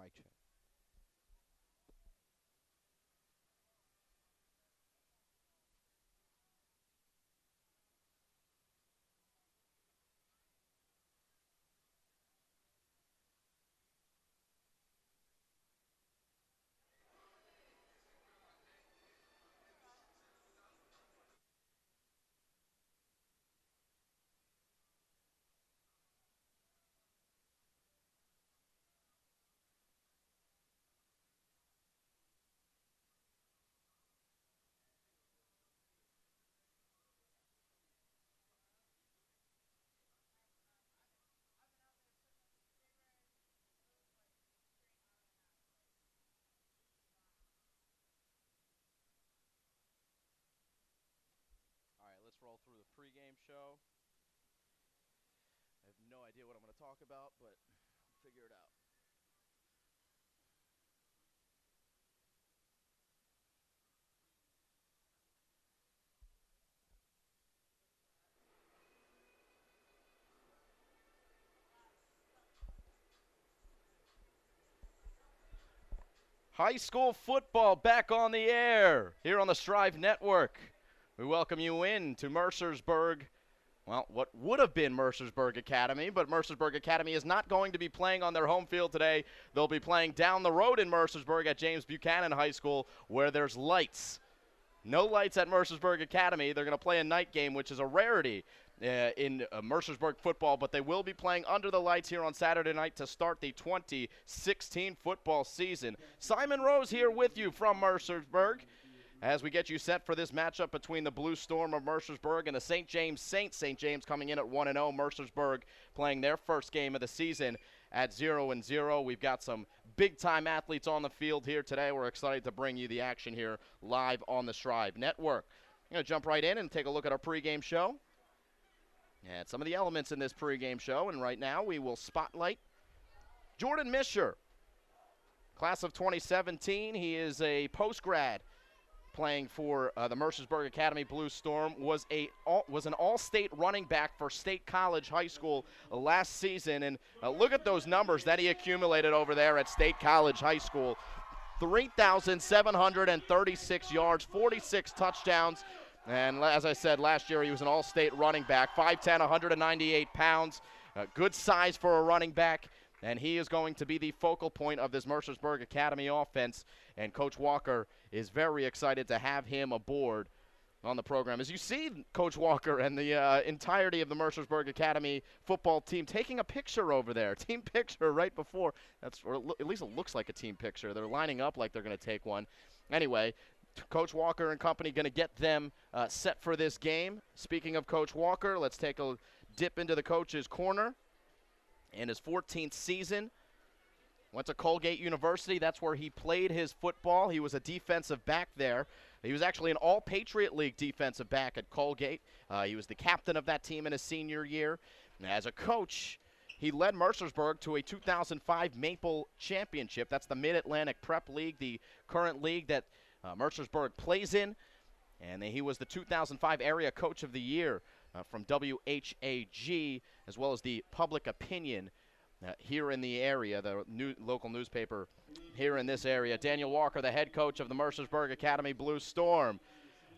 mic check. All right, let's roll through the pregame show. I have no idea what I'm going to talk about, but I'll figure it out. High school football back on the air here on the Strive Network. We welcome you in to Mercersburg. Well, what would have been Mercersburg Academy, but Mercersburg Academy is not going to be playing on their home field today. They'll be playing down the road in Mercersburg at James Buchanan High School, where there's lights. No lights at Mercersburg Academy. They're going to play a night game, which is a rarity in Mercersburg football, but they will be playing under the lights here on Saturday night to start the 2016 football season. Simon Rose here with you from Mercersburg as we get you set for this matchup between the Blue Storm of Mercersburg and the St. James Saints. St. James coming in at 1-0. Mercersburg playing their first game of the season at 0-0. We've got some big-time athletes on the field here today. We're excited to bring you the action here live on the Strive Network. I'm going to jump right in and take a look at our pregame show and some of the elements in this pregame show. And right now we will spotlight Jordan Misher, class of 2017. He is a post-grad playing for the Mercersburg Academy Blue Storm, was an all-state running back for State College High School last season. And look at those numbers that he accumulated over there at State College High School. 3,736 yards, 46 touchdowns. And as I said, last year he was an all-state running back, 5'10", 198 pounds. Good size for a running back. And he is going to be the focal point of this Mercersburg Academy offense. And Coach Walker is very excited to have him aboard on the program. As you see Coach Walker and the entirety of the Mercersburg Academy football team taking a picture over there. Team picture right before. Or at least it looks like a team picture. They're lining up like they're going to take one. Anyway, Coach Walker and company going to get them set for this game. Speaking of Coach Walker, let's take a dip into the coach's corner. In his 14th season, went to Colgate University. That's where he played his football. He was a defensive back there. He was actually an All-Patriot League defensive back at Colgate. He was the captain of that team in his senior year. And as a coach, he led Mercersburg to a 2005 Maple Championship. That's the Mid-Atlantic Prep League, the current league that Mercersburg plays in. And he was the 2005 Area Coach of the Year from WHAG, as well as the Public Opinion here in the area, the local newspaper here in this area. Daniel Walker, the head coach of the Mercersburg Academy Blue Storm.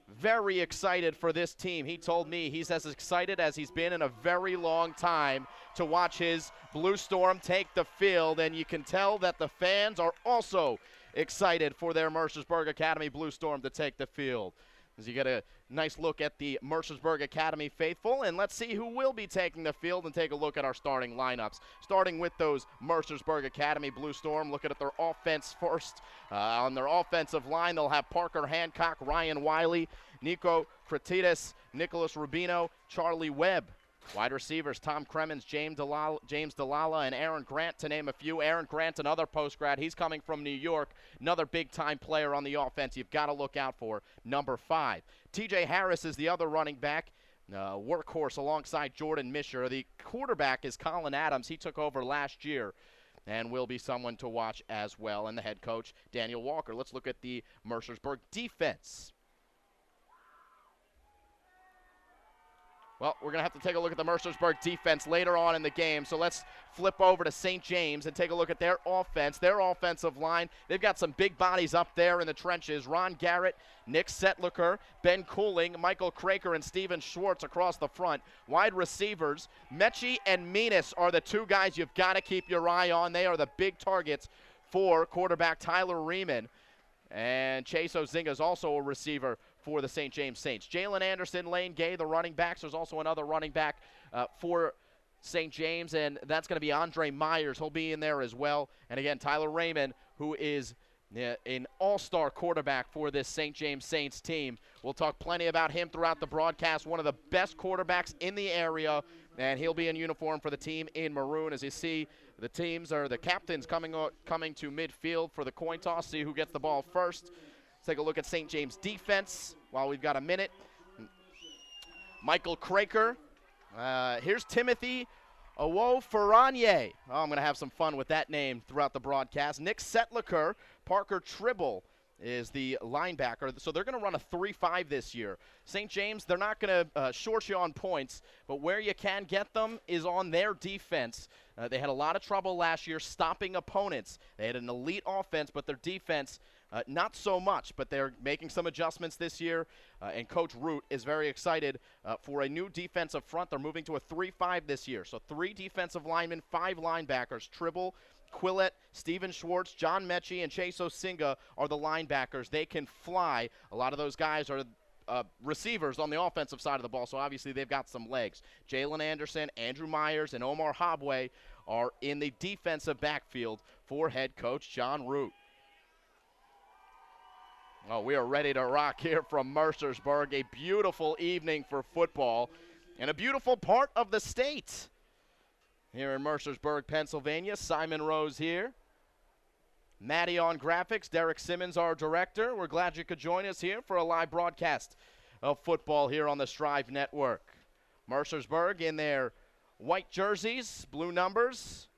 Very excited for this team. He told me he's as excited as he's been in a very long time to watch his Blue Storm take the field, and you can tell that the fans are also excited for their Mercersburg Academy Blue Storm to take the field. As you get a nice look at the Mercersburg Academy faithful, and let's see who will be taking the field and take a look at our starting lineups. Starting with those Mercersburg Academy Blue Storm, looking at their offense first. On their offensive line, they'll have Parker Hancock, Ryan Wiley, Nico Kratides, Nicholas Rubino, Charlie Webb. Wide receivers, Tom Cremens, James Dalala, and Aaron Grant, to name a few. Aaron Grant, another post-grad. He's coming from New York. Another big-time player on the offense you've got to look out for, number 5. TJ Harris is the other running back, workhorse alongside Jordan Misher. The quarterback is Colin Adams. He took over last year and will be someone to watch as well. And the head coach, Daniel Walker. Let's look at the Mercersburg defense. Well, we're going to have to take a look at the Mercersburg defense later on in the game. So let's flip over to St. James and take a look at their offense, their offensive line. They've got some big bodies up there in the trenches. Ron Garrett, Nick Setliker, Ben Cooling, Michael Kraker, and Steven Schwartz across the front. Wide receivers, Mechie and Menas are the two guys you've got to keep your eye on. They are the big targets for quarterback Tyler Riemann. And Chase Ozinga is also a receiver for the St. James Saints. Jalen Anderson, Lane Gay, the running backs. There's also another running back for St. James, and that's going to be Andre Myers. He'll be in there as well. And again, Tyler Raymond, who is an all-star quarterback for this St. James Saints team. We'll talk plenty about him throughout the broadcast. One of the best quarterbacks in the area, and he'll be in uniform for the team in maroon. As you see, the captains coming to midfield for the coin toss. See who gets the ball first. Let's take a look at St. James defense while we've got a minute. Michael Kraker. Here's Timothy Owofaranye. Oh, I'm going to have some fun with that name throughout the broadcast. Nick Setliker, Parker Tribble is the linebacker. So they're going to run a 3-5 this year. St. James, they're not going to short you on points, but where you can get them is on their defense. They had a lot of trouble last year stopping opponents. They had an elite offense, but their defense, not so much. But they're making some adjustments this year, and Coach Root is very excited for a new defensive front. They're moving to a 3-5 this year. So 3 defensive linemen, 5 linebackers. Tribble, Quillette, Steven Schwartz, John Mechie, and Chase Ozinga are the linebackers. They can fly. A lot of those guys are receivers on the offensive side of the ball, so obviously they've got some legs. Jalen Anderson, Andrew Myers, and Omar Habway are in the defensive backfield for head coach John Root. Oh, we are ready to rock here from Mercersburg. A beautiful evening for football and a beautiful part of the state. Here in Mercersburg, Pennsylvania, Simon Rose here. Maddie on graphics, Derek Simmons, our director. We're glad you could join us here for a live broadcast of football here on the Strive Network. Mercersburg in their white jerseys, blue numbers,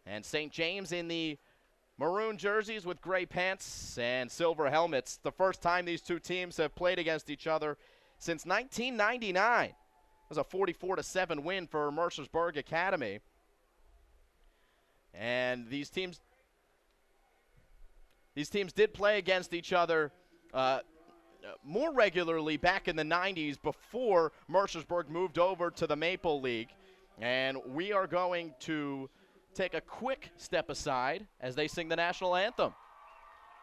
and St. James in the maroon jerseys with gray pants and silver helmets. The first time these two teams have played against each other since 1999. It was a 44-7 win for Mercersburg Academy. And these teams did play against each other more regularly back in the 90s before Mercersburg moved over to the Maple League. And we are going to take a quick step aside as they sing the national anthem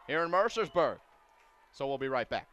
here in Mercersburg. So we'll be right back.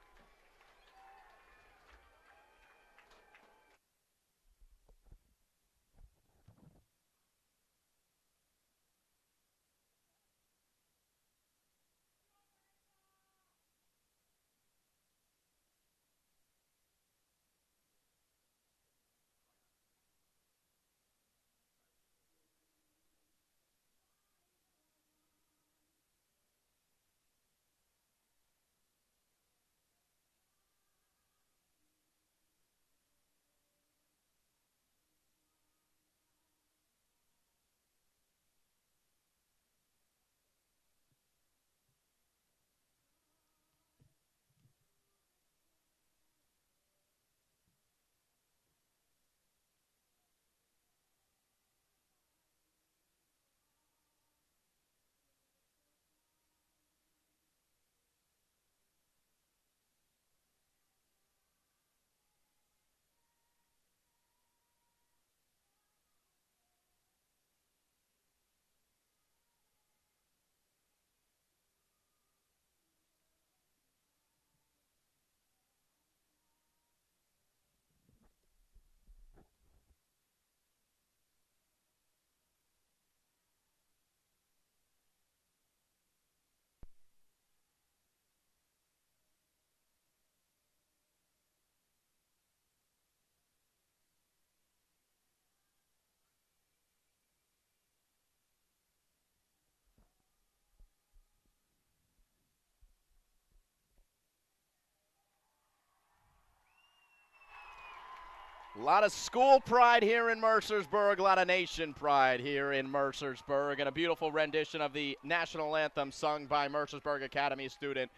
A lot of school pride here in Mercersburg, a lot of nation pride here in Mercersburg, and a beautiful rendition of the national anthem sung by Mercersburg Academy student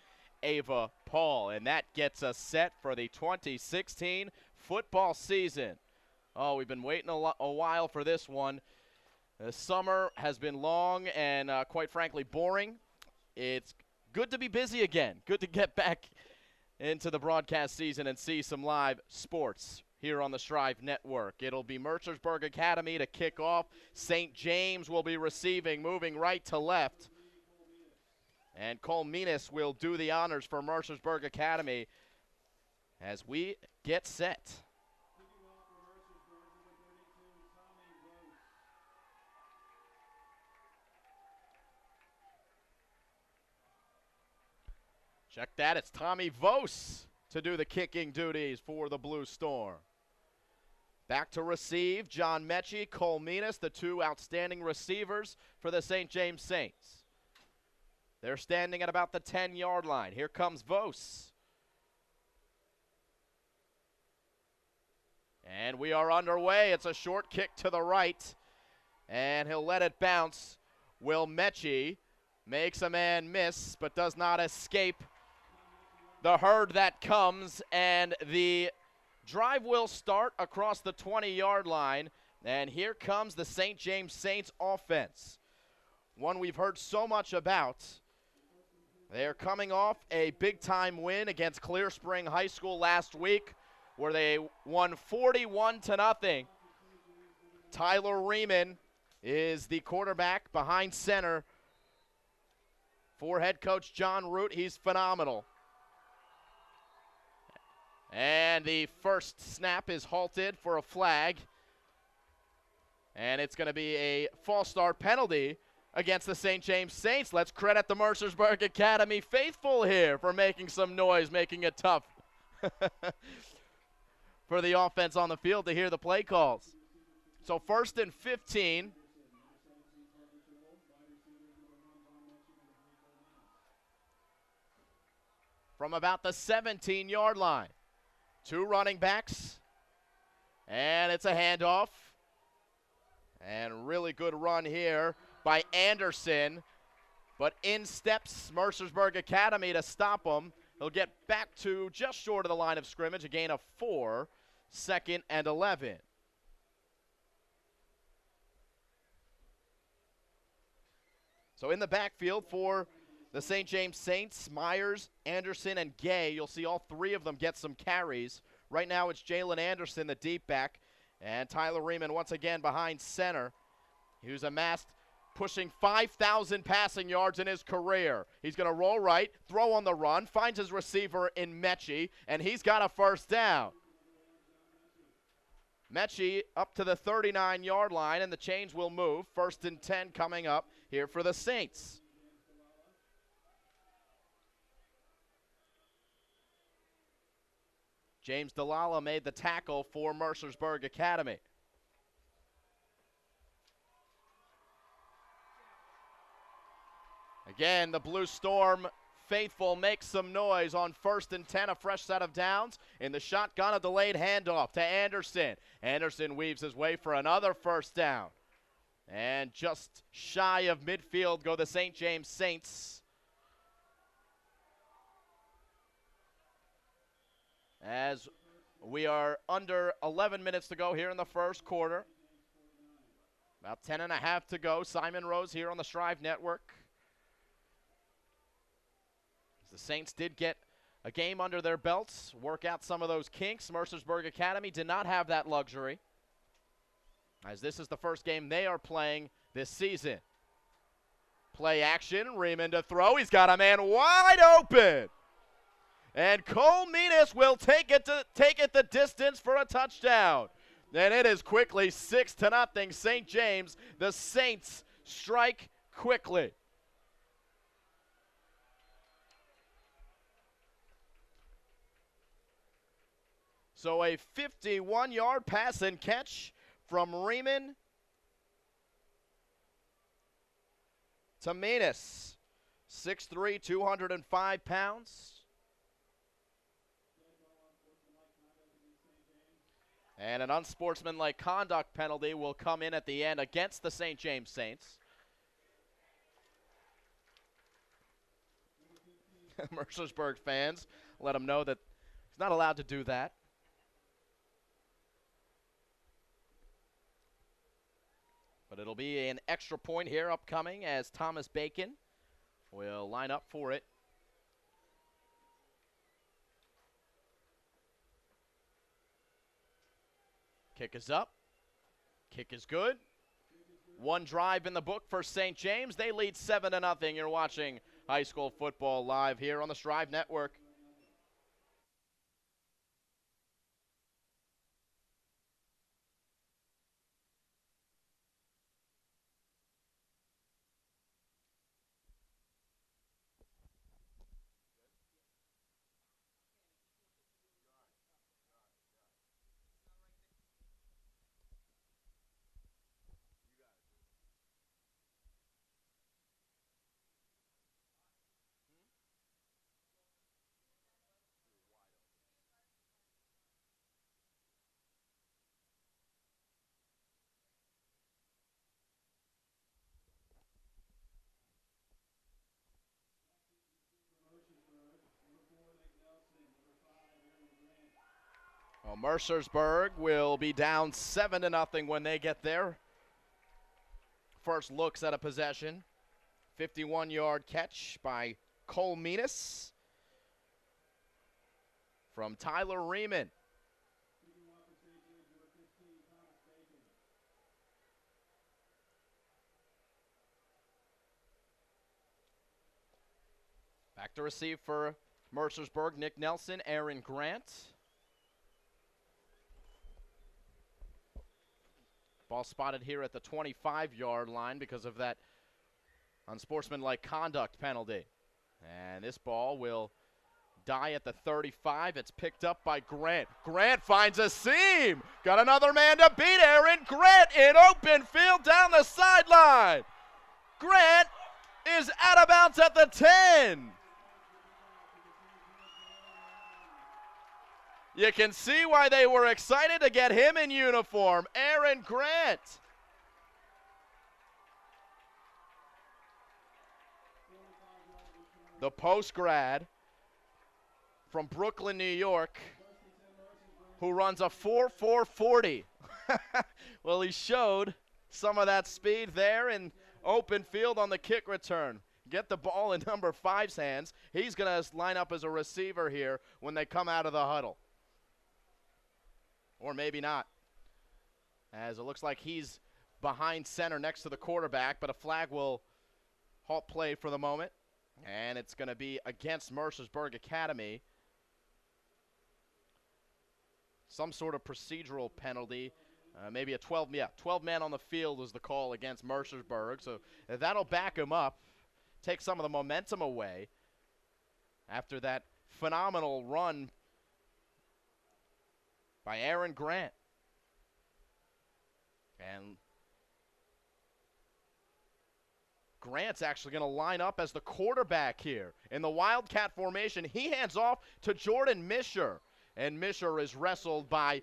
Ava Paul. And that gets us set for the 2016 football season. Oh, we've been waiting a while for this one. The summer has been long and, quite frankly, boring. It's good to be busy again. Good to get back into the broadcast season and see some live sports here on the Strive Network. It'll be Mercersburg Academy to kick off. St. James will be receiving, moving right to left. And Cole Menis will do the honors for Mercersburg Academy as we get set. Check that, it's Tommy Vos to do the kicking duties for the Blue Storm. Back to receive, John Mechie, Cole Menis, the two outstanding receivers for the St. James Saints. They're standing at about the 10-yard line. Here comes Vos. And we are underway. It's a short kick to the right, and he'll let it bounce. Will Mechie makes a man miss, but does not escape the herd that comes, and the drive will start across the 20-yard line, and here comes the St. James Saints offense, one we've heard so much about. They're coming off a big-time win against Clear Spring High School last week, where they won 41-0. Tyler Riemann is the quarterback behind center for head coach John Root. He's phenomenal. And the first snap is halted for a flag. And it's going to be a false start penalty against the St. James Saints. Let's credit the Mercersburg Academy faithful here for making some noise, making it tough for the offense on the field to hear the play calls. So 1st and 15. From about the 17-yard line. Two running backs, and it's a handoff. And really good run here by Anderson, but in steps Mercersburg Academy to stop him. He'll get back to just short of the line of scrimmage, a gain of 4, 2nd and 11. So in the backfield for the St. James Saints, Myers, Anderson, and Gay. You'll see all three of them get some carries. Right now it's Jalen Anderson, the deep back, and Tyler Riemann once again behind center. Who's amassed pushing 5,000 passing yards in his career. He's going to roll right, throw on the run, finds his receiver in Mechie, and he's got a first down. Mechie up to the 39-yard line, and the chains will move. 1st and 10 coming up here for the Saints. James Delala made the tackle for Mercersburg Academy. Again, the Blue Storm faithful make some noise on 1st and 10, a fresh set of downs. In the shotgun, a delayed handoff to Anderson. Anderson weaves his way for another first down. And just shy of midfield go the St. James Saints. As we are under 11 minutes to go here in the first quarter. About 10 and a half to go. Simon Rose here on the Strive Network. The Saints did get a game under their belts, work out some of those kinks. Mercersburg Academy did not have that luxury, as this is the first game they are playing this season. Play action, Riemann to throw. He's got a man wide open. And Cole Menis will take it the distance for a touchdown. And it is quickly 6-0 St. James. The Saints strike quickly. So a 51-yard pass and catch from Riemann to Menis. 6'3", 205 pounds. And an unsportsmanlike conduct penalty will come in at the end against the St. James Saints. Mercersburg fans let him know that he's not allowed to do that. But it'll be an extra point here upcoming as Thomas Bacon will line up for it. Kick is up. Kick is good. One drive in the book for St. James. They lead 7-0. You're watching high school football live here on the Strive Network. Well, Mercersburg will be down 7-0 when they get there. First looks at a possession. 51-yard catch by Cole Menas from Tyler Riemann. Back to receive for Mercersburg, Nick Nelson, Aaron Grant. Ball spotted here at the 25-yard line because of that unsportsmanlike conduct penalty. And this ball will die at the 35. It's picked up by Grant. Grant finds a seam. Got another man to beat Aaron Grant in open field down the sideline. Grant is out of bounds at the 10. You can see why they were excited to get him in uniform. Aaron Grant. The post-grad from Brooklyn, New York, who runs a 4.440. Well, he showed some of that speed there in open field on the kick return. Get the ball in number 5's hands. He's going to line up as a receiver here when they come out of the huddle. Or maybe not, as it looks like he's behind center next to the quarterback, but a flag will halt play for the moment, and it's going to be against Mercersburg Academy. Some sort of procedural penalty, maybe a 12 man on the field was the call against Mercersburg, so that'll back him up, take some of the momentum away after that phenomenal run by Aaron Grant. And Grant's actually going to line up as the quarterback here. In the Wildcat formation, he hands off to Jordan Misher. And Misher is wrestled by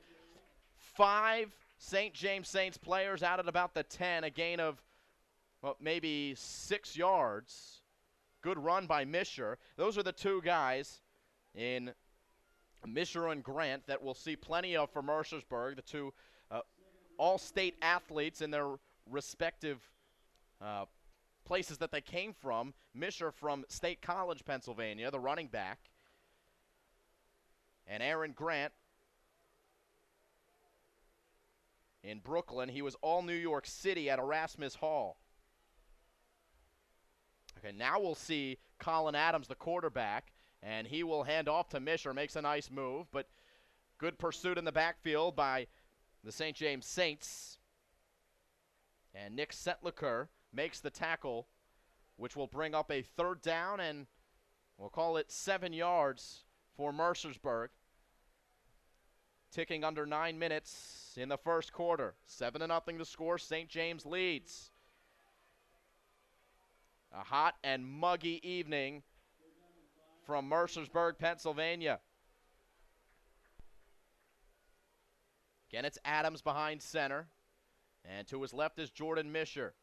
5 St. James Saints players out at about the 10, a gain of maybe 6 yards. Good run by Misher. Those are the two guys in Misher and Grant that we'll see plenty of for Mercersburg, the two all-state athletes in their respective places that they came from. Misher from State College, Pennsylvania, the running back. And Aaron Grant in Brooklyn. He was all New York City at Erasmus Hall. Okay, now we'll see Colin Adams, the quarterback, and he will hand off to Misher. Makes a nice move, but good pursuit in the backfield by the St. James Saints. And Nick Setliker makes the tackle, which will bring up a 3rd down, and we'll call it 7 yards for Mercersburg. Ticking under 9 minutes in the first quarter. 7-0 to score. St. James leads. A hot and muggy evening from Mercersburg, Pennsylvania. Again, it's Adams behind center. And to his left is Jordan Misher.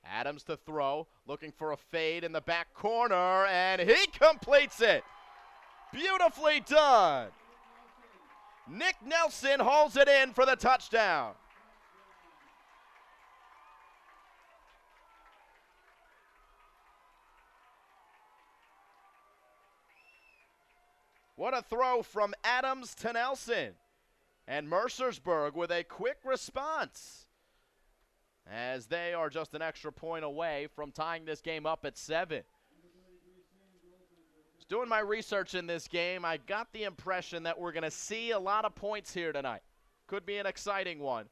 Adams to throw, looking for a fade in the back corner, and he completes it. Beautifully done. Nick Nelson hauls it in for the touchdown. What a throw from Adams to Nelson. And Mercersburg with a quick response, as they are just an extra point away from tying this game up at 7. Just doing my research in this game, I got the impression that we're going to see a lot of points here tonight. Could be an exciting one.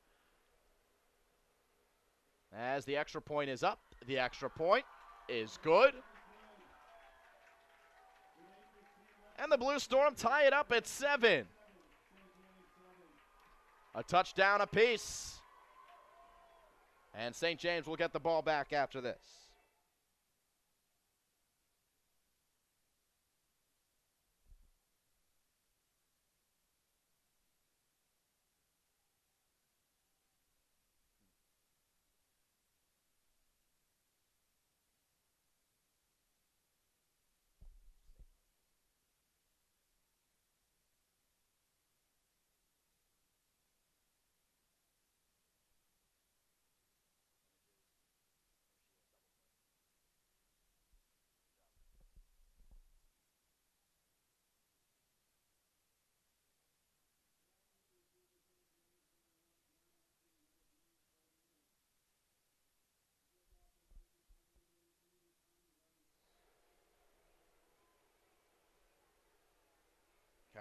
As the extra point is up, the extra point is good. And the Blue Storm tie it up at 7. A touchdown apiece. And St. James will get the ball back after this.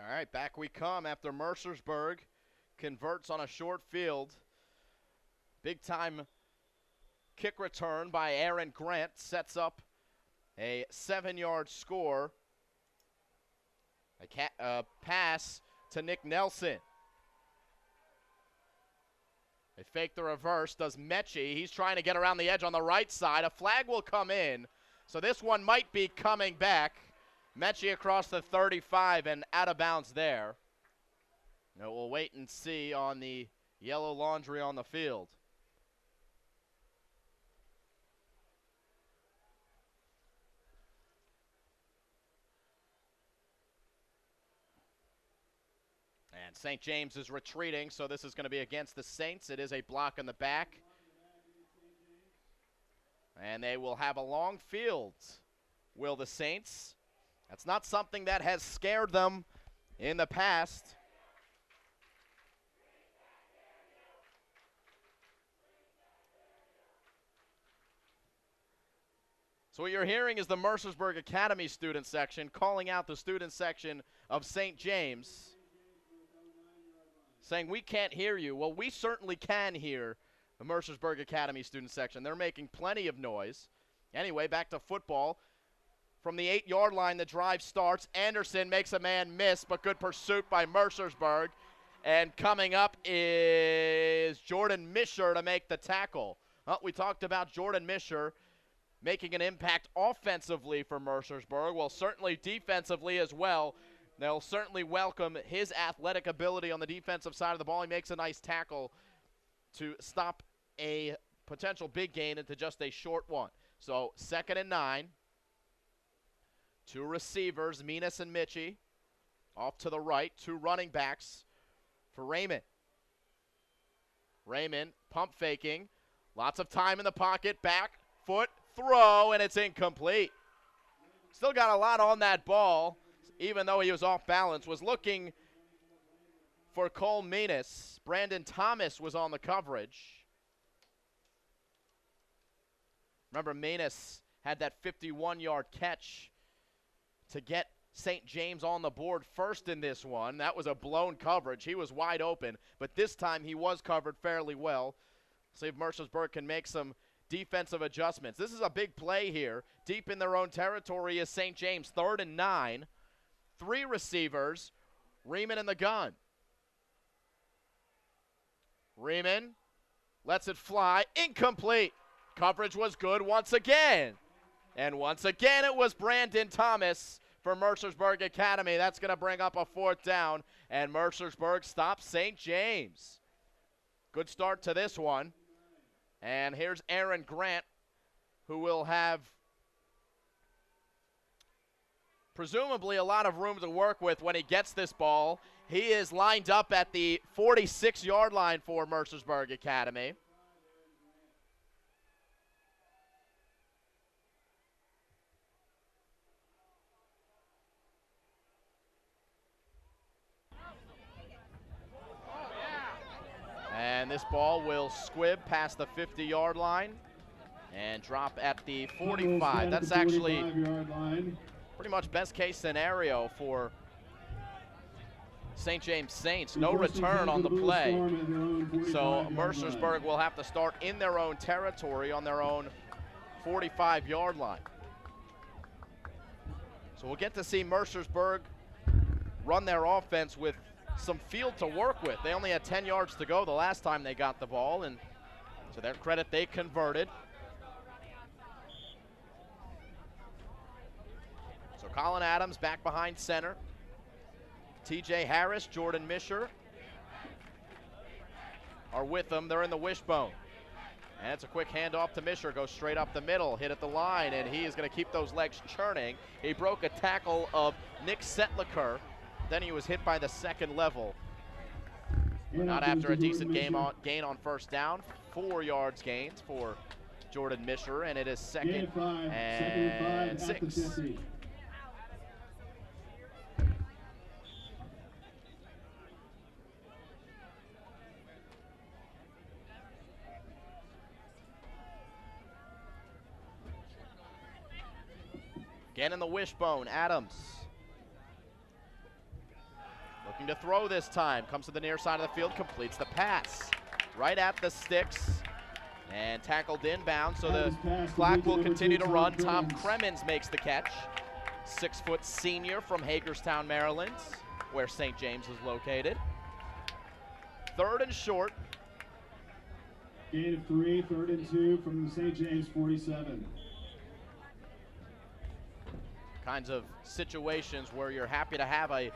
All right, back we come after Mercersburg converts on a short field. Big time kick return by Aaron Grant sets up a 7-yard score. A pass to Nick Nelson. They fake the reverse, does Mechie. He's trying to get around the edge on the right side. A flag will come in, so this one might be coming back. Mechie across the 35 and out of bounds there. Now we'll wait and see on the yellow laundry on the field. And St. James is retreating, so this is going to be against the Saints. It is a block in the back. And they will have a long field, will the Saints. That's not something that has scared them in the past. So what you're hearing is the Mercersburg Academy student section calling out the student section of St. James, saying, we can't hear you. Well, we certainly can hear the Mercersburg Academy student section. They're making plenty of noise. Anyway, back to football. From the 8-yard line, the drive starts. Anderson makes a man miss, but good pursuit by Mercersburg. And coming up is Jordan Misher to make the tackle. Well, we talked about Jordan Misher making an impact offensively for Mercersburg. Well, certainly defensively as well. They'll certainly welcome his athletic ability on the defensive side of the ball. He makes a nice tackle to stop a potential big gain into just a short one. So 2nd and 9. 2 receivers, Minas and Mechie. Off to the right, 2 running backs for Raymond. Raymond pump faking. Lots of time in the pocket. Back, foot, throw, and it's incomplete. Still got a lot on that ball, even though he was off balance. Was looking for Cole Minas. Brandon Thomas was on the coverage. Remember, Minas had that 51-yard catch to get St. James on the board first in this one. That was a blown coverage. He was wide open, but this time he was covered fairly well. See if Mercersburg can make some defensive adjustments. This is a big play here. Deep in their own territory is St. James. 3rd and 9. 3 receivers. Riemann in the gun. Riemann lets it fly. Incomplete. Coverage was good once again. And once again, it was Brandon Thomas for Mercersburg Academy. That's going to bring up a 4th down, and Mercersburg stops St. James. Good start to this one. And here's Aaron Grant, who will have presumably a lot of room to work with when he gets this ball. He is lined up at the 46-yard line for Mercersburg Academy. And this ball will squib past the 50-yard line and drop at the 45. That's actually pretty much best case scenario for St. James Saints. No return on the play. So Mercersburg will have to start in their own territory on their own 45-yard line. So we'll get to see Mercersburg run their offense with some field to work with. They only had 10 yards to go the last time they got the ball, and to their credit, they converted. So Colin Adams back behind center. TJ Harris, Jordan Misher are with them. They're in the wishbone. And it's a quick handoff to Misher, goes straight up the middle, hit at the line, and he is going to keep those legs churning. He broke a tackle of Nick Setliker. Then he was hit by the second level. Not after a decent gain on first down. 4 yards gains for Jordan Misher, and it is second and 6. Again in the wishbone, Adams. Looking to throw this time. Comes to the near side of the field, completes the pass. Right at the sticks. And tackled inbound, so the clock will continue to run. Tom Kremens makes the catch. 6-foot senior from Hagerstown, Maryland, where St. James is located. 3rd and short. Gain of 3, 3rd and 2 from the St. James 47. Kinds of situations where you're happy to have a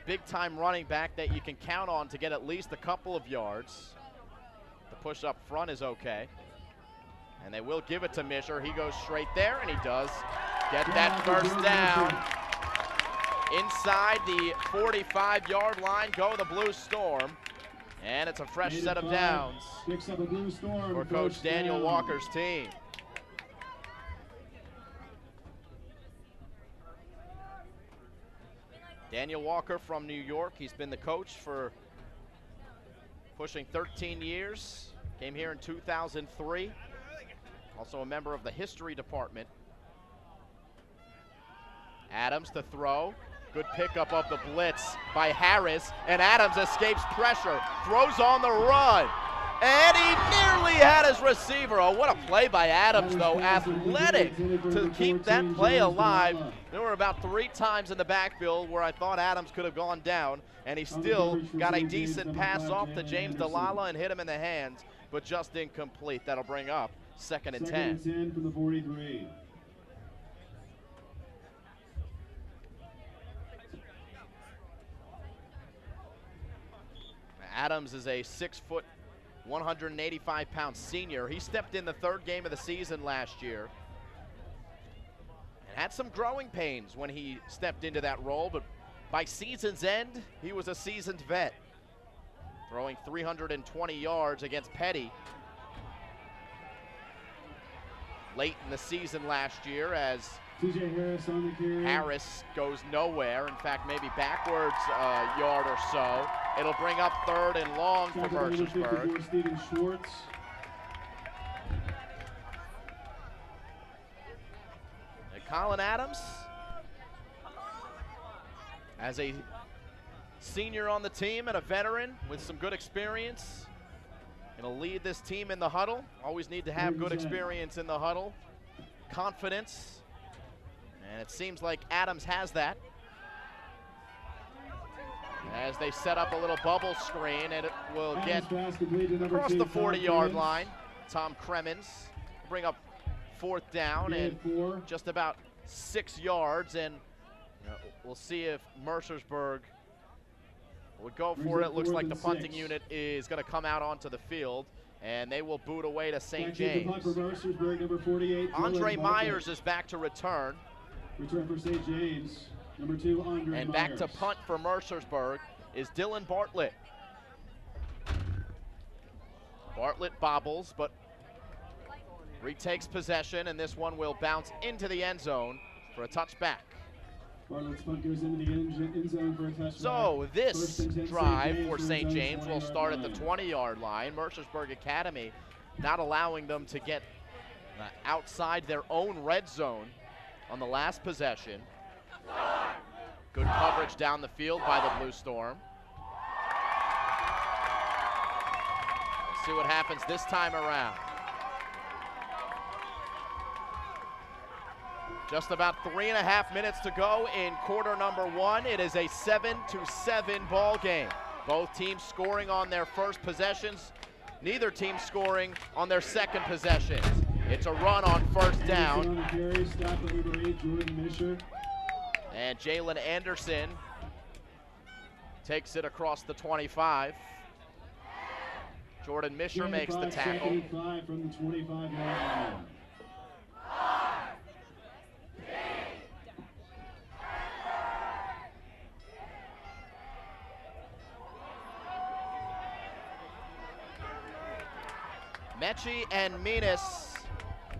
big-time running back that you can count on to get at least a couple of yards. The push up front is okay. And they will give it to Misher. He goes straight there, and he does get that first down. Inside the 45-yard line go the Blue Storm. And it's a fresh set of downs for Coach Daniel Walker's team. Daniel Walker from New York. He's been the coach for pushing 13 years. Came here in 2003. Also a member of the history department. Adams to throw. Good pickup of the blitz by Harris, and Adams escapes pressure, throws on the run, and he nearly had his receiver. Oh, what a play by Adams, though. Athletic to keep that play alive. There were about 3 times in the backfield where I thought Adams could have gone down, and he still got a decent pass off to James Delala and hit him in the hands, but just incomplete. That'll bring up 2nd and 10. 2nd and 10 from the 43. Adams is a 6-foot, 185-pound senior. He stepped in the 3rd game of the season last year and had some growing pains when he stepped into that role, but by season's end, he was a seasoned vet, throwing 320 yards against Petty late in the season last year as TJ Harris on the carry. Harris goes nowhere. In fact, maybe backwards a yard or so. It'll bring up 3rd and long for Mercersburg. Stephen Schwartz. And Colin Adams, as a senior on the team and a veteran with some good experience, going to lead this team in the huddle. Always need to have good experience in the huddle. Confidence. And it seems like Adams has that. As they set up a little bubble screen, and it will get across the 40-yard line. Tom Kremens will bring up 4th down and just about 6 yards. And we'll see if Mercersburg would go for it. Looks like the punting unit is going to come out onto the field, and they will boot away to St. James. Andre Myers is back to return. Return for St. James, number 2, Andre Myers. And back to punt for Mercersburg is Dylan Bartlett. Bartlett bobbles, but retakes possession, and this one will bounce into the end zone for a touchback. Bartlett's punt goes into the end zone for a touchdown. So this drive for St. James will start at the 20-yard 20-yard line. Mercersburg Academy not allowing them to get outside their own red zone on the last possession. Good coverage down the field by the Blue Storm. Let's see what happens this time around. Just about 3.5 minutes to go in quarter number one. It is a 7-7 ball game. Both teams scoring on their first possessions. Neither team scoring on their second possessions. It's a run on first down. And Jalen Anderson takes it across the 25. Jordan Misher makes the tackle. From the 25-yard line. Mechie and Menas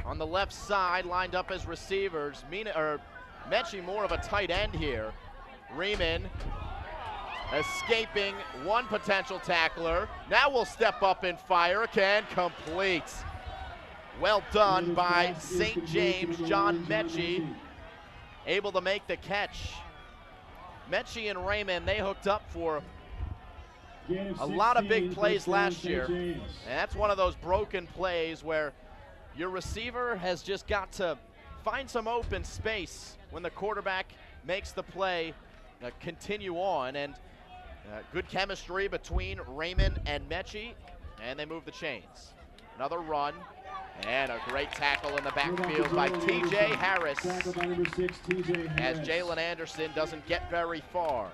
on the left side lined up as receivers. Mechie more of a tight end here. Riemann escaping one potential tackler. Now will step up and fire. Can complete. Well done by St. James. John Mechie able to make the catch. Mechie and Raymond, they hooked up for a lot of big plays last year. And that's one of those broken plays where your receiver has just got to find some open space when the quarterback makes the play, continue on. And good chemistry between Raymond and Mechie, and they move the chains. Another run, and a great tackle in the backfield by T.J. Harris, as Jalen Anderson doesn't get very far.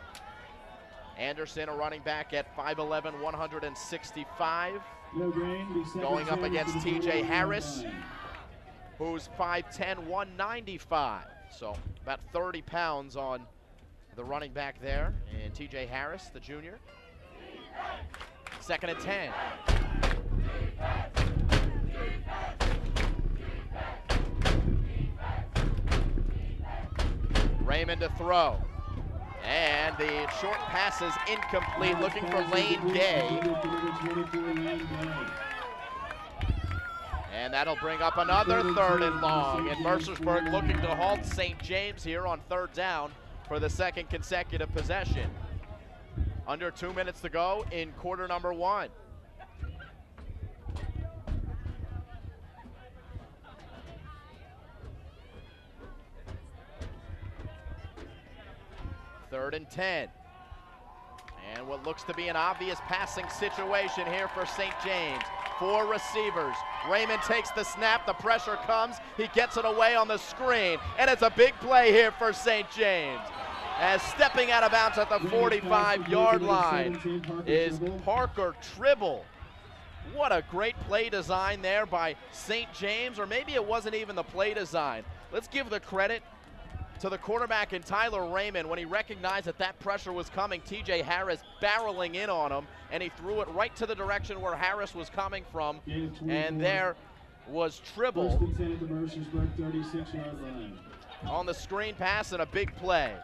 Anderson, a running back at 5'11", 165. Going up against T.J. Harris, who's 5'10", 195. So about 30 pounds on the running back there. And T.J. Harris, the junior. 2nd and 10. Raymond to throw. And the short pass is incomplete, looking for Lane Gay. And that'll bring up another 3rd and long. And Mercersburg looking to halt St. James here on 3rd down for the 2nd consecutive possession. Under 2 minutes to go in quarter number one. Third and 10. And what looks to be an obvious passing situation here for St. James. 4 receivers. Raymond takes the snap, the pressure comes, he gets it away on the screen, and it's a big play here for St. James. As stepping out of bounds at the 45-yard line is Parker Tribble. What a great play design there by St. James, or maybe it wasn't even the play design. Let's give the credit to the quarterback in Tyler Raymond when he recognized that that pressure was coming. T.J. Harris barreling in on him, and he threw it right to the direction where Harris was coming from. And there was Tribble on the screen pass and a big play.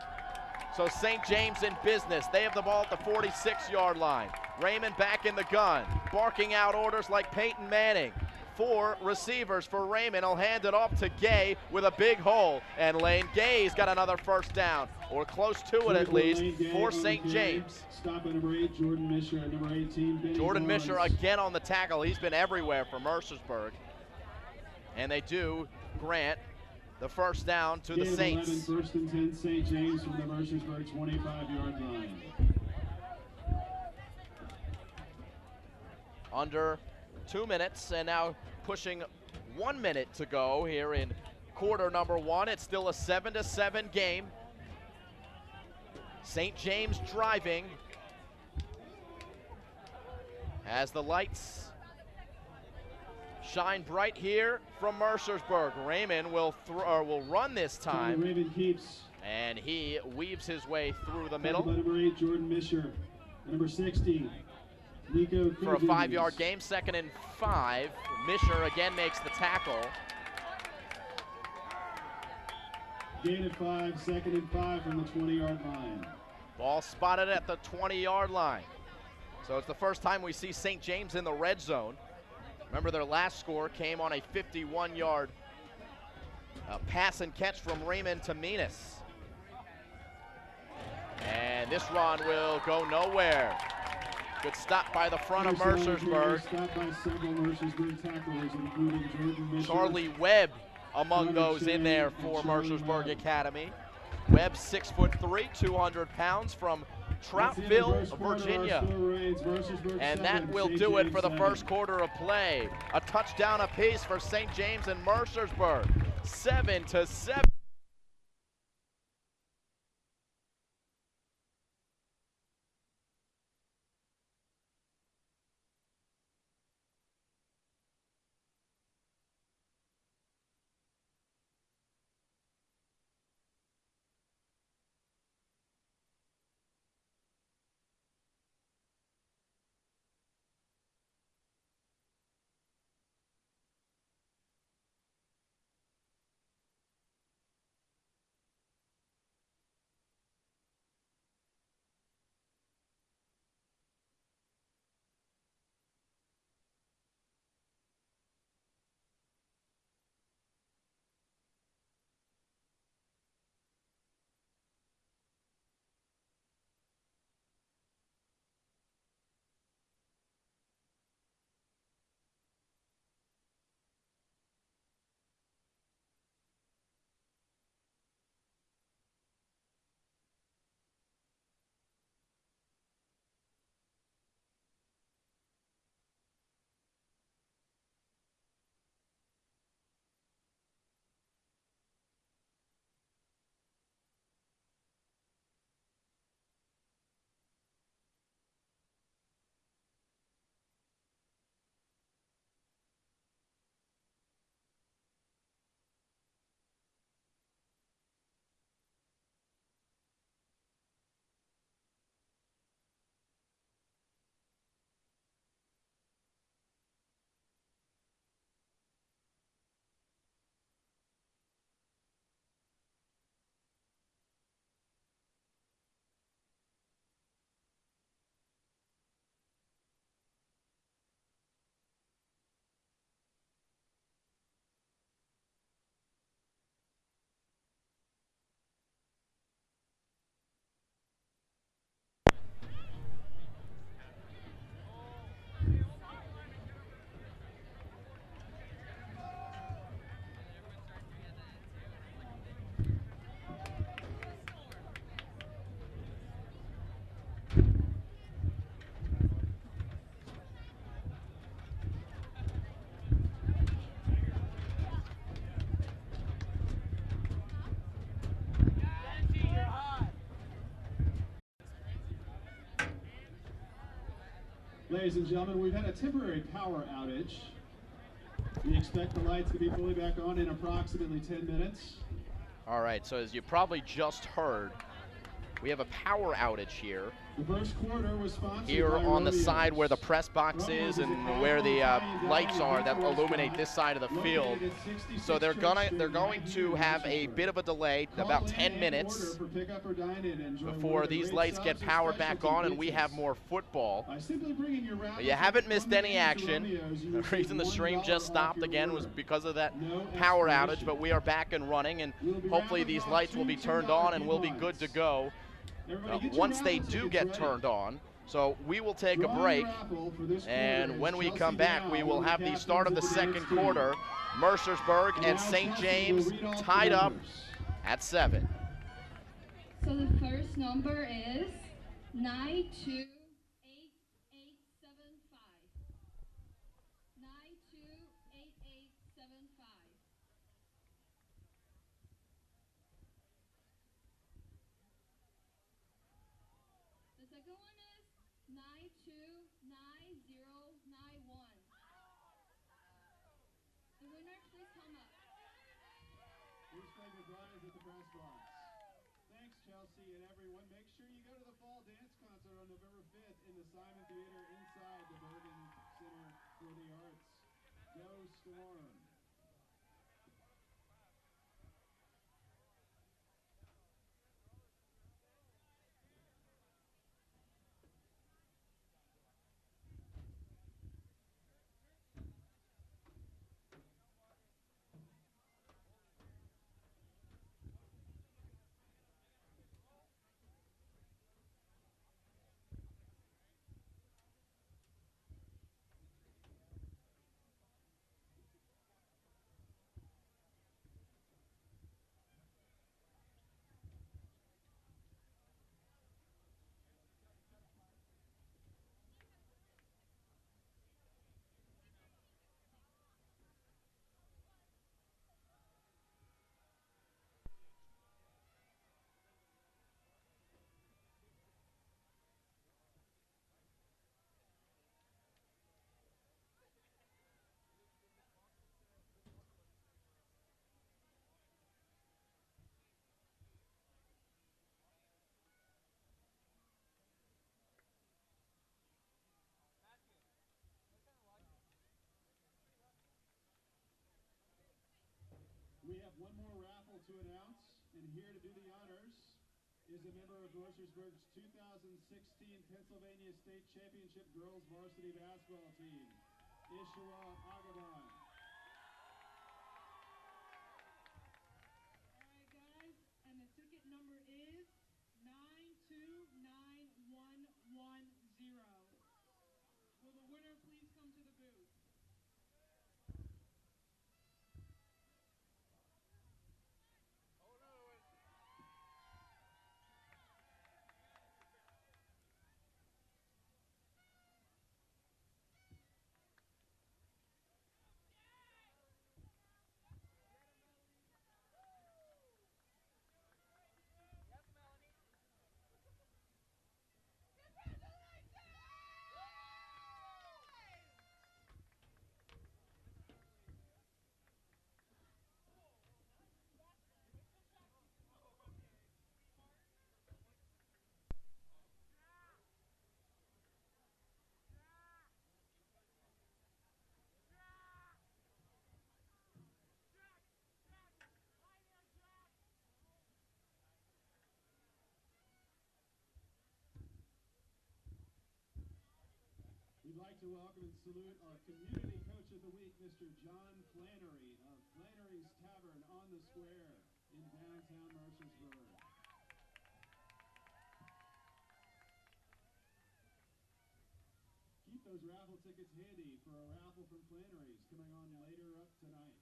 So St. James in business. They have the ball at the 46-yard line. Raymond back in the gun, barking out orders like Peyton Manning. 4 receivers for Raymond. He'll hand it off to Gay with a big hole. And Lane Gay's got another 1st down, or close to it at least, for St. James. Stop at number 8, Jordan Misher, at number 18, Jordan Misher again on the tackle. He's been everywhere for Mercersburg. And they do grant the 1st down to the Saints. 1st and 10, St. James from the Mercersburg 25-yard line. Under 2 minutes, and now pushing 1 minute to go here in quarter number one. It's still a 7-7 game. St. James driving as the lights shine bright here from Mercersburg. Raymond will run this time. Raymond keeps. And he weaves his way through the middle. Number 8, Jordan Misher. Number 60. For a 5-yard game, 2nd and 5. Misher again makes the tackle. Gain of 5, 2nd and 5 from the 20-yard line. Ball spotted at the 20-yard line. So it's the first time we see St. James in the red zone. Remember, their last score came on a 51-yard pass and catch from Raymond to Minas. And this run will go nowhere. Good stop by the front of Mercersburg. Stopped by several Mercersburg tacklers, including Jordan Mitchell. Charlie Webb among those in there for Mercersburg Academy. Webb 6'3", 200 pounds from Troutville, Virginia. And that will do it for the first quarter of play. A touchdown apiece for St. James and Mercersburg. 7-7. Ladies and gentlemen, we've had a temporary power outage. We expect the lights to be fully back on in approximately 10 minutes. All right, so as you probably just heard, we have a power outage here. The first quarter was sponsored Here by on the Romeo's. side where the press box is and where the lights are that illuminate this side of the field. So they're going to have a bit of a delay, about 10 minutes, before these lights get powered back on and we have more football. But you haven't missed any action. The reason the stream just stopped again was because of that power outage, but we are back and running, and hopefully these lights will be turned on and we'll be good to go once they do get turned on. So we will take a break, and when we come back, we will have the start of the second quarter. Mercersburg and St. James tied up at 7. So the first number is 928875. 928875. The second one is 929091. The winner, please come up. Please claim your prize at the press box. Thanks, Chelsea and everyone. Make sure you go to the fall dance concert on November 5th in the Simon Theater inside the Bergen Center for the Arts. Go Storm! We have one more raffle to announce, and here to do the honors is a member of Mercersburg's 2016 Pennsylvania State Championship Girls Varsity Basketball Team, Ishua Agaban. All right, guys, and the ticket number is 929110. Will the winner please come to the booth? We'd like to welcome and salute our Community Coach of the Week, Mr. John Flannery of Flannery's Tavern on the Square in downtown Mercersburg. Keep those raffle tickets handy for a raffle from Flannery's coming on later up tonight.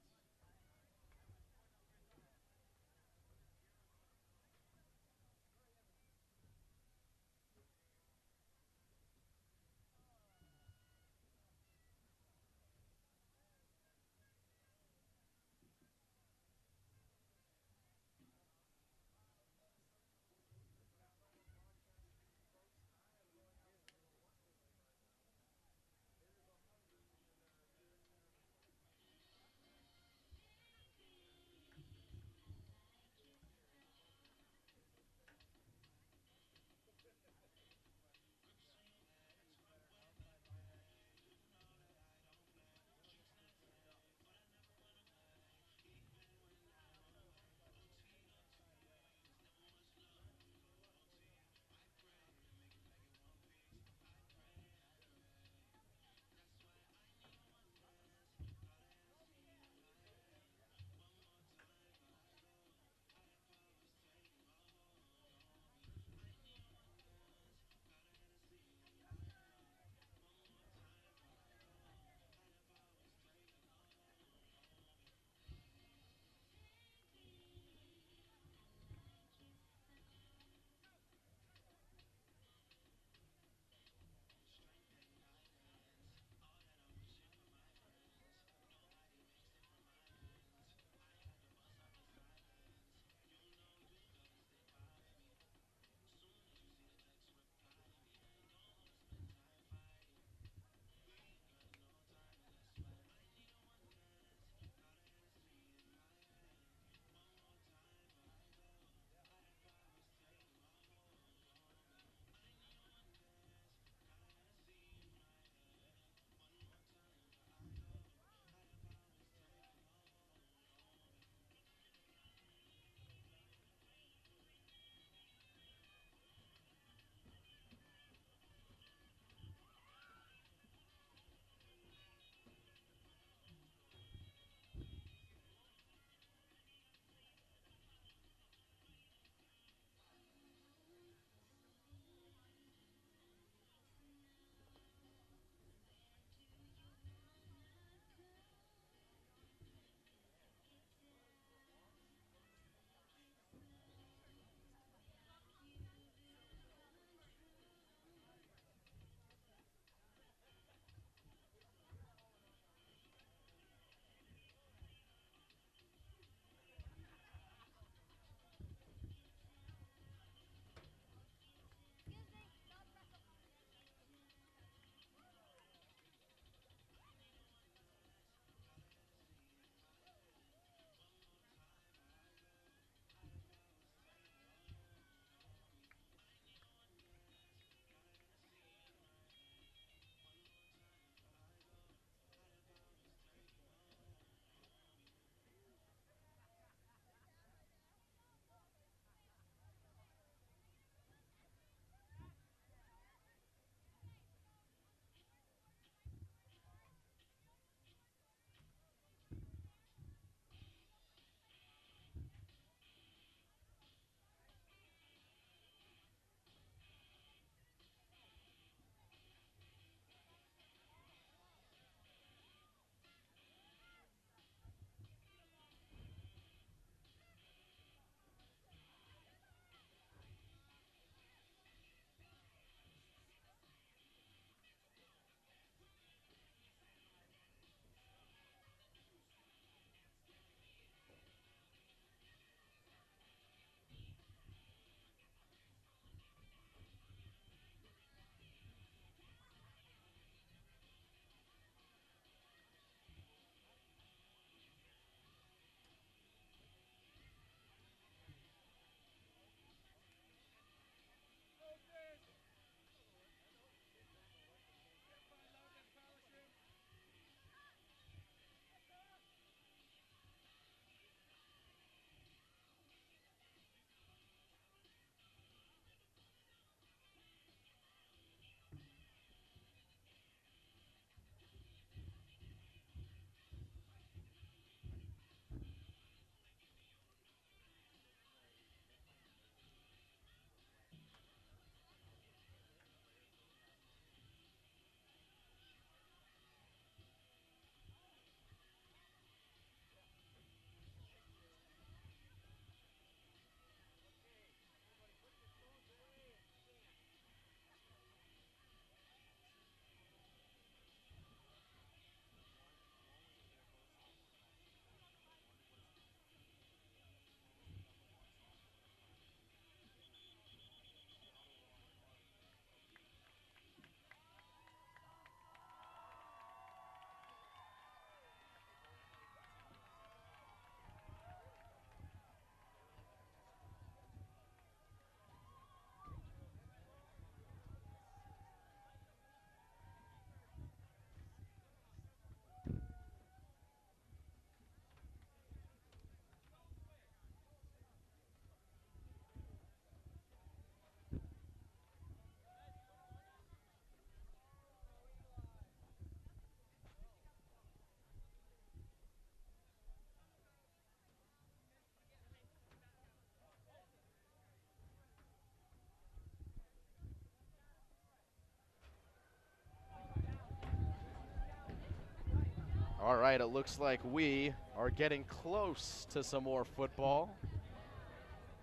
All right, it looks like we are getting close to some more football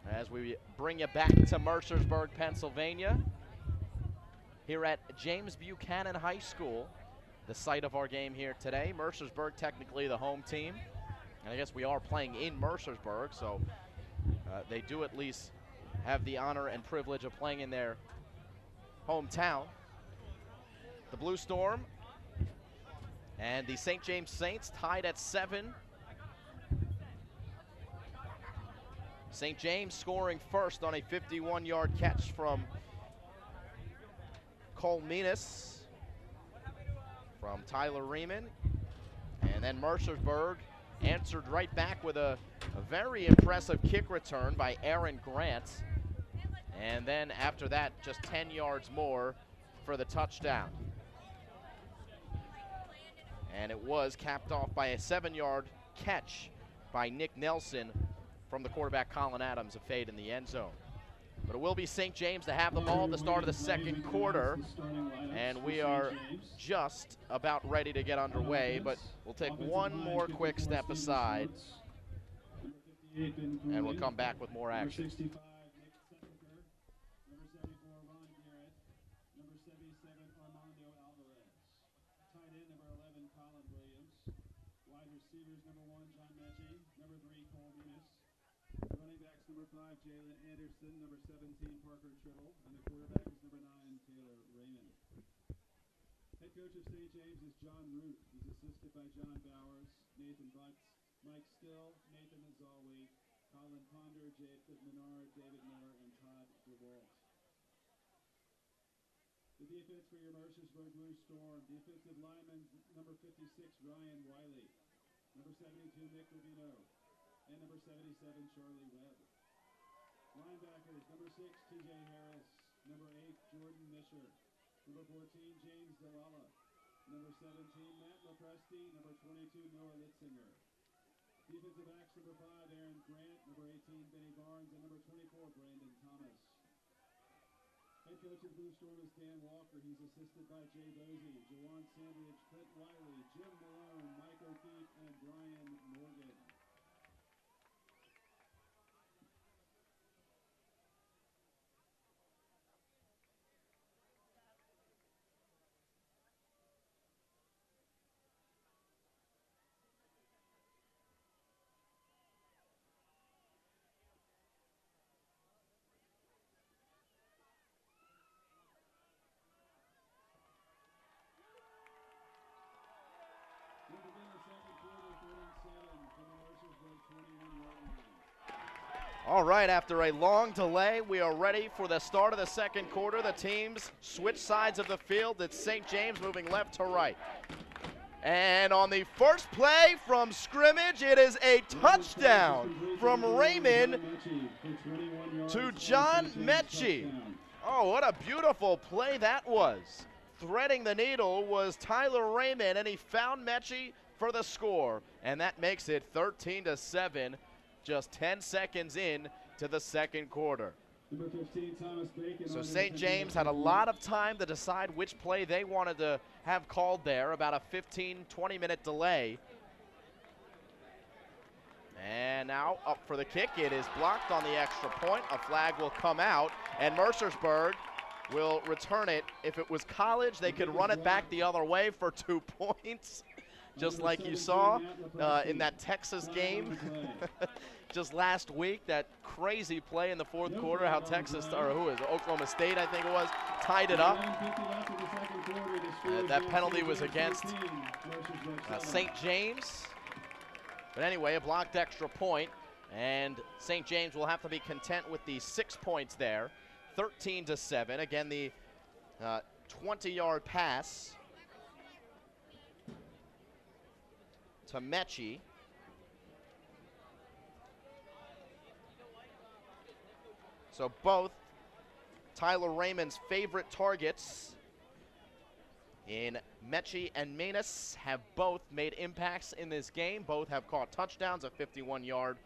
as we bring you back to Mercersburg, Pennsylvania, here at James Buchanan High School, the site of our game here today. Mercersburg, technically the home team, and I guess we are playing in Mercersburg, so they do at least have the honor and privilege of playing in their hometown. The Blue Storm and the St. James Saints tied at 7. St. James scoring first on a 51-yard catch from Cole Menas, from Tyler Riemann. And then Mercersburg answered right back with a very impressive kick return by Aaron Grant. And then after that, just 10 yards more for the touchdown. And it was capped off by a 7-yard catch by Nick Nelson from the quarterback Colin Adams, a fade in the end zone. But it will be St. James to have the ball at the start of the second quarter, and we are just about ready to get underway, but we'll take one more quick step aside, and we'll come back with more action. Number 5, Jalen Anderson. Number 17, Parker Tribble. And the quarterback is number 9, Taylor Raymond. Head coach of St. James is John Root. He's assisted by John Bowers, Nathan Butts, Mike Still, Nathan Azali, Colin Ponder, Jacob Menard, David Miller, and Todd DeWalt. The defense for your Mercersburg Blue Storm. Defensive lineman, number 56, Ryan Wiley. Number 72, Nick Rubino. And number 77, Charlie Webb. Linebackers, number 6, TJ Harris. Number 8, Jordan Misher. Number 14, James Delala. Number 17, Matt Lopresti. Number 22, Noah Litzinger. Defensive backs, number 5, Aaron Grant. Number 18, Benny Barnes. And number 24, Brandon Thomas. Head coach of Blue Storm is Dan Walker. He's assisted by Jay Bosey, Jawan Sandridge, Clint Wiley, Jim Malone, Mike O'Keefe, and Brian Morgan. All right, after a long delay, we are ready for the start of the second quarter. The teams switch sides of the field. It's St. James moving left to right. And on the first play from scrimmage, it is a touchdown from Raymond to John Mechie. Oh, what a beautiful play that was. Threading the needle was Tyler Raymond, and he found Mechie for the score. And that makes it 13-7. Just 10 seconds in to the second quarter. Number 15, Thomas Bacon. So St. James had a lot of time to decide which play they wanted to have called there, about a 15-20 minute delay. And now up for the kick. It is blocked on the extra point. A flag will come out, and Mercersburg will return it. If it was college, they could run it back the other way for 2 points. Just like you saw in that Texas game just last week, that crazy play in the fourth quarter, how Texas, or who is it, Oklahoma State, I think it was, tied it up. That penalty was against St. James. But anyway, a blocked extra point, and St. James will have to be content with the 6 points there, 13-7. Again, the 20-yard pass to Mechie. So both Tyler Raymond's favorite targets in Mechie and Menas have both made impacts in this game. Both have caught touchdowns, a 51-yard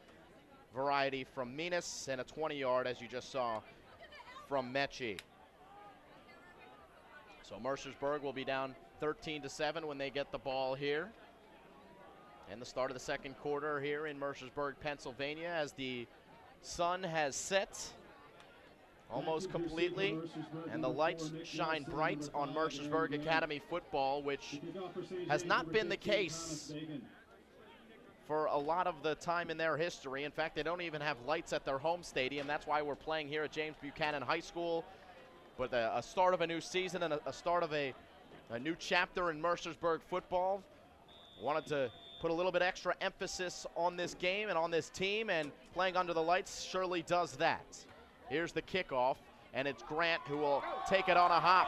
variety from Menas and a 20-yard, as you just saw, from Mechie. So Mercersburg will be down 13-7 when they get the ball here. And the start of the second quarter here in Mercersburg, Pennsylvania, as the sun has set almost completely, and the lights shine bright on Mercersburg Academy football, which has not been the case for a lot of the time in their history. In fact, they don't even have lights at their home stadium. That's why we're playing here at James Buchanan High School. But a start of a new season and a start of a new chapter in Mercersburg football. Wanted to put a little bit extra emphasis on this game and on this team, and playing under the lights surely does that. Here's the kickoff, and it's Grant who will take it on a hop.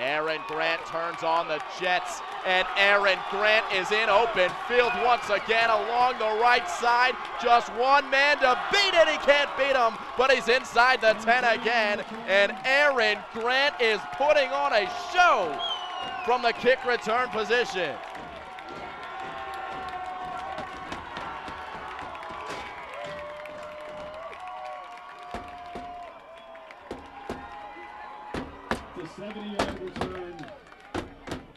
Aaron Grant turns on the Jets, and Aaron Grant is in open field once again along the right side. Just one man to beat it. He can't beat him, but he's inside the 10 again, and Aaron Grant is putting on a show from the kick return position.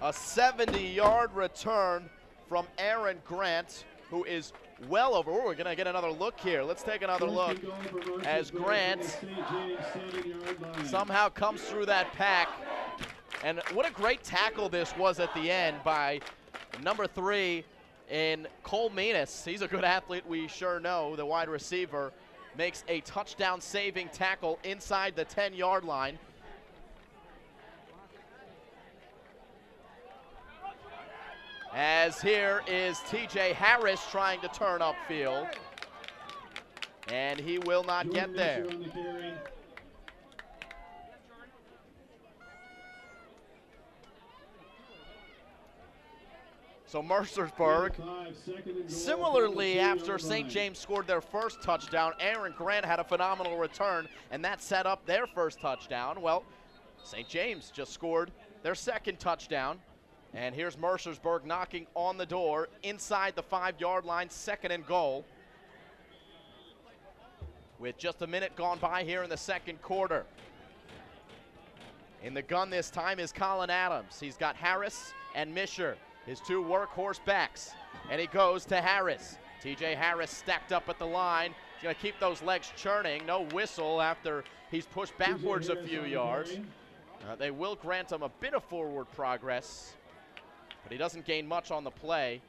A 70-yard return from Aaron Grant, who is well over. We're going to get another look here. Let's take another look as Grant somehow comes through that pack. And what a great tackle this was at the end by number 3 in Cole Menis. He's a good athlete, we sure know. The wide receiver makes a touchdown-saving tackle inside the 10-yard line. As here is TJ Harris trying to turn upfield, and he will not get there. So Mercersburg, similarly after St. James scored their first touchdown, Aaron Grant had a phenomenal return, and that set up their first touchdown. Well, St. James just scored their second touchdown. And here's Mercersburg knocking on the door inside the 5-yard line, 2nd and goal. With just a minute gone by here in the second quarter. In the gun this time is Colin Adams. He's got Harris and Misher, his 2 workhorse backs. And he goes to Harris. TJ Harris stacked up at the line. He's going to keep those legs churning. No whistle after he's pushed backwards a few yards. They will grant him a bit of forward progress, but he doesn't gain much on the play.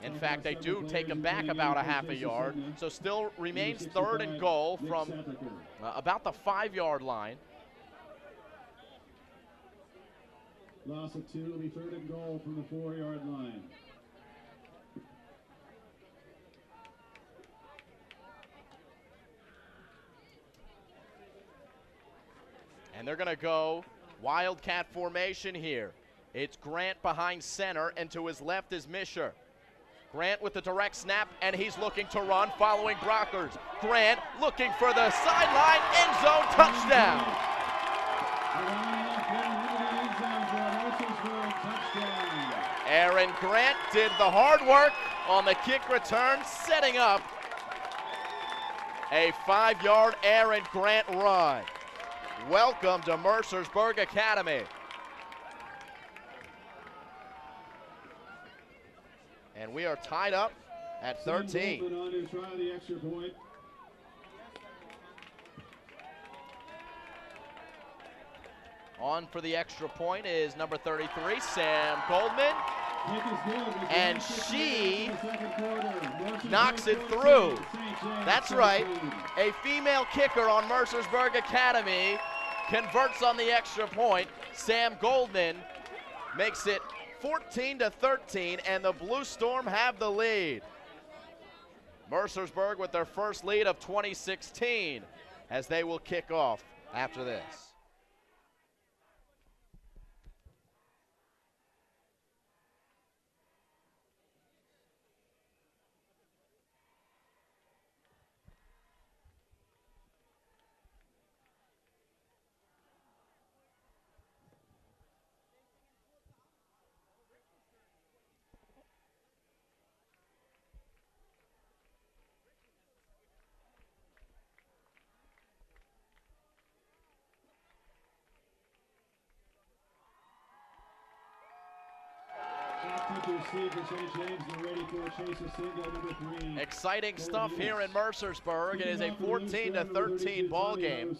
In fact, they do take him back about a half a yard. So still remains 3rd and goal from about the 5-yard line. Loss of 2 will be 3rd and goal from the 4-yard line. And they're going to go Wildcat formation here. It's Grant behind center, and to his left is Misher. Grant with the direct snap, and he's looking to run, following Brockers. Grant looking for the sideline, end zone touchdown. Aaron Grant did the hard work on the kick return, setting up a 5-yard Aaron Grant run. Welcome to Mercersburg Academy. And we are tied up at 13. On for the extra point is number 33, Sam Goldman. And she knocks it through. That's right. A female kicker on Mercersburg Academy converts on the extra point. Sam Goldman makes it 14-13, and the Blue Storm have the lead. Mercersburg with their first lead of 2016 as they will kick off after this. to receive for St. James. They're ready for Chase Asinga, number 3. Exciting stuff here in Mercersburg. It is a 14-13 ball game.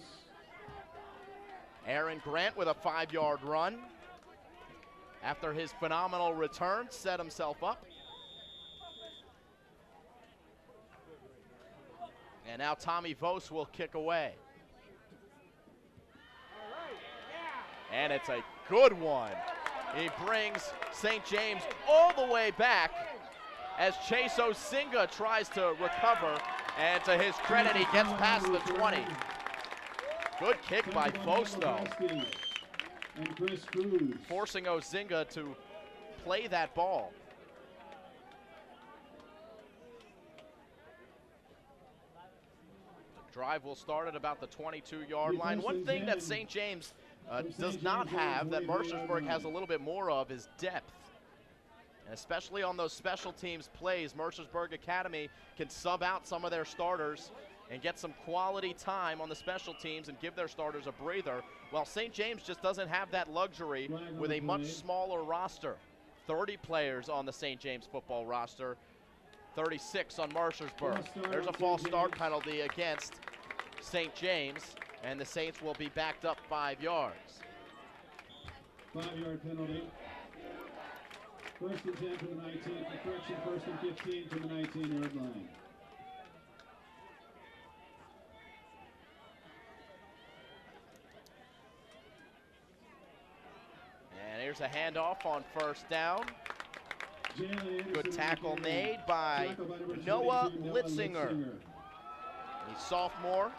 Aaron Grant with a 5-yard run after his phenomenal return, set himself up. And now Tommy Vos will kick away. And it's a good one. He brings St. James all the way back as Chase Osinga tries to recover. And to his credit, he gets past the 20. Good kick by Vos, though. And Chris Cruz. Forcing Osinga to play that ball. The drive will start at about the 22-yard line. One thing that St. James does not have, that Mercersburg has a little bit more of, is depth. And especially on those special teams plays, Mercersburg Academy can sub out some of their starters and get some quality time on the special teams and give their starters a breather, while St. James just doesn't have that luxury with a much smaller roster. 30 players on the St. James football roster, 36 on Mercersburg. There's a false start penalty against St. James, and the Saints will be backed up 5 yards. 5-yard penalty. First and 10 to the 19. Correction, first and 15 to the 19-yard line. And here's a handoff on first down. Good tackle made by Noah Litzinger. He's sophomore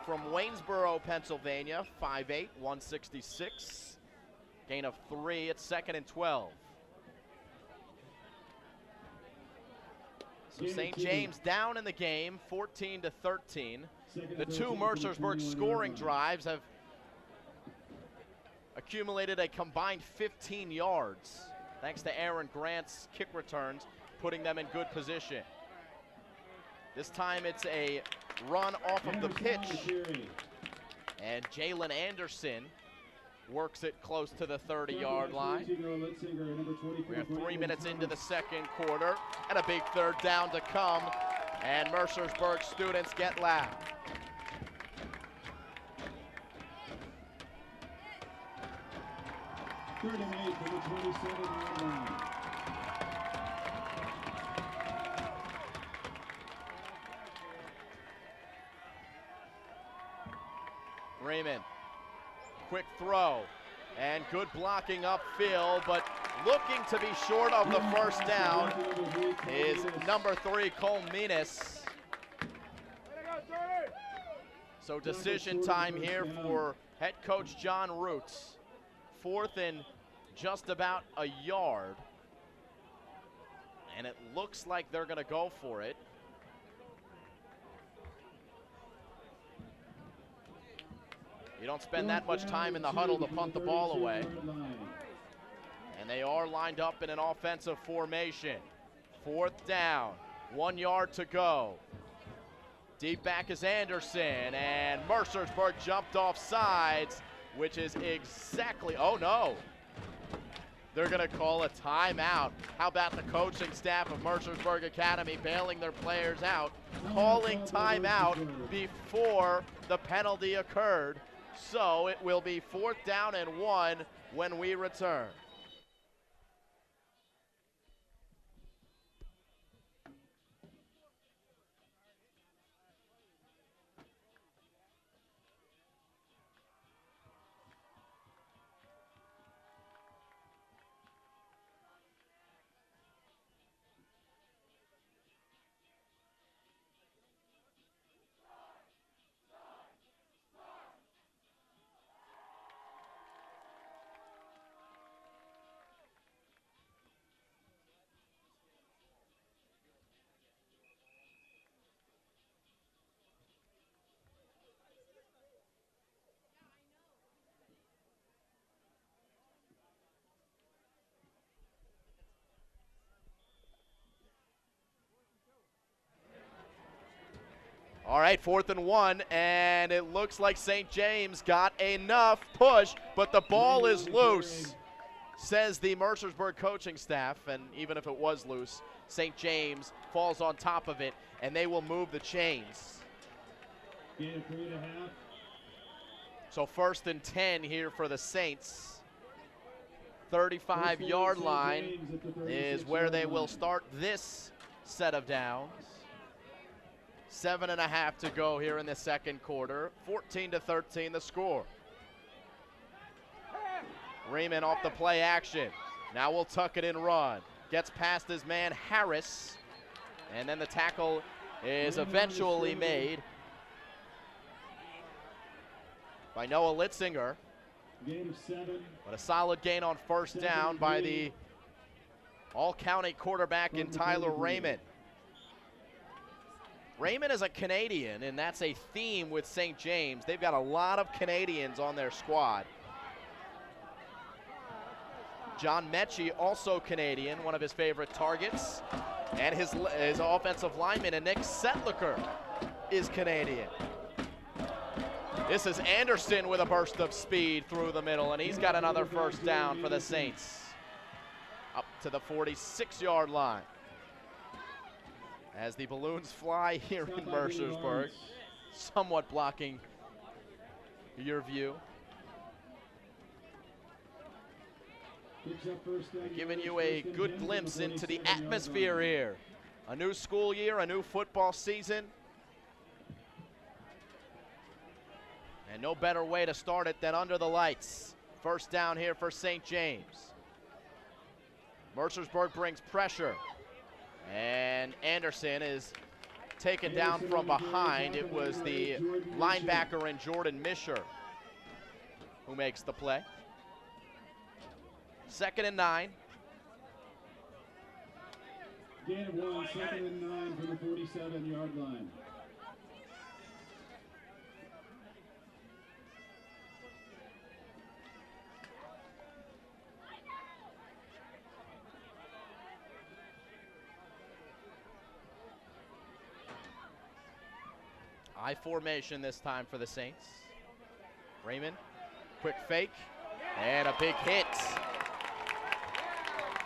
from Waynesboro, Pennsylvania, 5'8", 166. Gain of 3 at 2nd and 12. So St. James down in the game, 14-13. The two Mercersburg scoring drives have accumulated a combined 15 yards, thanks to Aaron Grant's kick returns, putting them in good position. This time it's a run off of the pitch, and Jalen Anderson works it close to the 30-yard line. We are 3 minutes into the second quarter, and a big third down to come, and Mercersburg students get loud. Third and 8 for the 27-yard line. Raymond, quick throw, and good blocking upfield, but looking to be short of the first down is number 3, Cole Menis. So decision time here for head coach John Roots. 4th and just about a yard, and it looks like they're going to go for it. You don't spend that much time in the huddle to punt the ball away. And they are lined up in an offensive formation. 4th down, 1 yard to go. Deep back is Anderson, and Mercersburg jumped off sides, which is exactly, oh no. They're gonna call a timeout. How about the coaching staff of Mercersburg Academy bailing their players out, calling timeout before the penalty occurred. So it will be 4th down and 1 when we return. All right, 4th and 1, and it looks like St. James got enough push, but the ball is loose. says the Mercersburg coaching staff, and even if it was loose, St. James falls on top of it, and they will move the chains. Gain of 3.5. So 1st and 10 here for the Saints. 35-yard line is where they will start this set of downs. 7.5 to go here in the second quarter. 14-13 the score. Raymond off the play action. Now we'll tuck it in run. Gets past his man Harris. And then the tackle is eventually made by Noah Litzinger. Gain of 7. But a solid gain on first down by the all-county quarterback in Tyler Raymond. Raymond is a Canadian, and that's a theme with St. James. They've got a lot of Canadians on their squad. John Mechie, also Canadian, one of his favorite targets. And his offensive lineman, and Nick Setliker, is Canadian. This is Anderson with a burst of speed through the middle, and he's got another first down for the Saints. Up to the 46-yard line. As the balloons fly here in Mercersburg, somewhat blocking your view. Giving you a good glimpse into the atmosphere here. A new school year, a new football season. And no better way to start it than under the lights. First down here for St. James. Mercersburg brings pressure. And Anderson is taken down from behind. It was the linebacker in Jordan Misher who makes the play. 2nd and 9. Gain of 1, 2nd and 9 from the 47-yard line. I formation this time for the Saints. Raymond, quick fake, and a big hit.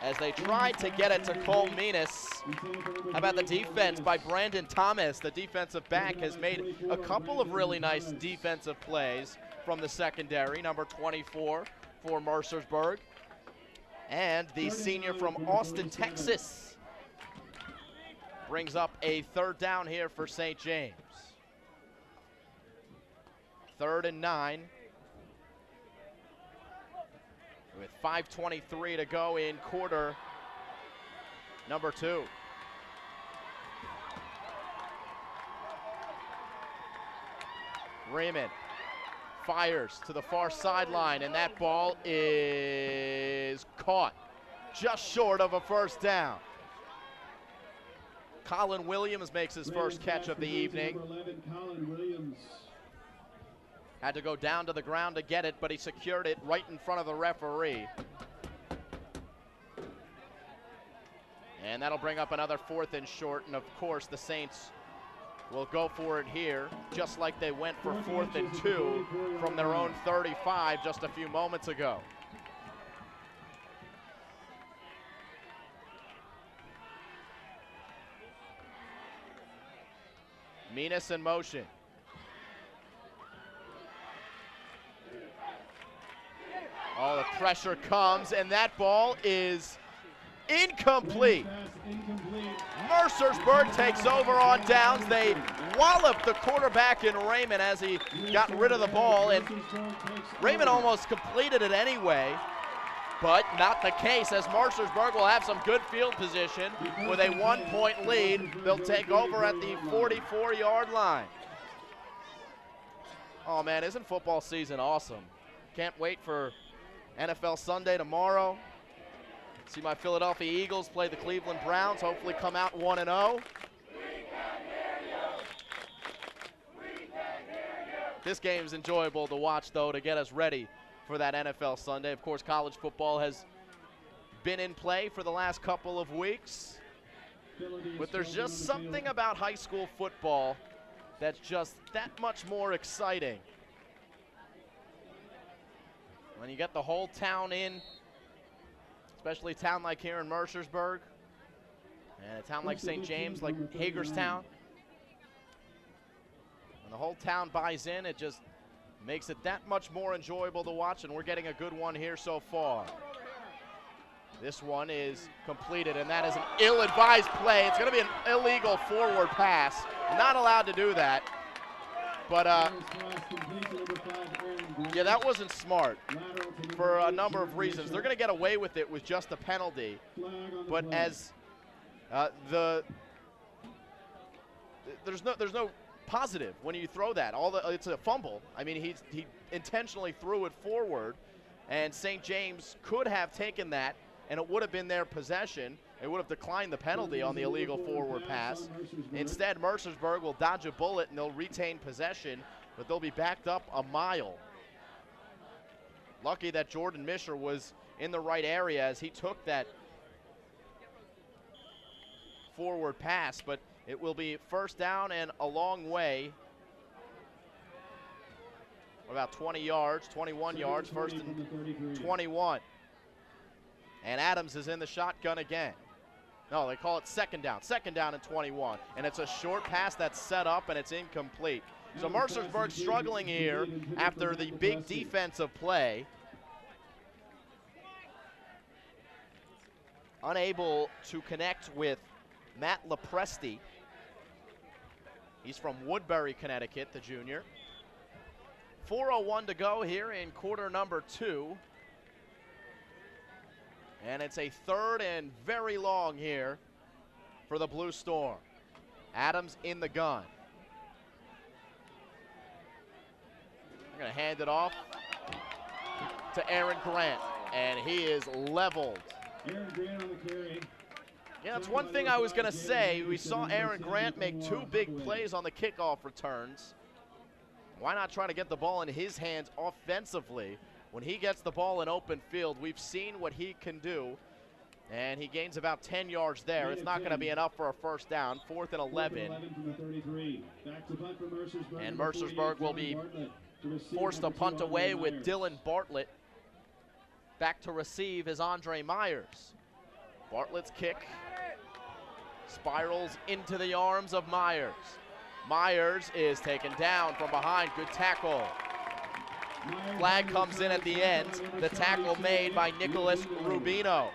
As they tried to get it to Cole Menas. How about the defense by Brandon Thomas? The defensive back has made a couple of really nice defensive plays from the secondary. Number 24 for Mercersburg. And the senior from Austin, Texas, brings up a 3rd down here for St. James. 3rd and 9. With 5:23 to go in quarter number 2. Raymond fires to the far sideline, and that ball is caught just short of a first down. Colin Williams makes his first catch of the evening. Colin Williams. Had to go down to the ground to get it, but he secured it right in front of the referee. And that'll bring up another 4th and short, and of course the Saints will go for it here, just like they went for 4th and 2 from their own 35 just a few moments ago. Menas in motion. Oh, the pressure comes, and that ball is incomplete. Mercersburg takes over on downs. They wallop the quarterback in Raymond as he got rid of the ball, and Raymond almost completed it anyway, but not the case, as Mercersburg will have some good field position with a 1-point lead. They'll take over at the 44-yard line. Oh man, isn't football season awesome? Can't wait for NFL Sunday tomorrow. See my Philadelphia Eagles play the Cleveland Browns, hopefully come out 1-0. This game is enjoyable to watch, though, to get us ready for that NFL Sunday. Of course, college football has been in play for the last couple of weeks. But there's just something about high school football that's just that much more exciting. When you get the whole town in especially a town like here in Mercersburg, and a town like St. James, like Hagerstown. When the whole town buys in, it just makes it that much more enjoyable to watch, and we're getting a good one here so far. This one is completed, and that is an ill-advised play. It's going to be an illegal forward pass. Not allowed to do that. But, yeah, that wasn't smart for a number of reasons. They're going to get away with it with just a penalty. But as there's no positive when you throw that. It's a fumble. I mean, he intentionally threw it forward, and St. James could have taken that, and it would have been their possession. It would have declined the penalty on the illegal forward pass. Instead, Mercersburg will dodge a bullet, and they'll retain possession, but they'll be backed up a mile. Lucky that Jordan Misher was in the right area as he took that forward pass, but it will be first down and a long way. About 20 yards, 21 yards, first and 21. And Adams is in the shotgun again. No, they call it second down and 21. And it's a short pass that's set up and it's incomplete. So Mercersburg struggling here after the big defensive play. Unable to connect with Matt Lepresti. He's from Woodbury, Connecticut, the junior. 4:01 to go here in quarter number 2. And it's a third and very long here for the Blue Storm. Adams in the gun. I'm going to hand it off to Aaron Grant, and he is leveled. Aaron Grant on the carry. Yeah, that's one thing I was going to say. We saw Aaron Grant make 2 big plays on the kickoff returns. Why not try to get the ball in his hands offensively? When he gets the ball in open field, we've seen what he can do, and he gains about 10 yards there. It's not going to be enough for a first down. 4th and 11. And Mercersburg will be forced to punt away with Dylan Bartlett. Back to receive is Andre Myers. Bartlett's kick spirals into the arms of Myers. Myers is taken down from behind. Good tackle. Flag comes in at the end. The tackle made by Nicholas Rubino.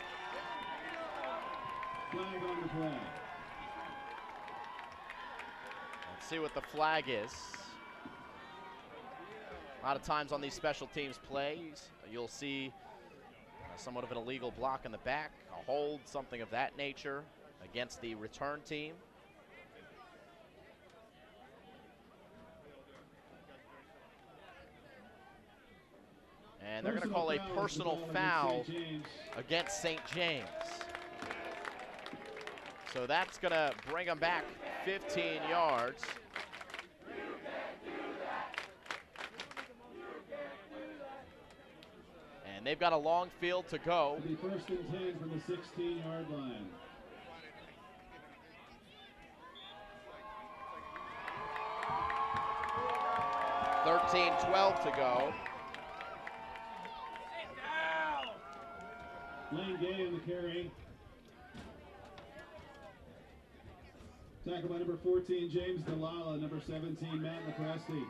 Let's see what the flag is. A lot of times on these special teams plays, you'll see somewhat of an illegal block in the back, a hold, something of that nature against the return team. And they're going to call a personal foul against St. James. So that's going to bring them back 15 yards. And they've got a long field to go. It'll be first and 10 from the 16-yard line. $13-12 to go. Lane Gay on the carry. Tackle by number 14, James Delala. Number 17, Matt Lepresti.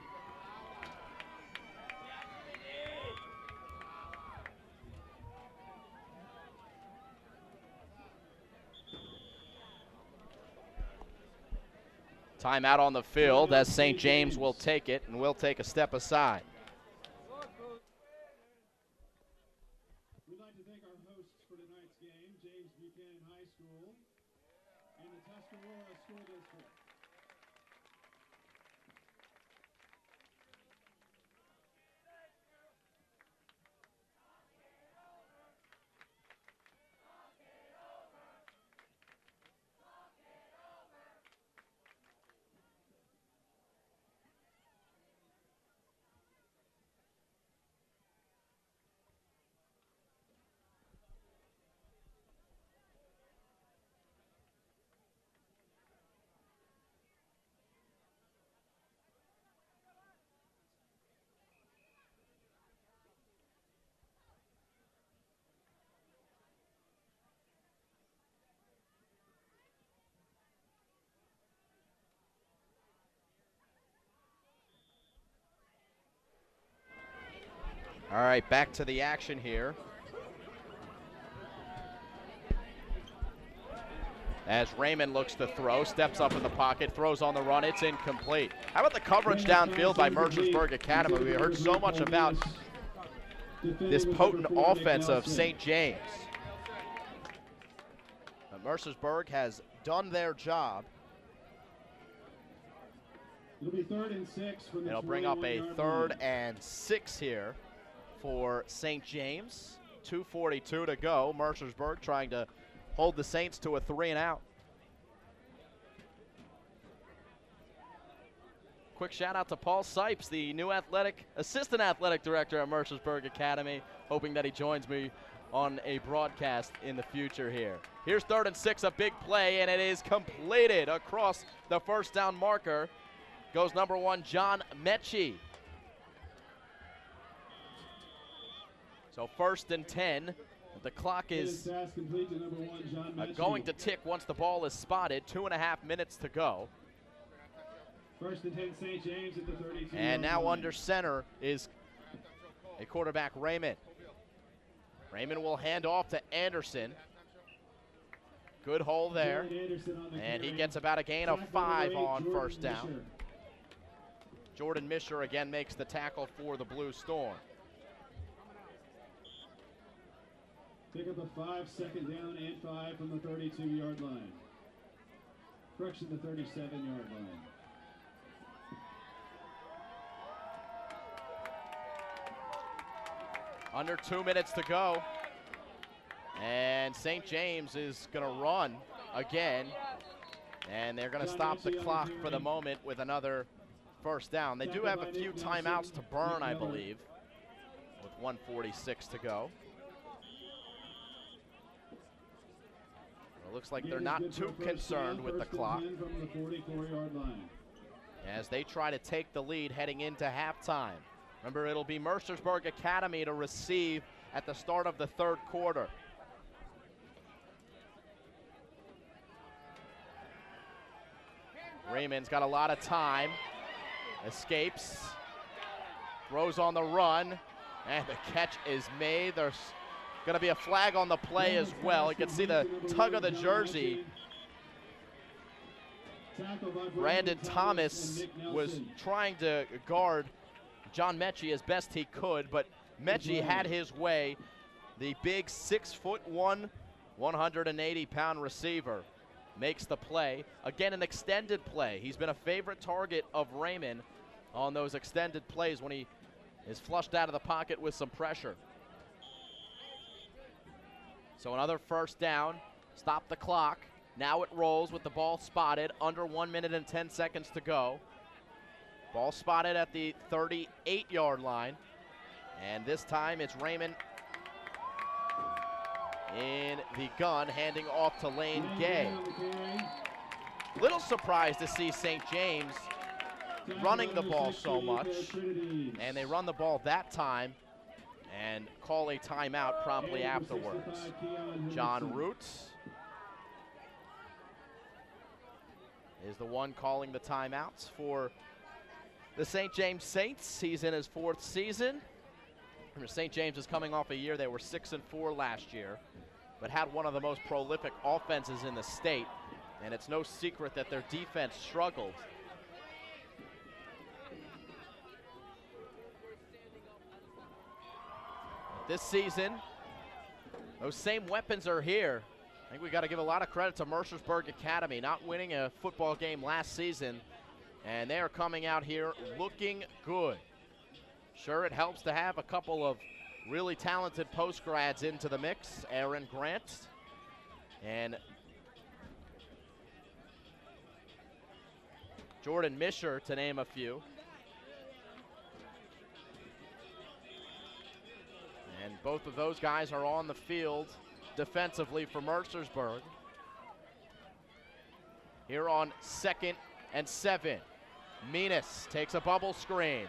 Timeout on the field as St. James will take it and will take a step aside. We'd like to thank our hosts for tonight's game, James Buchanan High School and the Tuscarora School District. All right, back to the action here. As Raymond looks to throw, steps up in the pocket, throws on the run, it's incomplete. How about the coverage downfield by Mercersburg Academy? We heard so much about this potent offense of St. James. But Mercersburg has done their job. It'll be 3rd and 6 from the It'll bring up a 21-yard 3rd line. and 6 here for St. James. 2:42 to go. Mercersburg trying to hold the Saints to a 3-and-out. Quick shout out to Paul Sipes, the new assistant athletic director at Mercersburg Academy, hoping that he joins me on a broadcast in the future here. Here's 3rd and 6, a big play, and it is completed across the first down marker. Goes number 1, John Mechie. So 1st and 10. The clock is Pass complete to number 1, John Mechie. going to tick once the ball is spotted. 2.5 minutes to go. 1st and 10, St. James at the 32. And now under center is a quarterback, Raymond. Raymond will hand off to Anderson. Good hole there. And he gets about a gain of 5 on first down. Jordan Misher again makes the tackle for the Blue Storm. Pick up a 5, 2nd down and 5 from the 32-yard line. Correction, the 37-yard line. Under 2 minutes to go. And St. James is going to run again. And they're going to stop the clock for the moment with another first down. They do have a few timeouts to burn, I believe, with 1:46 to go. It looks like they're not too concerned with the clock as they try to take the lead heading into halftime. Remember, it'll be Mercersburg Academy to receive at the start of the 3rd quarter. Raymond's got a lot of time. Escapes. Throws on the run. And the catch is made. There's going to be a flag on the play as well. You can see the tug of the jersey. Brandon Thomas was trying to guard John Mechie as best he could, but Mechie had his way. The big 6'1", 180-pound receiver makes the play. Again, an extended play. He's been a favorite target of Raymond on those extended plays when he is flushed out of the pocket with some pressure. So another first down. Stop the clock. Now it rolls with the ball spotted. Under 1 minute and 10 seconds to go. Ball spotted at the 38-yard line. And this time it's Raymond in the gun, handing off to Lane Gay. Little surprised to see St. James running the ball so much. And they run the ball that time and call a timeout promptly afterwards. John Root is the one calling the timeouts for the St. James Saints. He's in his 4th season. St. James is coming off a year they were 6-4 last year, but had one of the most prolific offenses in the state, and it's no secret that their defense struggled. This season, those same weapons are here. I think we got to give a lot of credit to Mercersburg Academy, not winning a football game last season, and they are coming out here looking good. Sure, it helps to have a couple of really talented post-grads into the mix. Aaron Grant and Jordan Misher, to name a few. And both of those guys are on the field defensively for Mercersburg. Here on 2nd and 7. Menas takes a bubble screen,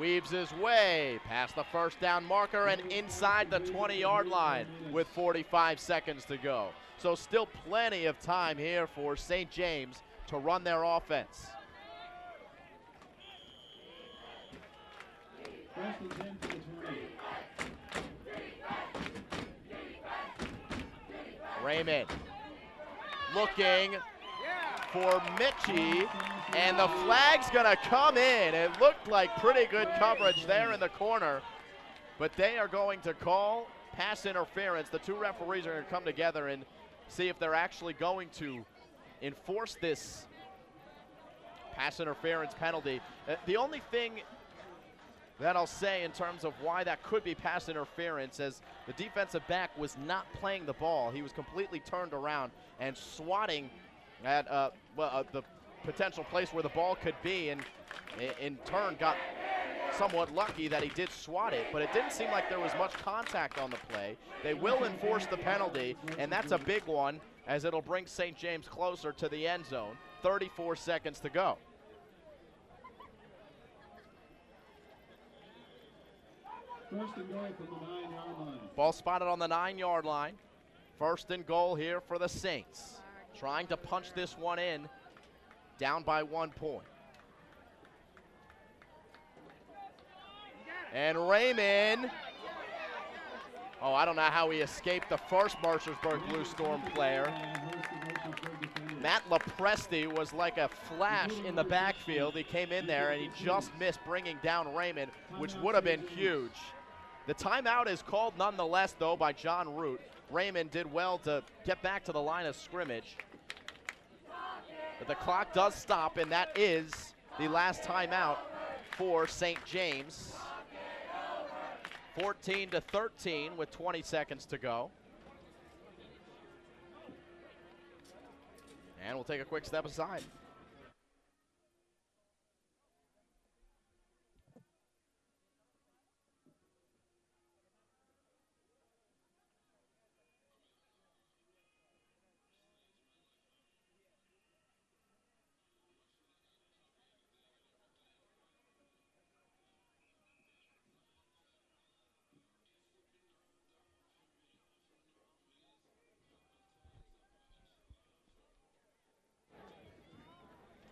weaves his way past the first down marker and inside the 20-yard line with 45 seconds to go. So still plenty of time here for St. James to run their offense. First and 10 to the 20. Raymond looking for Mitchie, and the flag's gonna come in. It looked like pretty good coverage there in the corner, but they are going to call pass interference. The two referees are gonna come together and see if they're actually going to enforce this pass interference penalty. The only thing that I'll say in terms of why that could be pass interference, as the defensive back was not playing the ball. He was completely turned around and swatting at the potential place where the ball could be, and in turn got somewhat lucky that he did swat it, but it didn't seem like there was much contact on the play. They will enforce the penalty, and that's a big one, as it'll bring St. James closer to the end zone. 34 seconds to go. First and goal from the 9-yard line. Ball spotted on the 9-yard line. First and goal here for the Saints. Trying to punch this one in, down by 1 point. And Raymond, I don't know how he escaped the first Mercersburg Blue Storm player. Matt Lepresti was like a flash in the backfield. He came in there and he just missed bringing down Raymond, which would have been huge. The timeout is called nonetheless, though, by John Root. Raymond did well to get back to the line of scrimmage. But the clock does stop, and that is the last timeout for St. James. 14-13 with 20 seconds to go. And we'll take a quick step aside.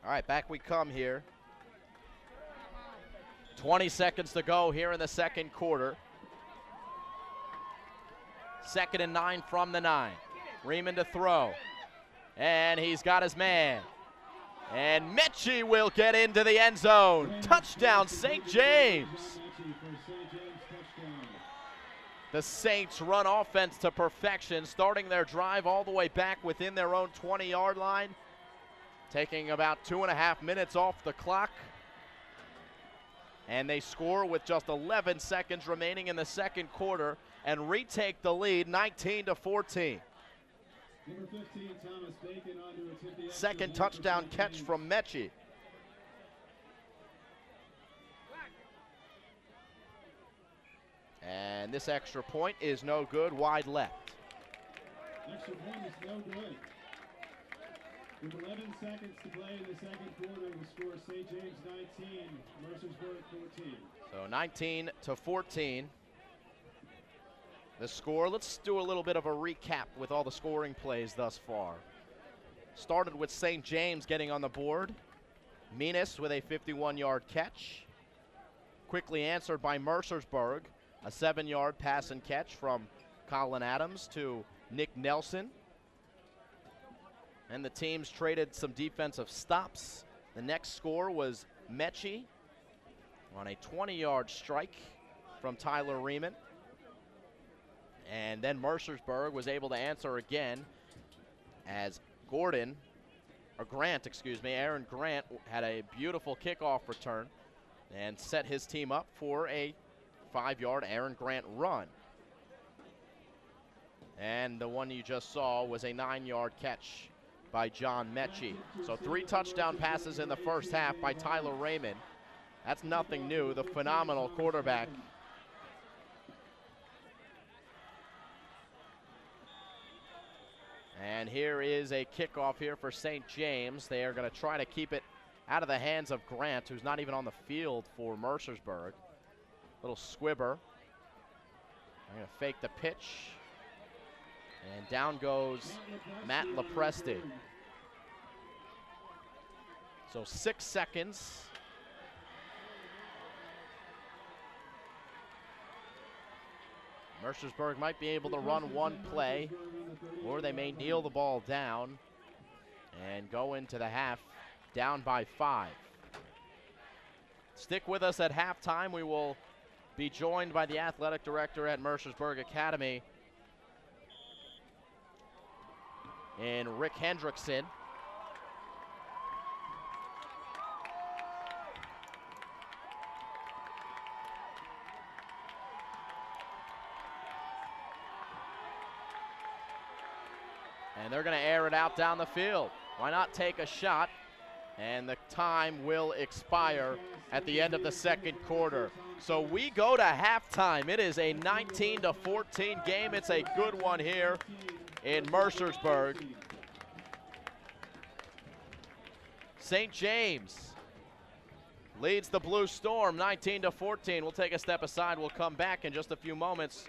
All right, back we come here. 20 seconds to go here in the second quarter. 2nd and 9 from the 9. Raymond to throw. And he's got his man. And Mechie will get into the end zone. Touchdown, St. James. The Saints run offense to perfection, starting their drive all the way back within their own 20-yard line. Taking about 2.5 minutes off the clock. And they score with just 11 seconds remaining in the second quarter and retake the lead 19-14. Number 15, Thomas Bacon onto a 50 extra Second point touchdown for St. catch James. from Mechie. And this extra point is no good, wide left. Extra point is no good. With 11 seconds to play in the second quarter, the score St. James 19, Mercersburg 14. So 19-14. The score, let's do a little bit of a recap with all the scoring plays thus far. Started with St. James getting on the board. Menas with a 51-yard catch. Quickly answered by Mercersburg. A 7-yard pass and catch from Colin Adams to Nick Nelson. And the teams traded some defensive stops. The next score was Mechie on a 20-yard strike from Tyler Riemann. And then Mercersburg was able to answer again as Aaron Grant had a beautiful kickoff return and set his team up for a 5-yard Aaron Grant run. And the one you just saw was a 9-yard catch by John Mechie. So 3 touchdown passes in the first half by Tyler Raymond. That's nothing new, the phenomenal quarterback. And here is a kickoff here for St. James. They are going to try to keep it out of the hands of Grant, who's not even on the field for Mercersburg. Little squibber. I'm going to fake the pitch. And down goes Matt Lepresti. So 6 seconds. Mercersburg might be able to run one play. or they may kneel the ball down and go into the half down by 5. Stick with us at halftime. We will be joined by the athletic director at Mercersburg Academy in Rick Hendrickson. And they're going to air it out down the field. Why not take a shot? And the time will expire at the end of the second quarter. So we go to halftime. It is a 19-14 game. It's a good one here in Mercersburg. St. James leads the Blue Storm 19-14. We'll take a step aside. We'll come back in just a few moments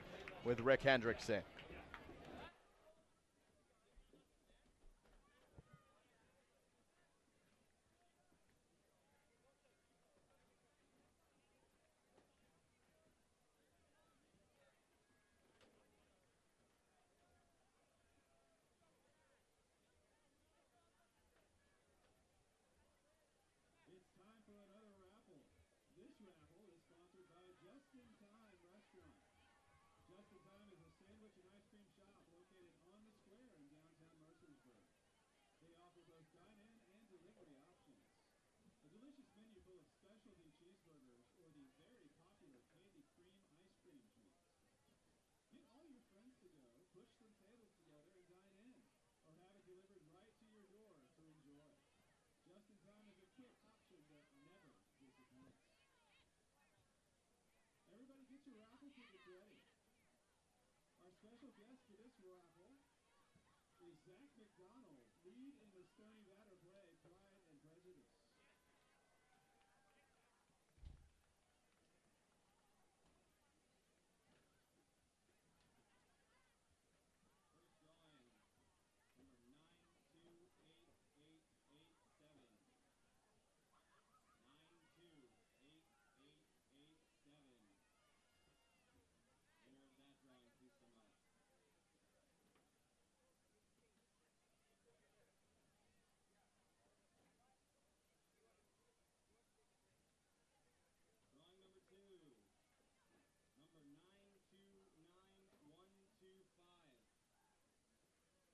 with Rick Hendrickson. It's time for another raffle. This raffle is sponsored by Just in Time Restaurant. Just in Time is a sandwich and ice cream shop located on the square in downtown Mercersburg. They offer both dine-in and delivery options. A delicious menu full of specialty cheeseburgers or the very popular candy cream ice cream treats. Get all your friends to go, push some tables together and dine in, or have it delivered right to your door to enjoy. Just in Time is a quick option that never disappoints. Everybody get your raffle tickets ready. Our special guest for this raffle is Zach McDonald, lead in the Stony Batter play Pride and Prejudice. First drawing, number 928887. 928887. Winner of that drawing, please come up.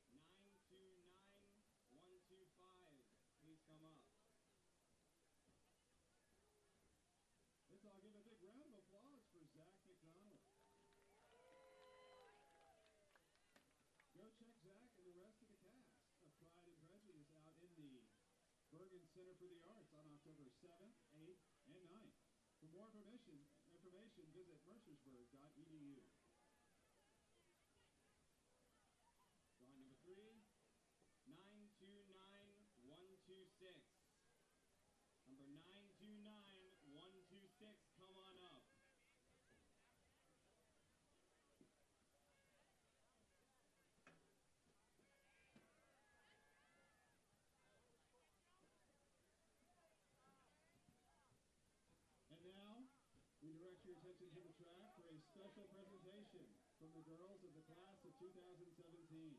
Drawing number 2, number 929125. 929125. Please come up. Let's all give a big round of applause for Zach McDonald. Go check Zach and the rest of the cast of Pride and Prejudice out in the Bergen Center for the Arts on October 7th, 8th, and 9th. For more information visit mercersburg.edu. Drawing number 3, 929126. Number 929126, come on up. And now, we direct your attention to the track for a special presentation from the girls of the class of 2017.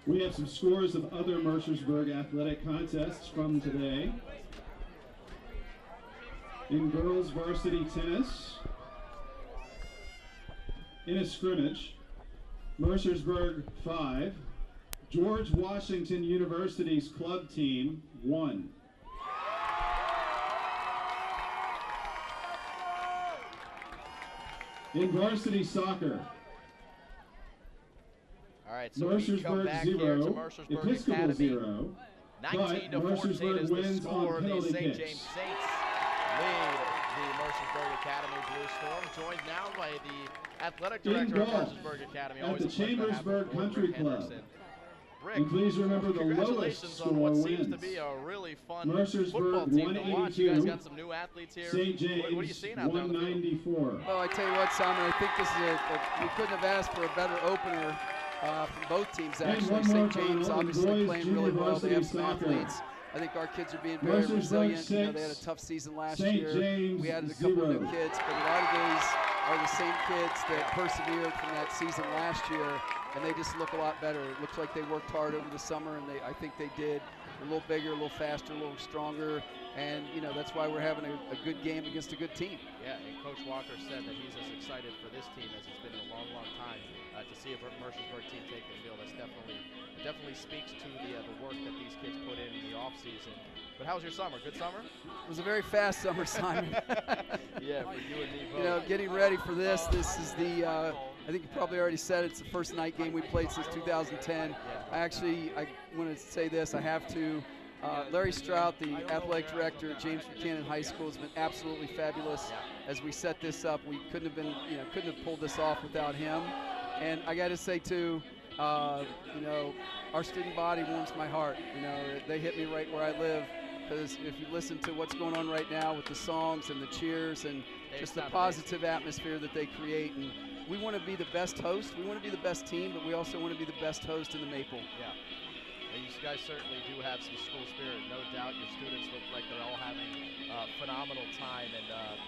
We have some scores of other Mercersburg athletic contests from today. In girls varsity tennis, in a scrimmage, Mercersburg 5, George Washington University's club team 1. In varsity soccer, All right, so we come Mercersburg back here to 0, Mercersburg Episcopal Academy. 0, 19 to but 14 Mercersburg is the wins on score. The penalty St. kicks. James Saints lead the Mercersburg Academy Blue Storm, joined now by the athletic In director of golf, Mercersburg Academy. at Always the a pleasure to have Chambersburg aboard, Country Rick Club. Henderson. Rick, And please remember the lowest congratulations on score what seems to wins. be a really fun Mercersburg football team to watch. You guys 182, got some new athletes here. St. What are you James seeing out there on the field? 194. Well, I tell you what, Simon, I think this is we couldn't have asked for a better opener from both teams, And actually. one more St. James final, obviously boys playing really junior well. They have some varsity soccer. athletes. I think our kids are being very Mercersburg resilient. You know, they had a 6, tough season last St. year. James We added a couple 0. new kids, but a lot of these are the same kids that persevered from that season last year, and they just look a lot better. It looks like they worked hard over the summer, and I think they did. They're a little bigger, a little faster, a little stronger, and you know that's why we're having a good game against a good team. Yeah, and Coach Walker said that he's as excited for this team as he's been in a long, long time to see a Mercersburg team take the field. It definitely speaks to the work that these kids put in the off season. But how was your summer? Good summer? It was a very fast summer, Simon. Yeah, for you and me both. You know, getting ready for this. This is the, I think you probably already said it's the first night game we played since 2010. I want to say this. I have to. Larry Strout, the athletic director at James Buchanan High School, has been absolutely fabulous as we set this up. We couldn't have pulled this off without him. And I got to say too, you know, our student body warms my heart. You know, they hit me right where I live. Because if you listen to what's going on right now with the songs and the cheers and just the positive atmosphere that they create, and we want to be the best host, we want to be the best team, but we also want to be the best host in the Maple. Yeah. Well, you guys certainly do have some school spirit, no doubt. Your students look like they're all having a phenomenal time, and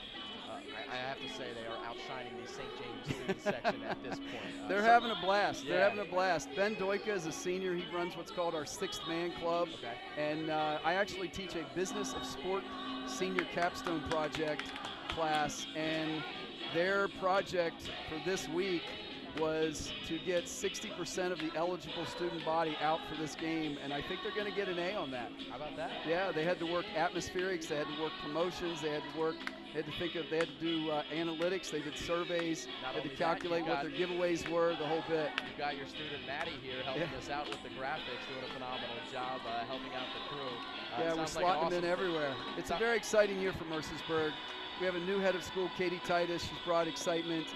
I have to say they are outshining the St. James student section at this point. They're having a blast. Yeah. They're having a blast. Ben Doika is a senior. He runs what's called our Sixth Man Club. Okay. And I actually teach a Business of Sport senior capstone project class. And their project for this week was to get 60% of the eligible student body out for this game, and I think they're going to get an A on that. How about that? Yeah, they had to work atmospherics, they had to work promotions, they had to do analytics, they did surveys, Not they had to only that, calculate you what got- their giveaways were, the whole bit. You've got your student Maddie here helping us out with the graphics, doing a phenomenal job helping out the crew. Yeah, it we're sounds like slotting an them in awesome- everywhere. It's a So- very exciting year for Mercersburg. We have a new head of school, Katie Titus. She's brought excitement.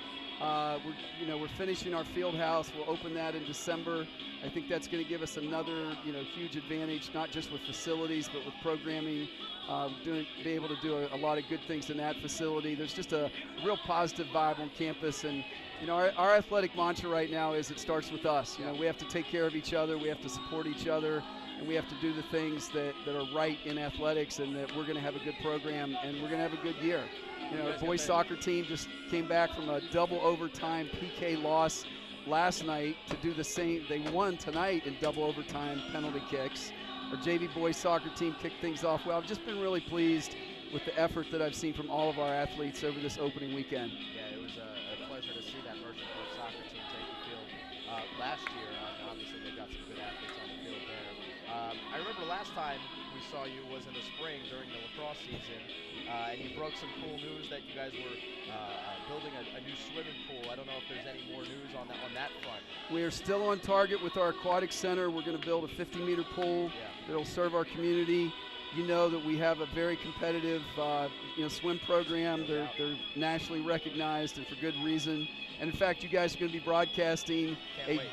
We're finishing our field house. We'll open that in December. I think that's going to give us another, huge advantage, not just with facilities, but with programming. Be able to do a lot of good things in that facility. There's just a real positive vibe on campus, and our athletic mantra right now is it starts with us. We have to take care of each other. We have to support each other. And we have to do the things that are right in athletics, and that we're going to have a good program, and we're going to have a good year. The boys soccer team just came back from a double overtime PK loss last night to do the same. They won tonight in double overtime penalty kicks. Our JV boys soccer team kicked things off well. I've just been really pleased with the effort that I've seen from all of our athletes over this opening weekend. Yeah, it was a pleasure to see that Mercersburg soccer team take the field last year. Obviously, they've got some good athletes on the field there. I remember last time we saw you was in the spring during the lacrosse season, and you broke some cool news that you guys were building a new swimming pool. I don't know if there's any more news on that front. We are still on target with our aquatic center. We're going to build a 50-meter pool that'll serve our community. You know that we have a very competitive swim program. They're nationally recognized, and for good reason. And in fact, you guys are going to be broadcasting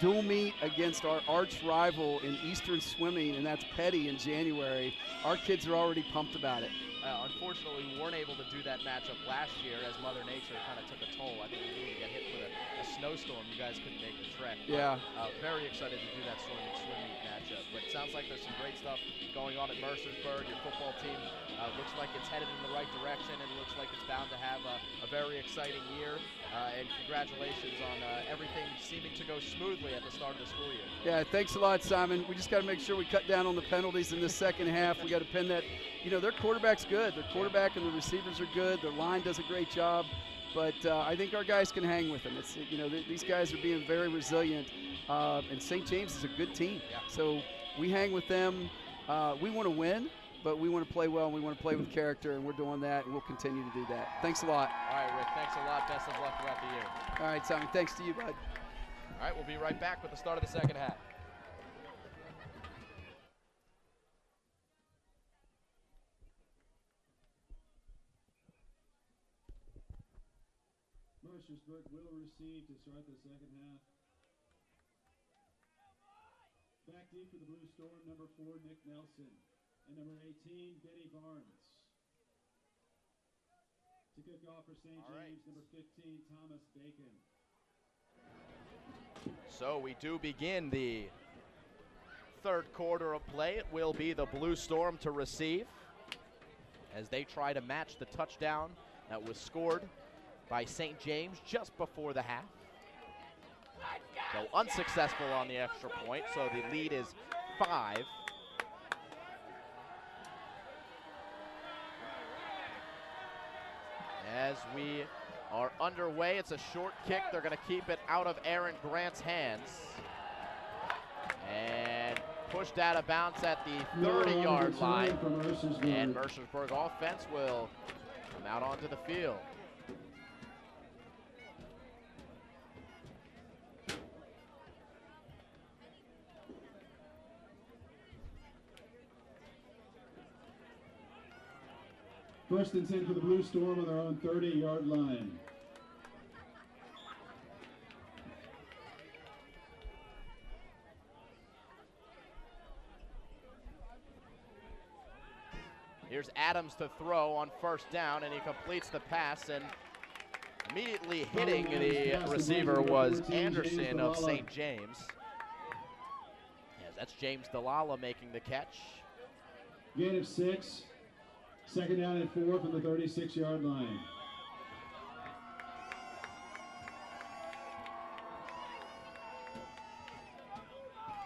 dual meet against our arch rival in Eastern swimming, and that's Petty in January. Our kids are already pumped about it. Unfortunately, we weren't able to do that matchup last year as Mother Nature kind of took a toll. I think we were going to get hit with a snowstorm, you guys couldn't make the trek. Yeah. Very excited to do that swim meet matchup. But it sounds like there's some great stuff going on at Mercersburg. Your football team looks like it's headed in the right direction and looks like it's bound to have a very exciting year. And congratulations on everything seeming to go smoothly at the start of the school year. Yeah, thanks a lot, Simon. We just got to make sure we cut down on the penalties in this second half. We got to pin that. You know, their quarterback's good. Their quarterback and the receivers are good. Their line does a great job. But I think our guys can hang with them. It's, you know, these guys are being very resilient. And St. James is a good team. Yeah. So we hang with them. We want to win, but we want to play well, and we want to play with character, and we're doing that, and we'll continue to do that. Thanks a lot. All right, Rick, thanks a lot. Best of luck throughout the year. All right, Simon, thanks to you, bud. All right, we'll be right back with the start of the second half. Mercersburg will receive to start the second half. Back deep for the Blue Storm, number 4, Nick Nelson, and number 18, Benny Barnes. To kick off for St. James, number 15, Thomas Bacon. So we do begin the third quarter of play. It will be the Blue Storm to receive as they try to match the touchdown that was scored by St. James just before the half. Though unsuccessful on the extra point, so the lead is 5. As we are underway, it's a short kick. They're going to keep it out of Aaron Grant's hands. And pushed out of bounds at the 30-yard line. And Mercersburg offense will come out onto the field. First and 10 for the Blue Storm on their own 30-yard line. Here's Adams to throw on first down, and he completes the pass, and immediately hitting the receiver was Anderson of St. James. Yes, that's James Delala making the catch. Gain of 6. Second down and 4 from the 36-yard line.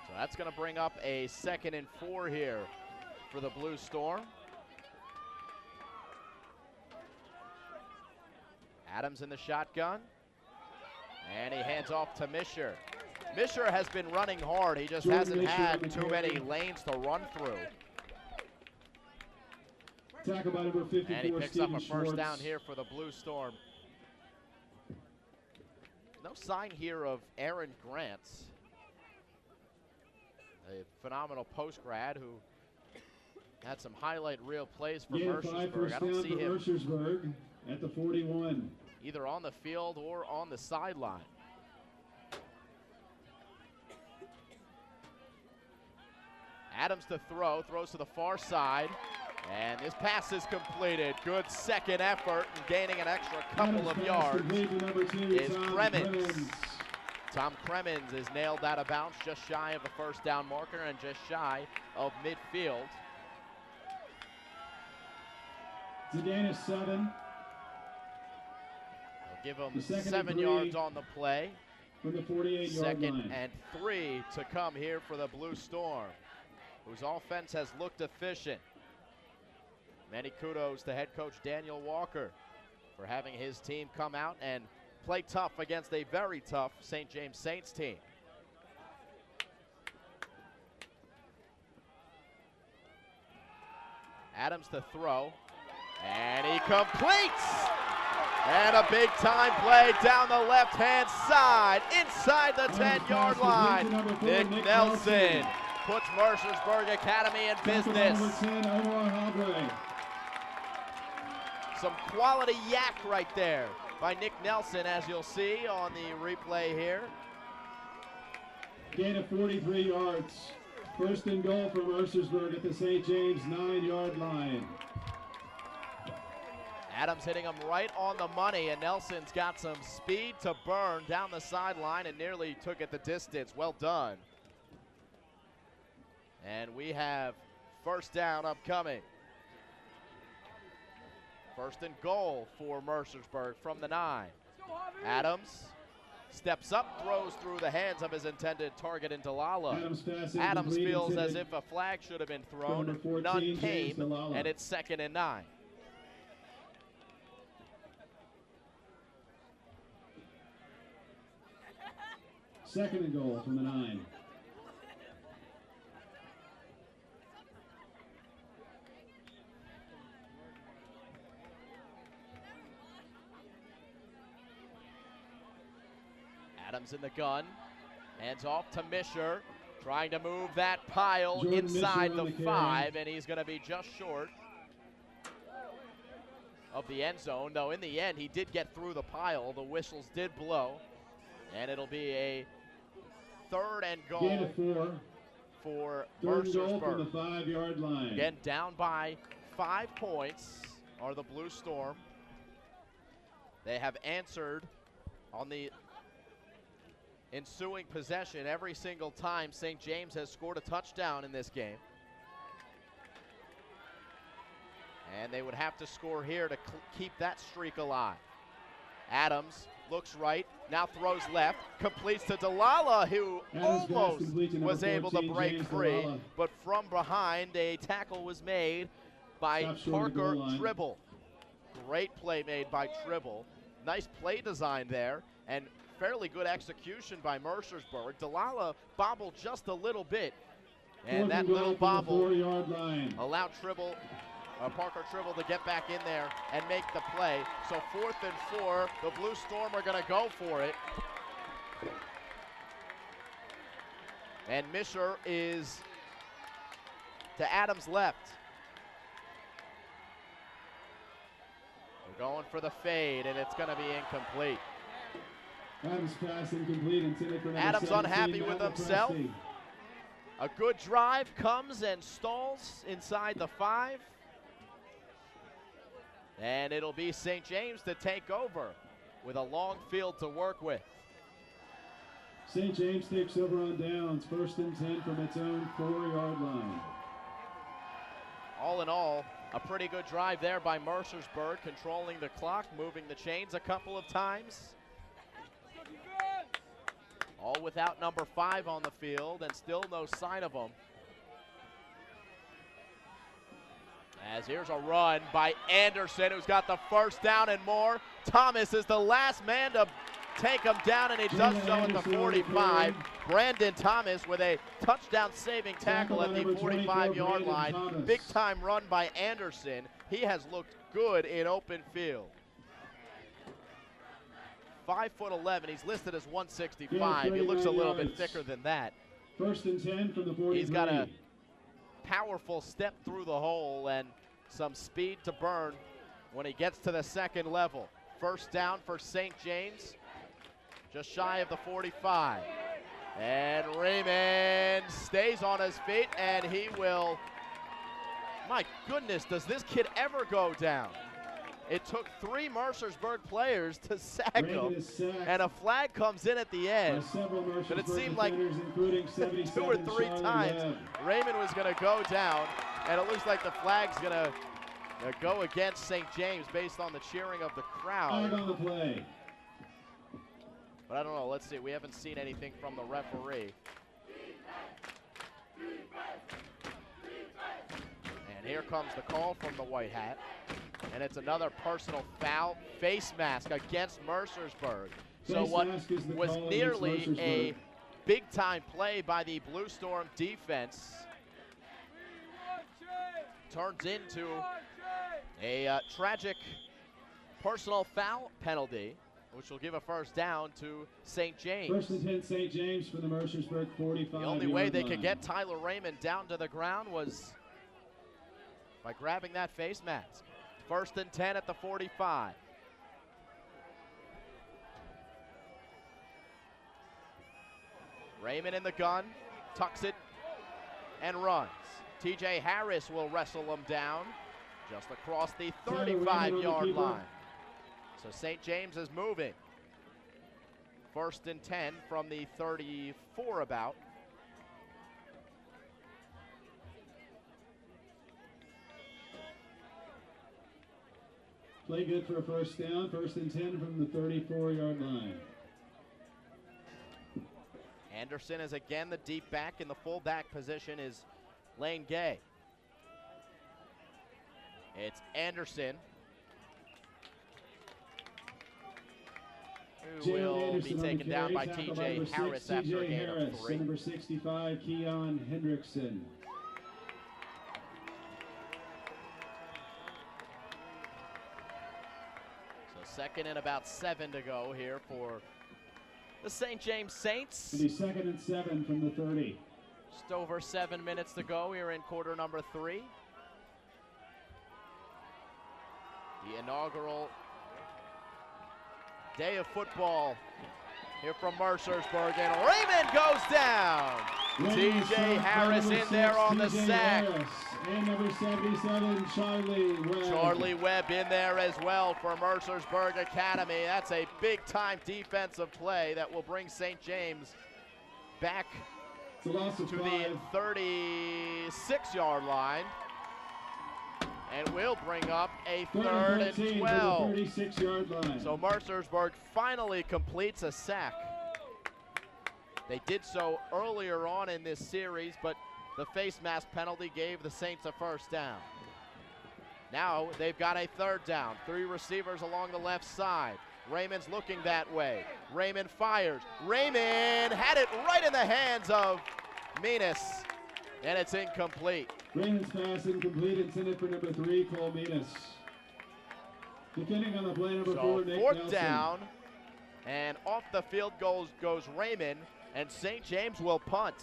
So that's going to bring up a 2nd and 4 here for the Blue Storm. Adams in the shotgun, and he hands off to Misher. Misher has been running hard. He just hasn't had too many lanes to run through. Tackle by number 54, and he picks Steven up a first Schwartz. down here for the Blue Storm. No sign here of Aaron Grant, a phenomenal post-grad who had some highlight reel plays for Mercersburg. I don't see him Mercersburg at the 41. Either on the field or on the sideline. Adams to throw, throws to the far side. And this pass is completed. Good second effort and gaining an extra couple of yards is Cremens. Tom Cremens is nailed out of bounds just shy of the first down marker and just shy of midfield. It's a gain of 7. They'll give him 7 yards on the play. From the 48-yard Second line. and 3 to come here for the Blue Storm, whose offense has looked efficient. Many kudos to head coach Daniel Walker for having his team come out and play tough against a very tough St. James Saints team. Adams to throw, and he completes! And a big time play down the left-hand side, inside the 10-yard line. Nick Nelson puts Mercersburg Academy in business. Some quality yak right there by Nick Nelson, as you'll see on the replay here. Gain of 43 yards. First and goal for Mercersburg at the St. James 9-yard line. Adams hitting him right on the money, and Nelson's got some speed to burn down the sideline and nearly took it the distance. Well done. And we have first down upcoming. First and goal for Mercersburg from the 9. Adams steps up, throws through the hands of his intended target in Delala. Adams feels as if a flag should have been thrown. None came, and it's 2nd and 9. Second and goal from the 9. Adams in the gun, hands off to Misher, trying to move that pile Jordan inside Misher on the the 5, and he's going to be just short of the end zone, though in the end he did get through the pile. The whistles did blow, and it'll be a 3rd and goal Gain of 4. for Third and goal Mercersburg. from the 5-yard line. Again, down by 5 points are the Blue Storm. They have answered on the ensuing possession every single time St. James has scored a touchdown in this game. And they would have to score here to keep that streak alive. Adams looks right, now throws left, completes to Delala, who Adams almost complete to number was able to 14, break James free, Delala. but from behind, a tackle was made by Stop short of the Parker goal line. Tribble. Great play made by Tribble. Nice play design there, and fairly good execution by Mercersburg. Delala bobbled just a little bit, and Fourth that and goal little from the bobble 4-yard line. allowed Parker Tribble to get back in there and make the play. So 4th and 4, the Blue Storm are going to go for it. And Misher is to Adams' left. We're going for the fade, and it's going to be incomplete. Adams pass incomplete, intended for number Adams 17, unhappy with Matt himself. Lepresti. A good drive comes and stalls inside the 5. And it'll be St. James to take over with a long field to work with. St. James takes over on downs, 1st and 10 from its own 4-yard line. All in all, a pretty good drive there by Mercersburg, controlling the clock, moving the chains a couple of times. All without number 5 on the field, and still no sign of him. As here's a run by Anderson, who's got the first down and more. Thomas is the last man to take him down, and he does so at the 45. Brandon Thomas with a touchdown-saving tackle at the 45-yard line. Big-time run by Anderson. He has looked good in open field. 5'11", he's listed as 165. He looks a little bit thicker than that. 1st and 10 from the 43. He's got a powerful step through the hole and some speed to burn when he gets to the 2nd level. First down for St. James, just shy of the 45. And Raymond stays on his feet, and he will, my goodness, does this kid ever go down? It took 3 Mercersburg players to sack him, and a flag comes in at the end. But it seemed like 2 or 3 times Raymond was going to go down, and it looks like the flag's going to go against St. James based on the cheering of the crowd. On the play. But I don't know. Let's see. We haven't seen anything from the referee. And here comes the call from the white hat. And it's another personal foul, face mask against Mercersburg. So what was nearly a big-time play by the Blue Storm defense turns into a tragic personal foul penalty, which will give a first down to St. James. 1st and 10 St. James for the Mercersburg 45. The only way they could get Tyler Raymond down to the ground was by grabbing that face mask. 1st and 10 at the 45. Raymond in the gun, tucks it, and runs. TJ Harris will wrestle him down just across the Tyler Raymond on the 35-yard keeper. line. So St. James is moving. 1st and 10 from the 34 about. Play good for a first down. 1st and 10 from the 34-yard line. Anderson is again the deep back. In the fullback position is Lane Gay. It's Anderson who Jalen will Anderson be on the taken down carry, by tackled T.J. number 6, Harris after a T.J. gain of Harris, 3. and number 65, Keon Hendrickson. So 2nd and about 7 to go here for the St. James Saints. It'll be 2nd and 7 from the 30. Just over 7 minutes to go here in quarter number 3. The inaugural day of football here from Mercersburg, and Raymond goes down. T.J. Harris in there on the sack. Harris, and number 77, Charlie Webb. Charlie Webb in there as well for Mercersburg Academy. That's a big-time defensive play that will bring St. James back It's a loss of to 5. the 36-yard line. And will bring up a 3rd and 13 12. for the 36-yard line. So Mercersburg finally completes a sack. They did so earlier on in this series, but the face mask penalty gave the Saints a first down. Now they've got a 3rd down. 3 receivers along the left side. Raymond's looking that way. Raymond fires. Raymond had it right in the hands of Menas, and it's incomplete. Raymond's pass incomplete, intended for number 3, Cole Menas. Defending on the play, number 4, Nick 4th Nelson. down, and off the field goes Raymond, and St. James will punt.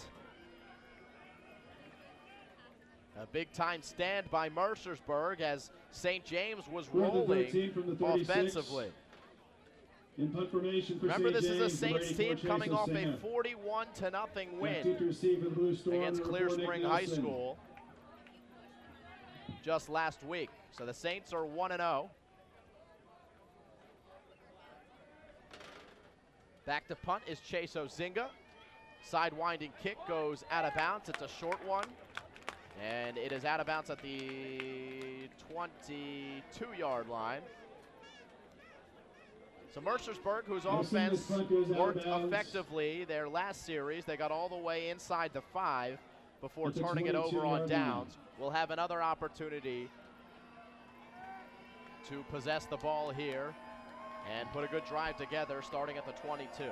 A big-time stand by Mercersburg as St. James was 4th and rolling 13 from the 36. offensively. In punt formation for Remember, St. this is a James, Saints Brady team Cortez coming off a Osana. 41-0 Back win to receive for the Blue Storm, against number Clear 4, Nick Spring High Nelson. School just last week. So the Saints are 1-0. Back to punt is Chase Ozinga. Sidewinding kick goes out of bounds. It's a short one. And it is out of bounds at the 22-yard line. So Mercersburg, whose offense worked effectively their last series, they got all the way inside the 5 before It's a turning it over on 22-yard downs, will have another opportunity to possess the ball here and put a good drive together starting at the 22.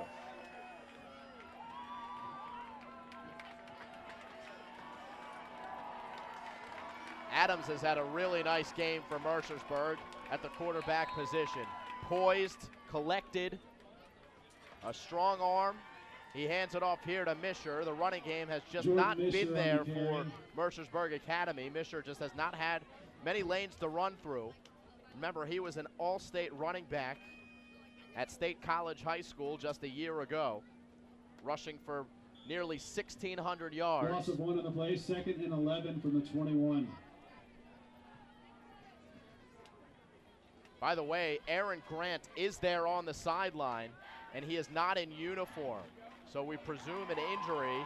Adams has had a really nice game for Mercersburg at the quarterback position. Poised, collected, a strong arm. He hands it off here to Misher. The running game has just Jordan not Misher been on there the for carry. Mercersburg Academy. Misher just has not had many lanes to run through. Remember, he was an all-state running back at State College High School just a year ago, rushing for nearly 1,600 yards. Loss of 1 on the play, 2nd and 11 from the 21. By the way, Aaron Grant is there on the sideline, and he is not in uniform. So we presume an injury,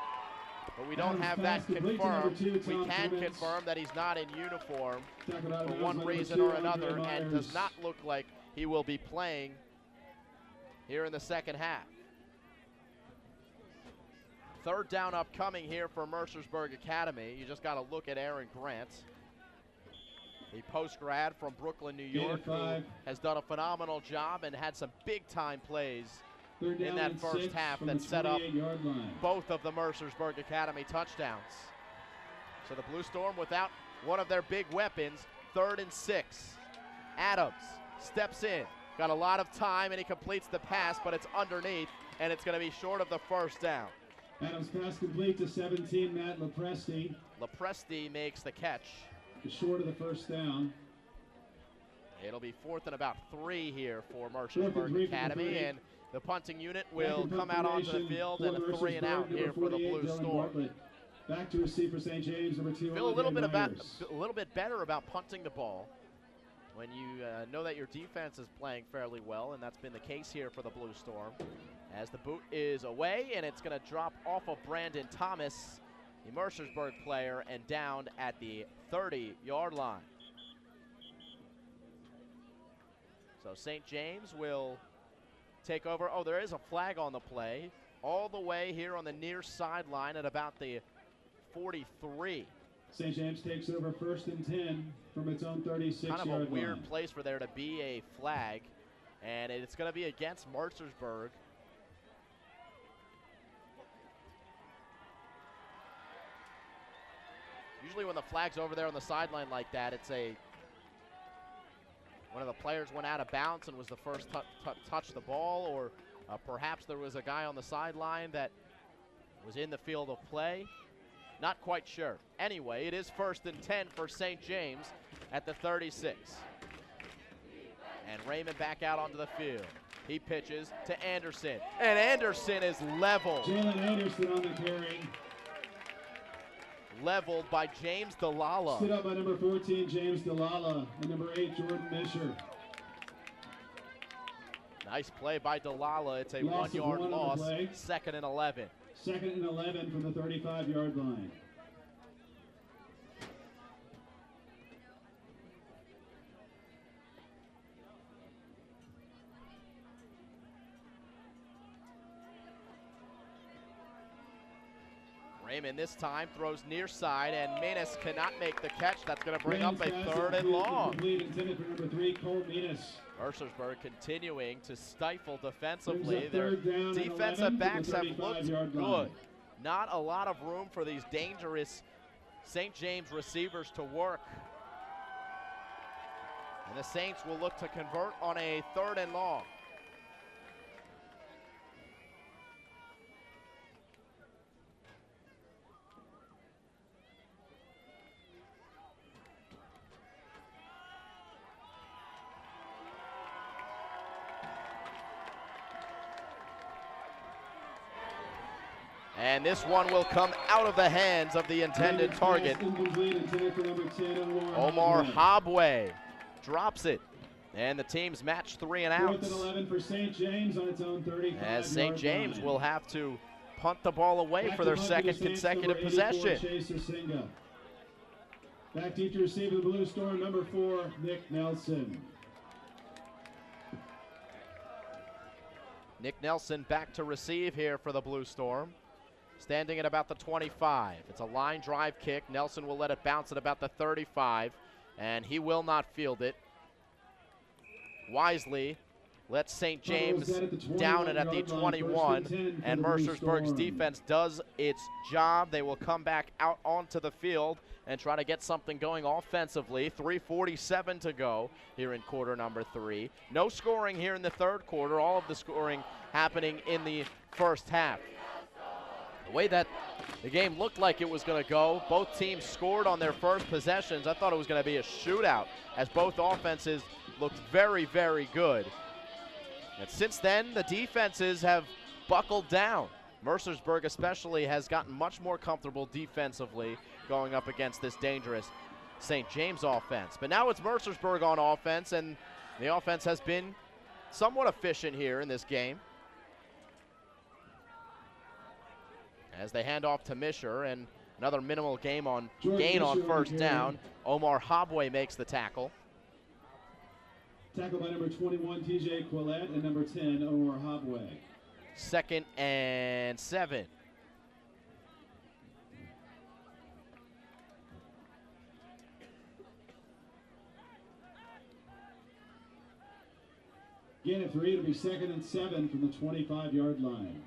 but we don't Adams have pass that complete to number confirmed. 2, We Tom can Clements. confirm that he's not in uniform Tackled out of for bounds one by number reason 2, or another, Andre and Myers. does not look like he will be playing here in the second half. 3rd down upcoming here for Mercersburg Academy. You just got to look at Aaron Grant, the post-grad from Brooklyn, New Gain of York, who 5. has done a phenomenal job and had some big-time plays 3rd down in that and first 6 half from that the set up 28-yard line. both of the Mercersburg Academy touchdowns. So the Blue Storm without one of their big weapons, 3rd and 6. Adams steps in, got a lot of time, and he completes the pass, but it's underneath, and it's going to be short of the first down. Adams pass complete to 17, Matt Lepresti. Lepresti makes the catch. Short of the first down. It'll be 4th and about 3 here for 4th and 3 Mercersburg from the Academy, 3. and the punting unit Back will in punt come out onto the formation field, for and a 3 and out Mercersburg, here number for the 48, Blue Dylan Storm. Bartlett. Back to receive for St. James, number 2, Feel a Andre little bit Myers. better about punting the ball. when you know that your defense is playing fairly well, and that's been the case here for the Blue Storm. As the boot is away, and it's going to drop off of Brandon Thomas, the Mercersburg player, and down at the 30-yard line. So St. James will take over. Oh, there is a flag on the play. All the way here on the near sideline at about the 43. St. James takes over 1st and 10 from its own 36-yard line. Kind of a weird place for there to be a flag, and it's going to be against Mercersburg. Usually when the flag's over there on the sideline like that, it's one of the players went out of bounds and was the first touch the ball, or perhaps there was a guy on the sideline that was in the field of play. Not quite sure. Anyway, it is 1st and 10 for St. James at the 36. And Raymond back out onto the field. He pitches to Anderson, and Anderson is leveled. Jalen Anderson on the carry. Leveled by James Delala. Stood up by number 14, James Delala, and number 8, Jordan Misher. Nice play by Delala. It's a Loss of 1-yard one on the loss. play. 2nd and 11. 2nd and 11 from the 35-yard line. Raymond this time throws near side, and Menace cannot make the catch. That's going to bring up a 3rd and long. Intended for number 3, Cole Menace. Mercersburg continuing to stifle defensively. Their 3rd down and 11 defensive backs from have the looked 35-yard line. good. Not a lot of room for these dangerous St. James receivers to work. And the Saints will look to convert on a 3rd and long. And this one will come out of the hands of the intended target. Omar Hobway drops it. And the teams match 3 and outs. 4th and 11 for St. James on its own 35-yard line. As St. James will have to punt the ball away for their 2nd consecutive possession. Back deep to receive the Blue Storm, number 4, Nick Nelson. Nick Nelson back to receive here for the Blue Storm. Standing at about the 25. It's a line drive kick. Nelson will let it bounce at about the 35, and he will not field it. Wisely lets St. James down it at the 21, and Mercersburg's defense does its job. They will come back out onto the field and try to get something going offensively. 3:47 to go here in quarter number 3. No scoring here in the 3rd quarter. All of the scoring happening in the 1st half. The way that the game looked like it was going to go, both teams scored on their first possessions. I thought it was going to be a shootout, as both offenses looked very, very good. And since then, the defenses have buckled down. Mercersburg especially has gotten much more comfortable defensively going up against this dangerous St. James offense. But now it's Mercersburg on offense, and the offense has been somewhat efficient here in this game. As they hand off to Misher, and another minimal gain on 1st down. Omar Hobway makes the tackle. Tackled by number 21, TJ Quillette, and number 10, Omar Hobway. 2nd and 7. Again at 3, it'll be 2nd and 7 from the 25-yard line.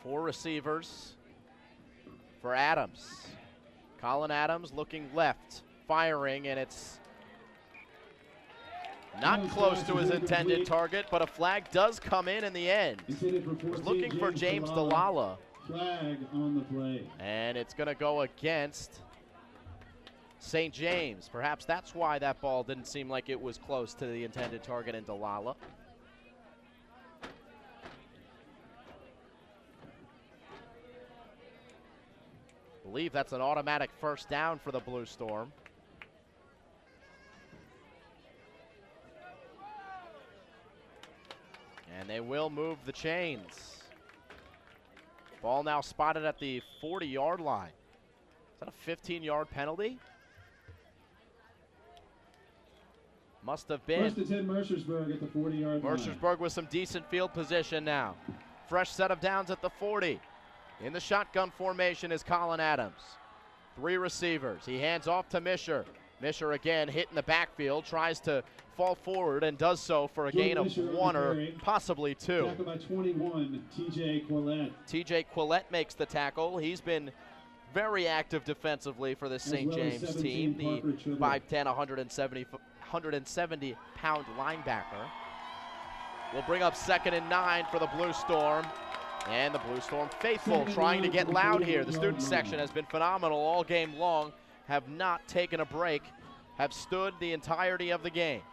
4 receivers for Adams. Colin Adams looking left, firing, and it's not close to his intended target, but a flag does come in the end. Was looking for James Delala. Flag on the play. And it's going to go against St. James. Perhaps that's why that ball didn't seem like it was close to the intended target in Delala. I believe that's an automatic 1st down for the Blue Storm. And they will move the chains. Ball now spotted at the 40-yard line. Is that a 15-yard penalty? Must have been. First and 10 Mercersburg at the 40-yard line. Mercersburg with some decent field position now. Fresh set of downs at the 40. In the shotgun formation is Colin Adams. 3 receivers. He hands off to Misher. Misher again hit in the backfield, tries to fall forward and does so for a gain of 1 or possibly 2. Tackled by 21, TJ Quillette. TJ Quillette makes the tackle. He's been very active defensively for the St. well as James 17 team. The Parker Tribble. 5'10", 170-pound linebacker. Will bring up 2nd and 9 for the Blue Storm. And the Blue Storm faithful trying to get loud here. The student section has been phenomenal all game long, have not taken a break, have stood the entirety of the game.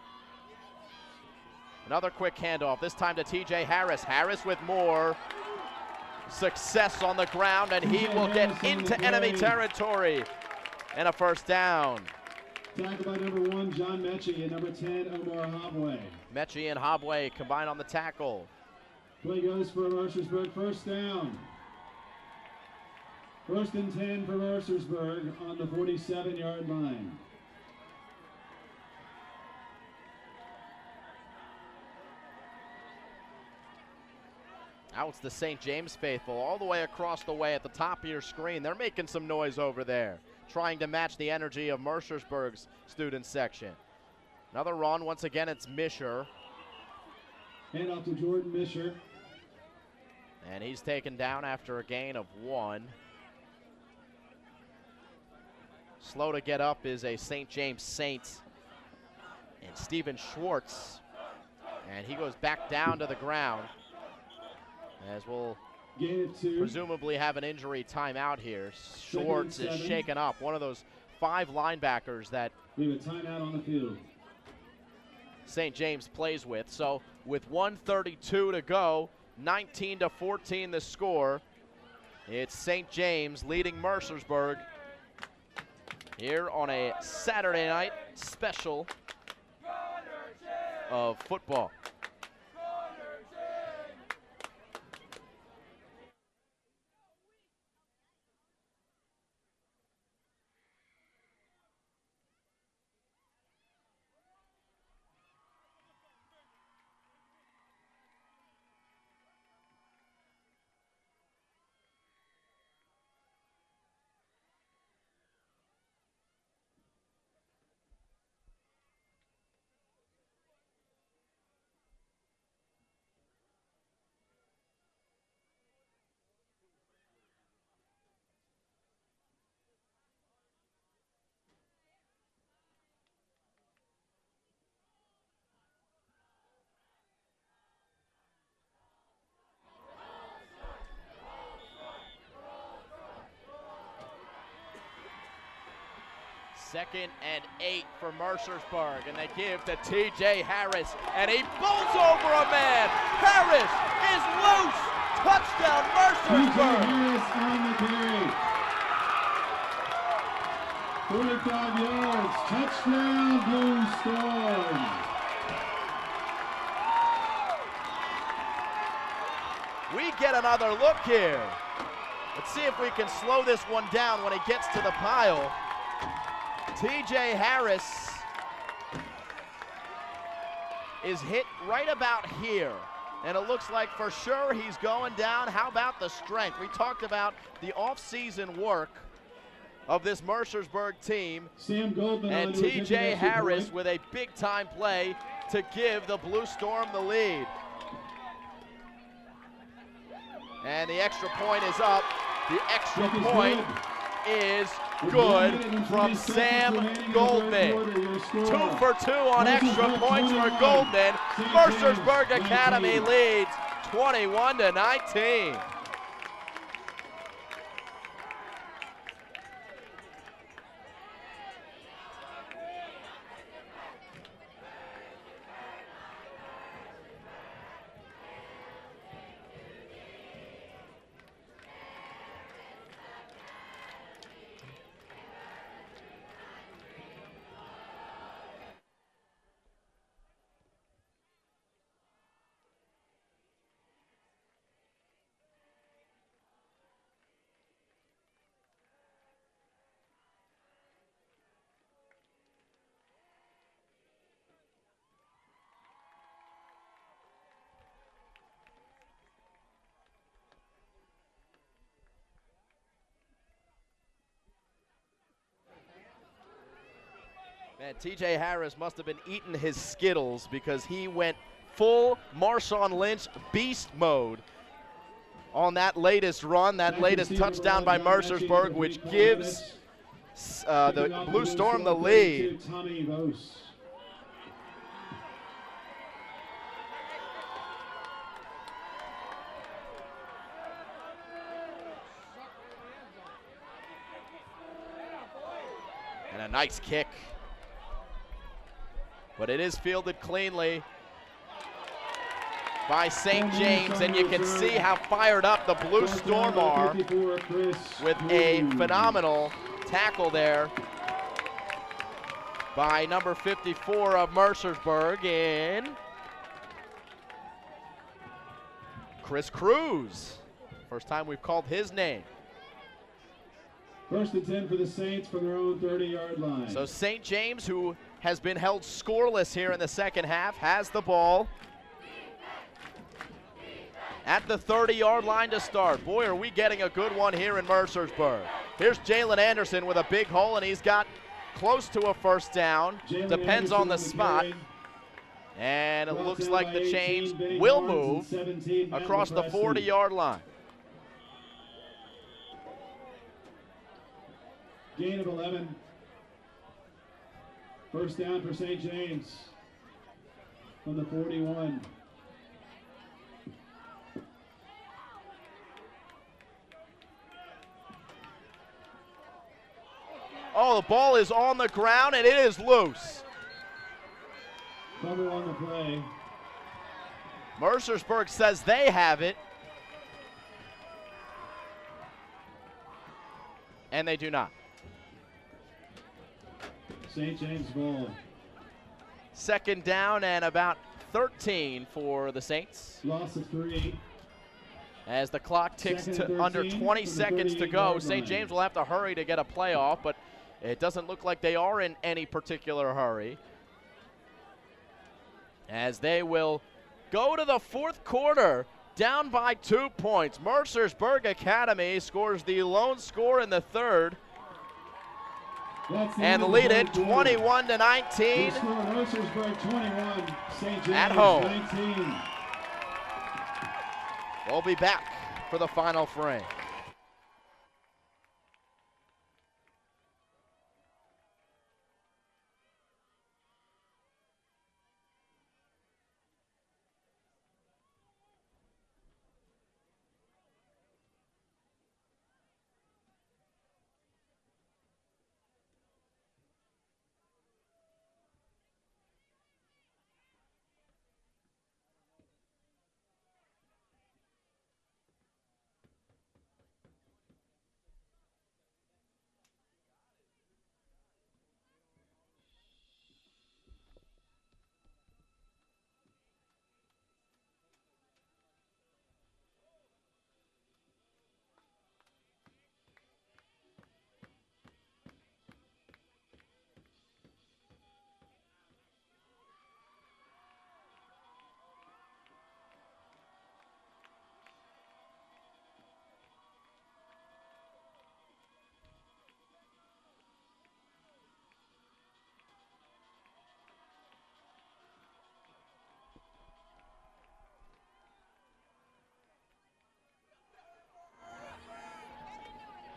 Another quick handoff, this time to TJ Harris. Harris with more success on the ground, and he will get into enemy territory. And a first down. Tackled by number 1, John Mechie, and number 10, Omar Hobway. Mechie and Hobway combine on the tackle. Play goes for Mercersburg, first down. First and 10 for Mercersburg on the 47-yard line. Now it's the St. James faithful all the way across the way at the top of your screen. They're making some noise over there, trying to match the energy of Mercersburg's student section. Another run, once again it's Misher. Hand off to Jordan Misher. And he's taken down after a gain of 1. Slow to get up is a St. James Saint and Stephen Schwartz. And he goes back down to the ground, as we'll Gain of 2. presumably have an injury timeout here. Schwartz is 7. shaken up, one of those 5 linebackers that We have a timeout on the field. St. James plays with. So with 1:32 to go, 19-14 the score. It's St. James leading Mercersburg here on a Saturday night special of football. Second and 8 for Mercersburg, and they give to TJ Harris, and he bowls over a man. Harris is loose. Touchdown, Mercersburg. Harris on the carry. 45 yards. Touchdown, Blue Storm. We get another look here. Let's see if we can slow this one down when it gets to the pile. TJ Harris is hit right about here, and it looks like for sure he's going down. How about the strength? We talked about the off-season work of this Mercersburg team, Sam Goldman and on to a TJ 50 Harris point. with a big-time play to give the Blue Storm the lead. And the extra point is up. The extra Kick is point good. is With 1 good minute and from 20 seconds Sam remaining in the Goldman. third quarter, your score. 2 for 2 on extra Mercersburg points for 21, Goldman. St. Mercersburg James Academy 19. leads 21-19. Man, TJ Harris must have been eating his Skittles because he went full Marshawn Lynch beast mode on that latest run, that latest touchdown by Mercersburg, which gives the Blue Storm the lead. And a nice kick. But it is fielded cleanly by St. James, and you can see how fired up the Blue Storm are with a phenomenal tackle there by number 54 of Mercersburg in Chris Cruz. First time we've called his name. 1st and 10 for the Saints from their own 30-yard line. So St. James, who has been held scoreless here in the second half, has the ball at the 30-yard line to start. Boy, are we getting a good one here in Mercersburg. Here's Jalen Anderson with a big hole, and he's got close to a first down. Depends on the spot. And it looks like the chains will move across the 40-yard line. Gain of 11. First down for St. James from the 41. Oh, the ball is on the ground, and it is loose. Cover on the play. Mercersburg says they have it. And they do not. St. James ball. Second down and about 13 for the Saints. Loss of 3. As the clock ticks to under 20 seconds to go, St. James will have to hurry to get a playoff, but it doesn't look like they are in any particular hurry, as they will go to the fourth quarter down by 2 points. Mercersburg Academy scores the lone score in the third and lead it 21-19 Mercersburg 21, St. James at home. 19. We'll be back for the final frame.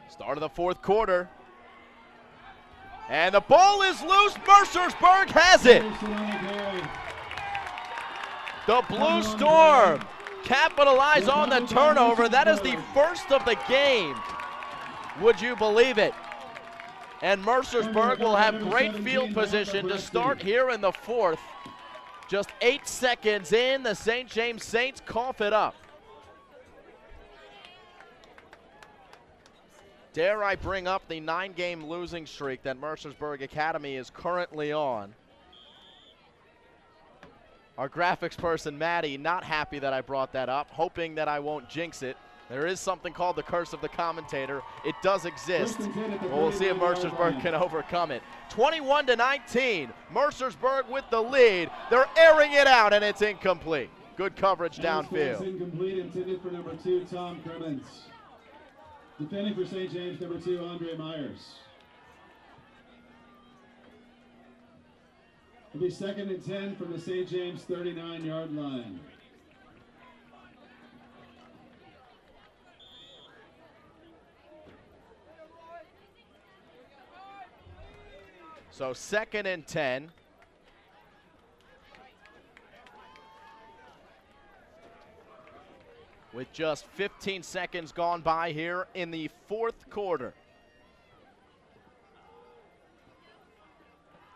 Start of the fourth quarter. And the ball is loose. Mercersburg has it. The Blue Storm capitalize on the turnover. That is the first of the game. Would you believe it? And Mercersburg will have great field position to start here in the fourth. Just 8 seconds in, the St. James Saints cough it up. Dare I bring up the 9-game losing streak that Mercersburg Academy is currently on. Our graphics person, Maddie, not happy that I brought that up, hoping that I won't jinx it. There is something called the curse of the commentator. It does exist. Well, we'll see if Mercersburg can overcome it. 21-19, Mercersburg with the lead. They're airing it out, and it's incomplete. Good coverage downfield. Incomplete, intended for number 2, Tom Crimmins. Defending for St. James, number 2, Andre Myers. It'll be 2nd and 10 from the St. James 39-yard line. So 2nd and 10. With just 15 seconds gone by here in the 4th quarter.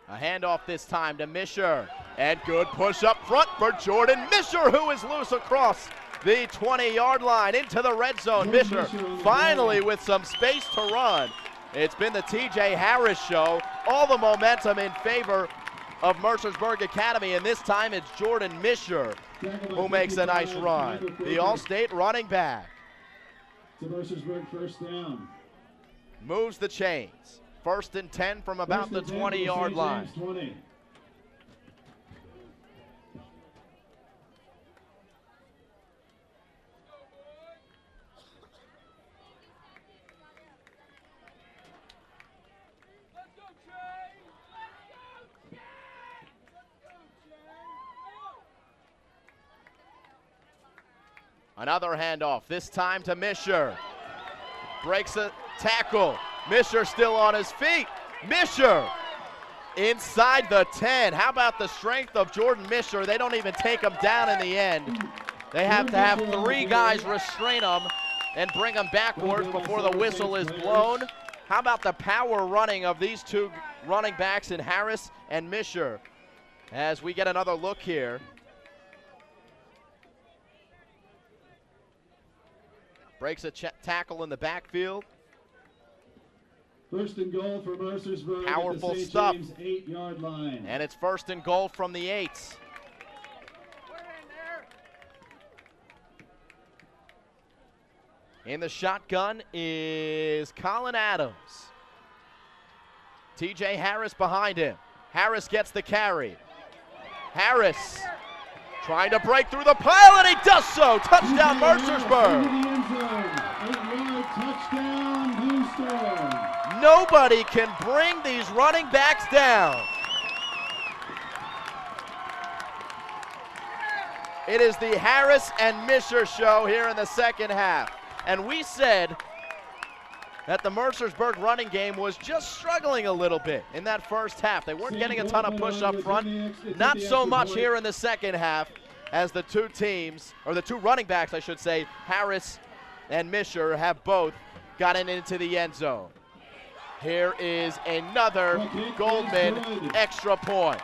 A handoff this time to Misher. And good push up front for Jordan Misher, who is loose across the 20-yard line into the red zone. Misher finally with some space to run. It's been the TJ Harris show. All the momentum in favor of Mercersburg Academy, and this time it's Jordan Misher who makes a nice run. The All-State running back. To Mercersburg, 1st down. Moves the chains. 1st and 10 from about the 20-yard line. 20. Another handoff, this time to Misher. Breaks a tackle. Misher still on his feet. Misher inside the 10. How about the strength of Jordan Misher? They don't even take him down in the end. They have to have 3 guys restrain him and bring him backwards before the whistle is blown. How about the power running of these 2 running backs in Harris and Misher? As we get another look here. Breaks a tackle in the backfield. 1st and goal for Mercersburg. Powerful at the St. stuff. James 8-yard line. And it's 1st and goal from the 8. In the shotgun is Colin Adams. TJ Harris behind him. Harris gets the carry. Harris trying to break through the pile, and he does so. Touchdown, Mercersburg. 8-yard touchdown, Blue Storm. Nobody can bring these running backs down. It is the Harris and Misher show here in the 2nd half. And we said that the Mercersburg running game was just struggling a little bit in that 1st half. They weren't getting a ton of push up front. Not so much here in the 2nd half, as the 2 teams, or the 2 running backs, I should say, Harris and Misher, have both gotten into the end zone. Here is another Goldman extra point.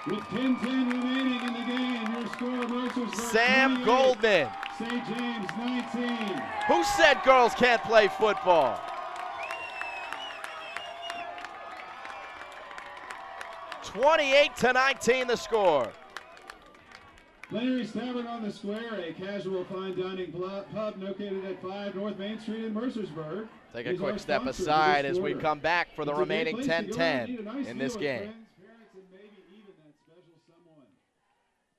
With 10-10 remaining in the game, your score, Mercersburg Sam 28, Goldman. St. James 19. Who said girls can't play football? (28-19) the score. Larry's Tavern on the Square, a casual fine dining pub located at 5 North Main Street in Mercersburg. Take a is our quick step sponsor for aside this as we quarter. come back for the It's a great remaining place to go out and eat a 10-10 nice in meal this with game. friends, parents, and maybe even that special someone.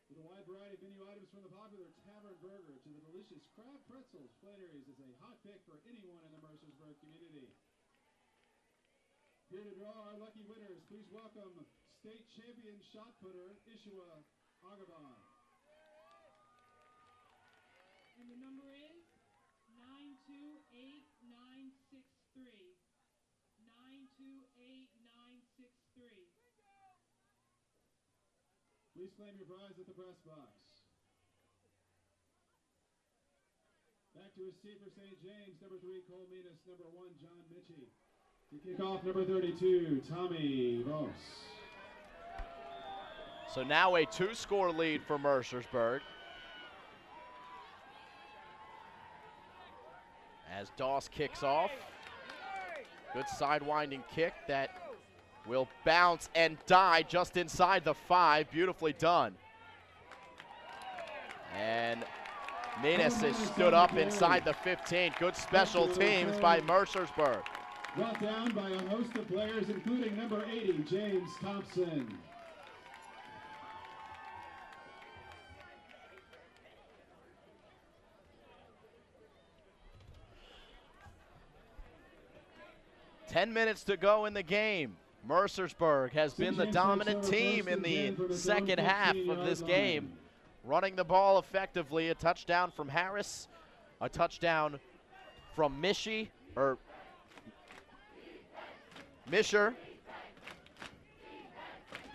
With a wide variety of menu items from the popular Tavern Burger to the delicious crab pretzels, Flannery's is a hot pick for anyone in the Mercersburg community. Here to draw our lucky winners, please welcome state champion shot putter Ishua Agabon. And the number is 928963. 928963. Please claim your prize at the press box. Back to his seat for St. James, number 3, Cole Menas, number 1, John Mitchie. To kick off, number 32, Tommy Voss. So now a 2-score lead for Mercersburg. As Doss kicks off. Good sidewinding kick that will bounce and die just inside the 5. Beautifully done. And Menas is stood up inside the 15. Good special teams by Mercersburg. Brought down by a host of players, including number 80, James Thompson. Ten minutes to go in the game. Mercersburg has been the dominant team in the second half of this game, running the ball effectively. A touchdown from Harris, a touchdown from Misher.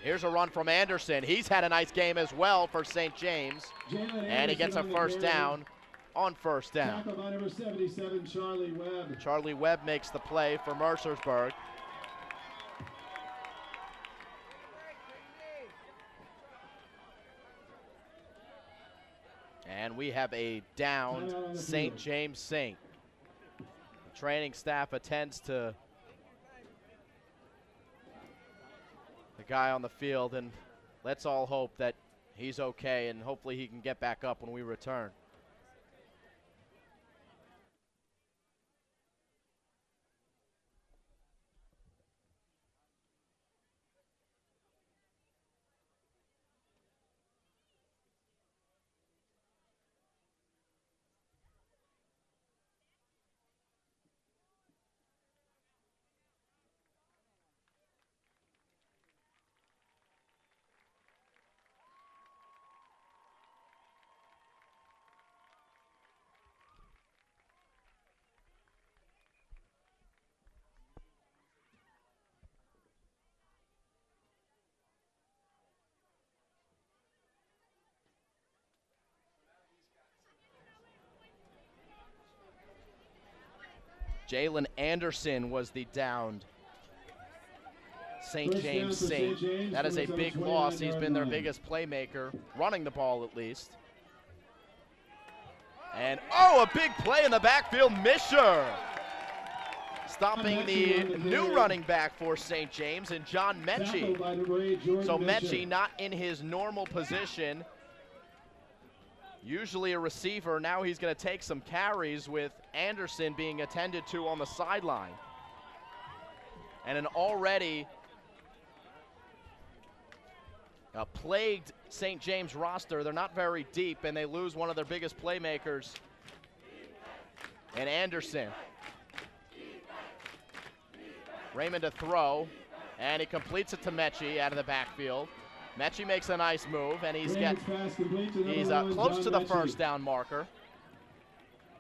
Here's a run from Anderson. He's had a nice game as well for St. James, and he gets a first down on first down. Tackle by number 77, Charlie Webb. Charlie Webb makes the play for Mercersburg. And we have a downed St. James Saint. The training staff attends to the guy on the field, and let's all hope that he's okay, and hopefully he can get back up when we return. Jalen Anderson was the downed St. James Saint. That is a big loss. He's been their biggest playmaker, running the ball at least. And, oh, a big play in the backfield, Misher. Stopping the new running back for St. James, and John Mechie. So Mechie not in his normal position. Usually a receiver. Now he's going to take some carries with Anderson being attended to on the sideline. And an already plagued St. James roster. They're not very deep, and they lose one of their biggest playmakers. And Anderson. Raymond to throw, and he completes it to Mechie out of the backfield. Mechie makes a nice move, and he's close to the first down marker.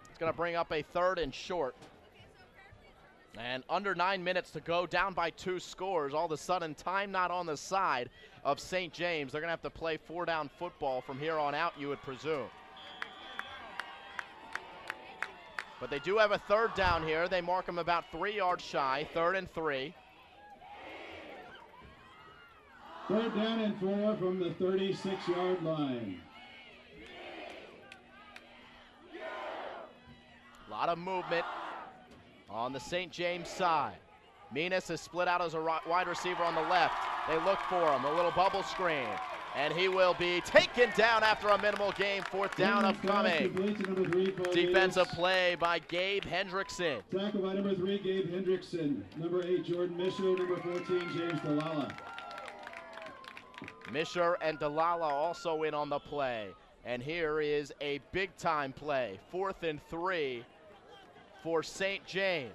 It's going to bring up a 3rd and short. And under 9 minutes to go, down by 2 scores. All of a sudden, time not on the side of St. James. They're going to have to play 4-down football from here on out, you would presume. But they do have a 3rd down here. They mark him about 3 yards shy, 3rd and 3. 3rd down and 4 from the 36-yard line. A lot of movement on the St. James side. Menas is split out as a wide receiver on the left. They look for him, a little bubble screen. And he will be taken down after a minimal gain. 4th down upcoming. Defensive play by Gabe Hendrickson. Tackle by number 3, Gabe Hendrickson. Number 8, Jordan Misher. Number 14, James Delala. Misher and Delala also in on the play. And here is a big-time play. 4th and 3 for St. James.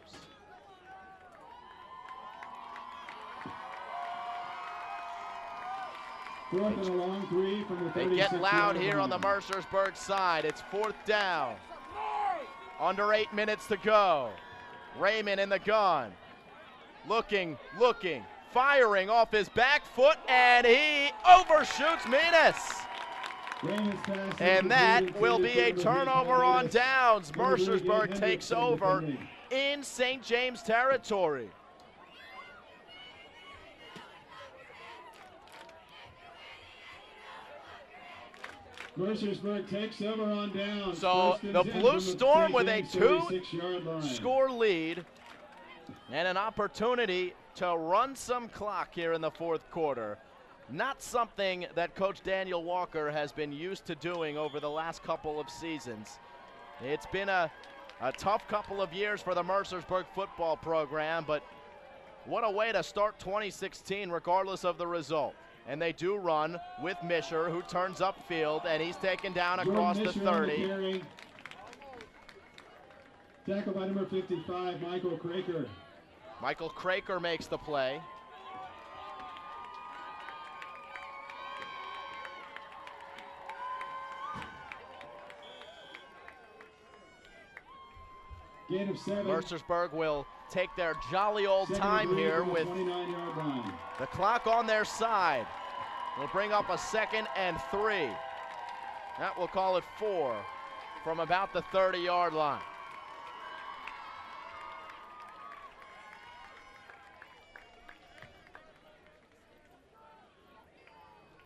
Fourth and a long 3 from the 36-yard line. They get loud here on the Mercersburg side. It's 4th down. Under 8 minutes to go. Raymond in the gun. Looking, firing off his back foot, and he overshoots Menas. And that will be a turnover on downs. Mercersburg takes over in St. James territory. Mercersburg takes over on downs. So the Blue Storm with a 2-score lead and an opportunity to run some clock here in the 4th quarter. Not something that Coach Daniel Walker has been used to doing over the last couple of seasons. It's been a tough couple of years for the Mercersburg football program, but what a way to start 2016 regardless of the result. And they do run with Misher, who turns upfield, and he's taken down across the 30. Tackle by number 55, Michael Craker. Michael Craker makes the play. Gain of 7. Mercersburg will take their jolly old Second time and 3 here from the with 29-yard line. the clock on their side. We'll bring up a 2nd and 3. That will call it 4 from about the 30-yard line.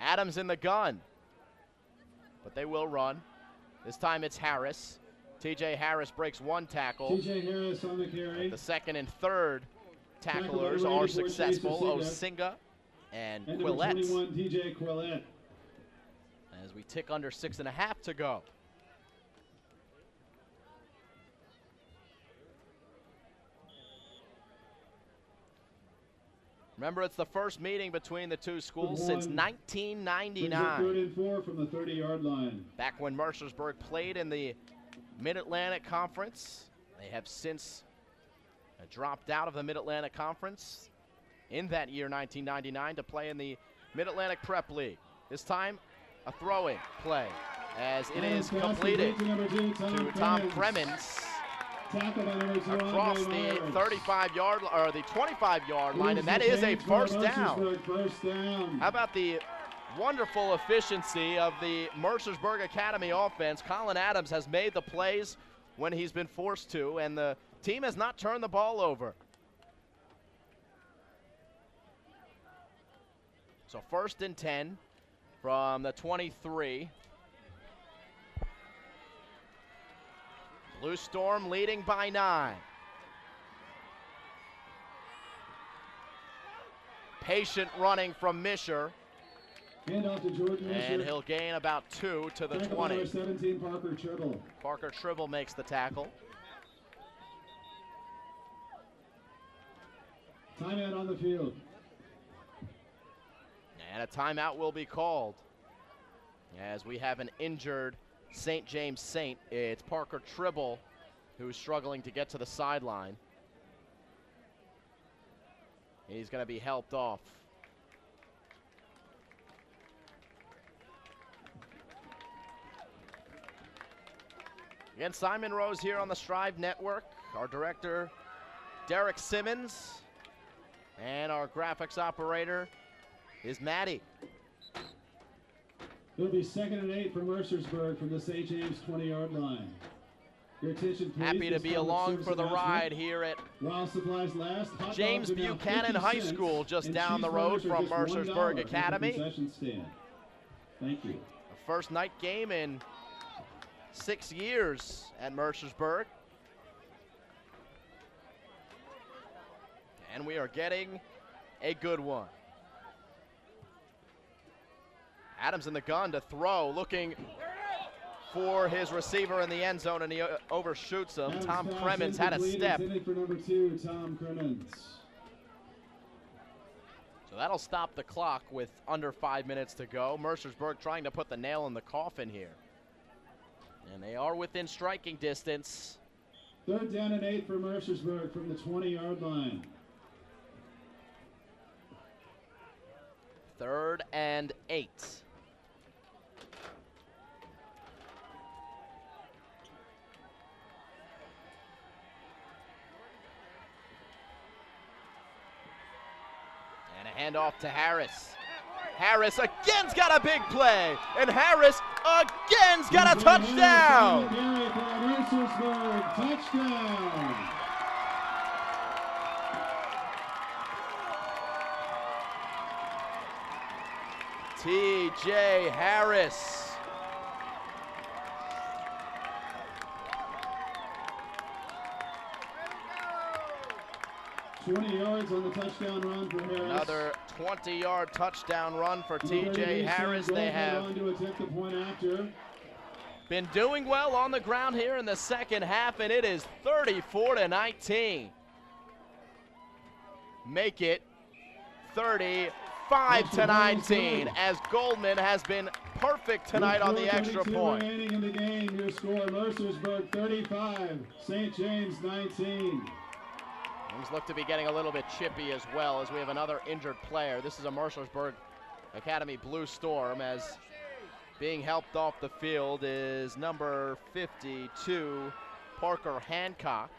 Adams in the gun, but they will run. This time it's Harris. TJ Harris breaks 1 tackle. TJ Harris on the carry. The 2nd and 3rd tacklers Tackle by are Chase successful. Osinga. Osinga and And number Quillette. 21, TJ Quillette. As we tick under 6.5 to go. Remember, it's the first meeting between the two schools since Brings up 1999. 3rd and 4 from the 30-yard line. Back when Mercersburg played in the Mid-Atlantic Conference. They have since dropped out of the Mid-Atlantic Conference in that year, 1999, to play in the Mid-Atlantic Prep League. This time, a throwing play as it is completed to Tom Kremens Tackle by number 2, across Andre the Lawrence. 35-yard or the 25-yard line, and that Here's is the a change for first down. Mercersburg, first down. How about the wonderful efficiency of the Mercersburg Academy offense? Colin Adams has made the plays when he's been forced to, and the team has not turned the ball over. So 1st and 10 from the 23. Blue Storm leading by 9. Patient running from Misher, Handoff to Jordan and Misher. he'll gain about 2 to the Tackle by number 20. 17, Parker Tribble. Parker Tribble makes the tackle. Timeout on the field. And a timeout will be called as we have an injured St. James Saint. It's Parker Tribble who's struggling to get to the sideline. He's going to be helped off. Again, Simon Rose here on the Strive Network. Our director, Derek Simmons. And our graphics operator is Maddie. It'll be 2nd and 8 for Mercersburg from the St. James 20-yard line. Your attention, please. Happy to This be public along service for the announcement. ride here at While supplies last, hot James dogs are now Buchanan 50 High cents, School, just and down the cheeseburgers road are from just Mercersburg $1 at the Academy. concession stand. Thank you. The first night game in 6 years at Mercersburg. And we are getting a good one. Adams in the gun to throw, looking for his receiver in the end zone, and he overshoots him. Adams Tom pass Kremens had a incomplete. step. Intended for number 2, Tom Kremens. So that'll stop the clock with under 5 minutes to go. Mercersburg trying to put the nail in the coffin here. And they are within striking distance. 3rd down and 8 for Mercersburg from the 20-yard line. 3rd and 8. And a handoff to Harris. Harris again's got a big play, and Harris again's got a touchdown. Gary for Mercersburg, touchdown. TJ Harris. 20 yards on the touchdown run for Harris. Another 20-yard touchdown run for Number TJ 38, Harris. Sam They Gold went have on to attempt the point after. been doing well on the ground here in the second half, and it is 34-19. Make it 35-19 as Goldman has been perfect tonight on the extra 32 point. remaining in the game. Your score: Mercersburg 35, St. James 19. Things look to be getting a little bit chippy as well as we have another injured player. This is a Mercersburg Academy Blue Storm, as being helped off the field is number 52, Parker Hancock.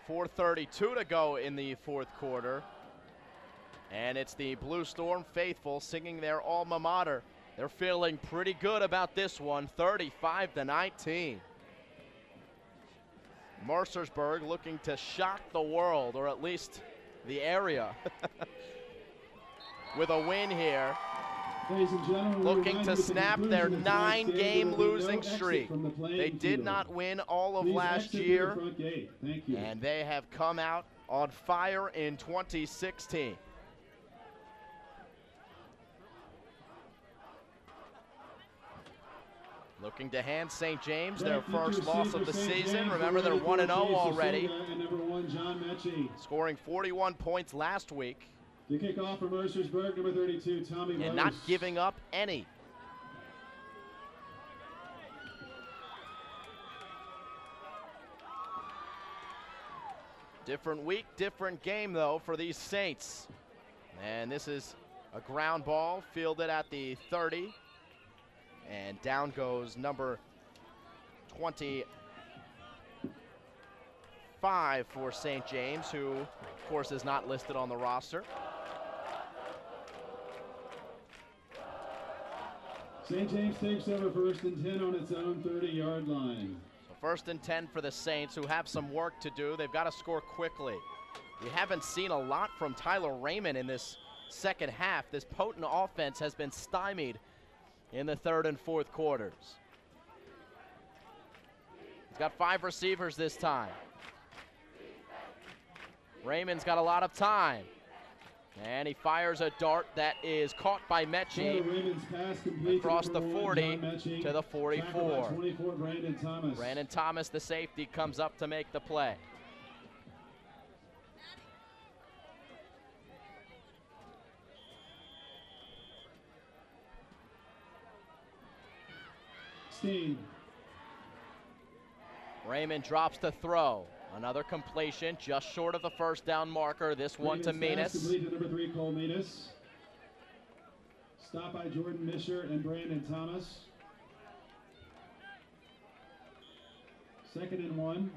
4:32 to go in the fourth quarter. And it's the Blue Storm faithful singing their alma mater. They're feeling pretty good about this one, 35-19. Mercersburg looking to shock the world, or at least the area, with a win here. Ladies and gentlemen, we Looking remind to you at the snap conclusion their of tonight's game, 9-game there will be no losing exit streak. from the playing They did field. not win all of Please last exit through the year, front gate. Thank you. and they have come out on fire in 2016. Looking to hand St. James their Thank you to first loss receiver of the St. season. James, Remember, they're ready for 1-0 James already, Silva and number 1, John Mechie. scoring 41 points last week To kick off for Mercersburg, number 32, Tommy and Rose. not giving up any. Different week, different game, though, for these Saints. And this is a ground ball fielded at the 30. And down goes number 25 for St. James, who, of course, is not listed on the roster. St. James takes over first and 10 on its own 30-yard line. So first and 10 for the Saints, who have some work to do. They've got to score quickly. We haven't seen a lot from Tyler Raymond in this second half. This potent offense has been stymied in the third and fourth quarters. He's got 5 receivers this time. Raymond's got a lot of time. And he fires a dart that is caught by Mechie Raymond's pass complete across to the number 1, 40 John Mechie. to the Tackled 44. by 24, Brandon Thomas. Brandon Thomas, the safety, comes up to make the play. Steen. Raymond drops to throw. Another completion, just short of the first down marker. This one to Raymond's pass Menas. complete to number 3, Cole Menas. Stop by Jordan Misher and Brandon Thomas. Second and 1.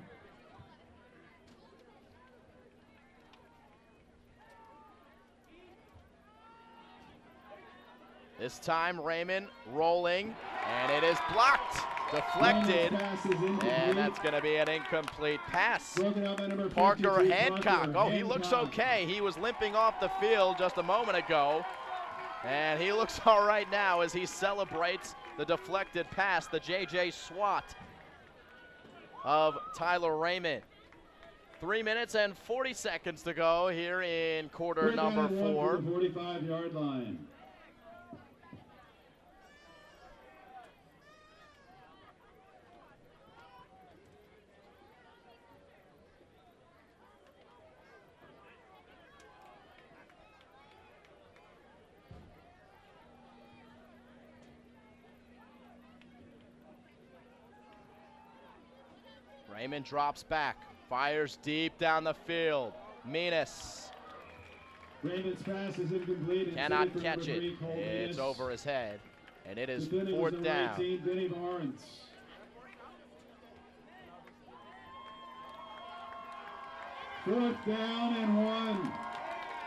This time Raymond rolling, and it is blocked, deflected, Raymond's pass is incomplete. and that's going to be an incomplete pass. Broken out by number 52, Parker Hancock. Parker Oh, he looks Hancock. okay. He was limping off the field just a moment ago, and he looks all right now as he celebrates the deflected pass, the JJ Swat of Tyler Raymond. 3 minutes and 40 seconds to go here in quarter Bring number down and 1 4. for the 45-yard line. Raymond drops back, fires deep down the field. Menas Raymond's pass is incomplete. cannot Intended for catch number it. 3, Cole It's Menas. over his head, and it is Defending was fourth number down. 18, Vinny Barnes. Fourth down and 1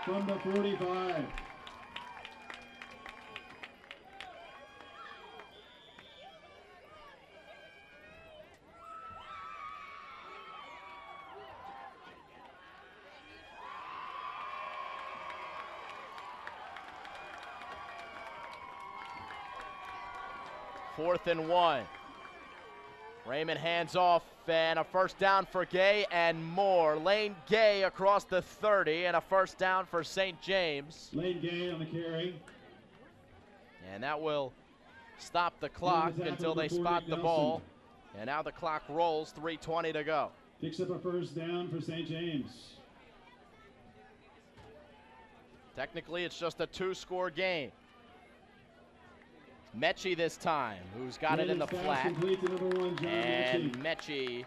from the 45. Fourth and 1. Raymond hands off, and a first down for Gay and more. Lane Gay across the 30, and a first down for St. James. Lane Gay on the carry. And that will stop the clock tackle until they for spot Nick the Nelson. ball. And now the clock rolls, 3:20 to go. Picks up a first down for St. James. Technically, it's just a 2-score game. Mechie this time, who's got it in the Raymond's pass flat. complete to number 1, John And Mechie. Mechie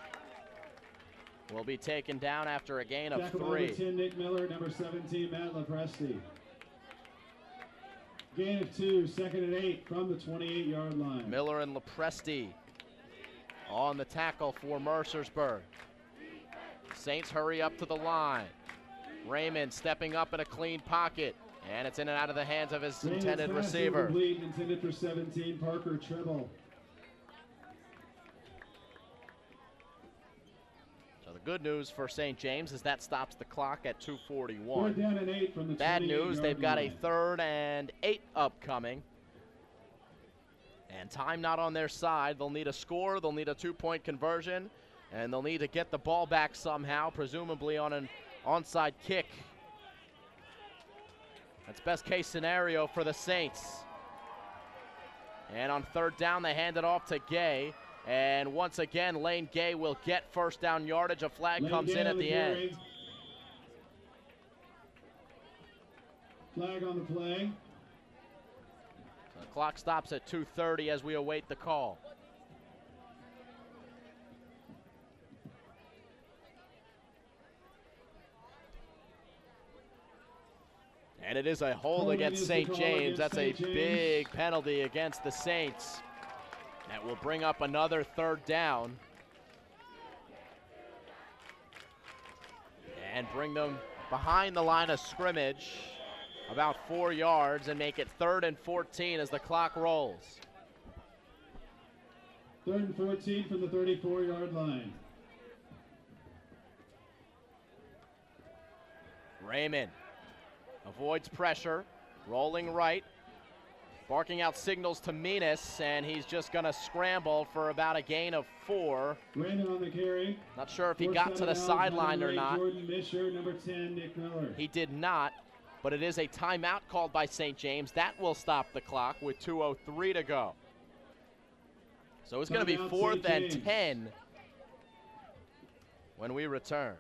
will be taken down after a gain of Tackle by number 3. 10, Nick Miller, number 17, Matt Lepresti. Gain of 2, second and 8 from the 28-yard line. Miller and Lepresti on the tackle for Mercersburg. Saints hurry up to the line. Raymond stepping up in a clean pocket, and it's in and out of the hands of his intended receiver. Complete, intended for 17, Parker Tribble. So the good news for St. James is that stops the clock at 2:41. 4th down and 8 from the Bad 28-yard news, they've got a line. 3rd and 8 upcoming. And time not on their side. They'll need a score, they'll need a 2-point conversion, and they'll need to get the ball back somehow, presumably on an onside kick. That's best case scenario for the Saints. And on 3rd down, they hand it off to Gay. And once again, Lane Gay will get 1st down yardage. A flag Lane comes Gay in on at the carry. end. Flag on the play. The clock stops at 2:30 as we await the call. And it is a hold against St. James. That's a big penalty against the Saints. That will bring up another 3rd down. And bring them behind the line of scrimmage, about 4 yards, and make it 3rd and 14 as the clock rolls. 3rd and 14 from the 34-yard line. Raymond avoids pressure, rolling right, barking out signals to Menas, and he's just going to scramble for about a gain of 4. Raymond on the carry. Not sure if he 4th got down to the and out, sideline or number 8, not. Jordan Misher, number 10, Nick Miller. He did not, but it is a timeout called by St. James. That will stop the clock with 2:03 to go. So it's going to be Timeout, 4th St. and James. 10 when we return.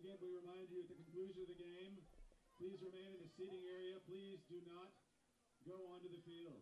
Again, we remind you at the conclusion of the game, please remain in the seating area. Please do not go onto the field.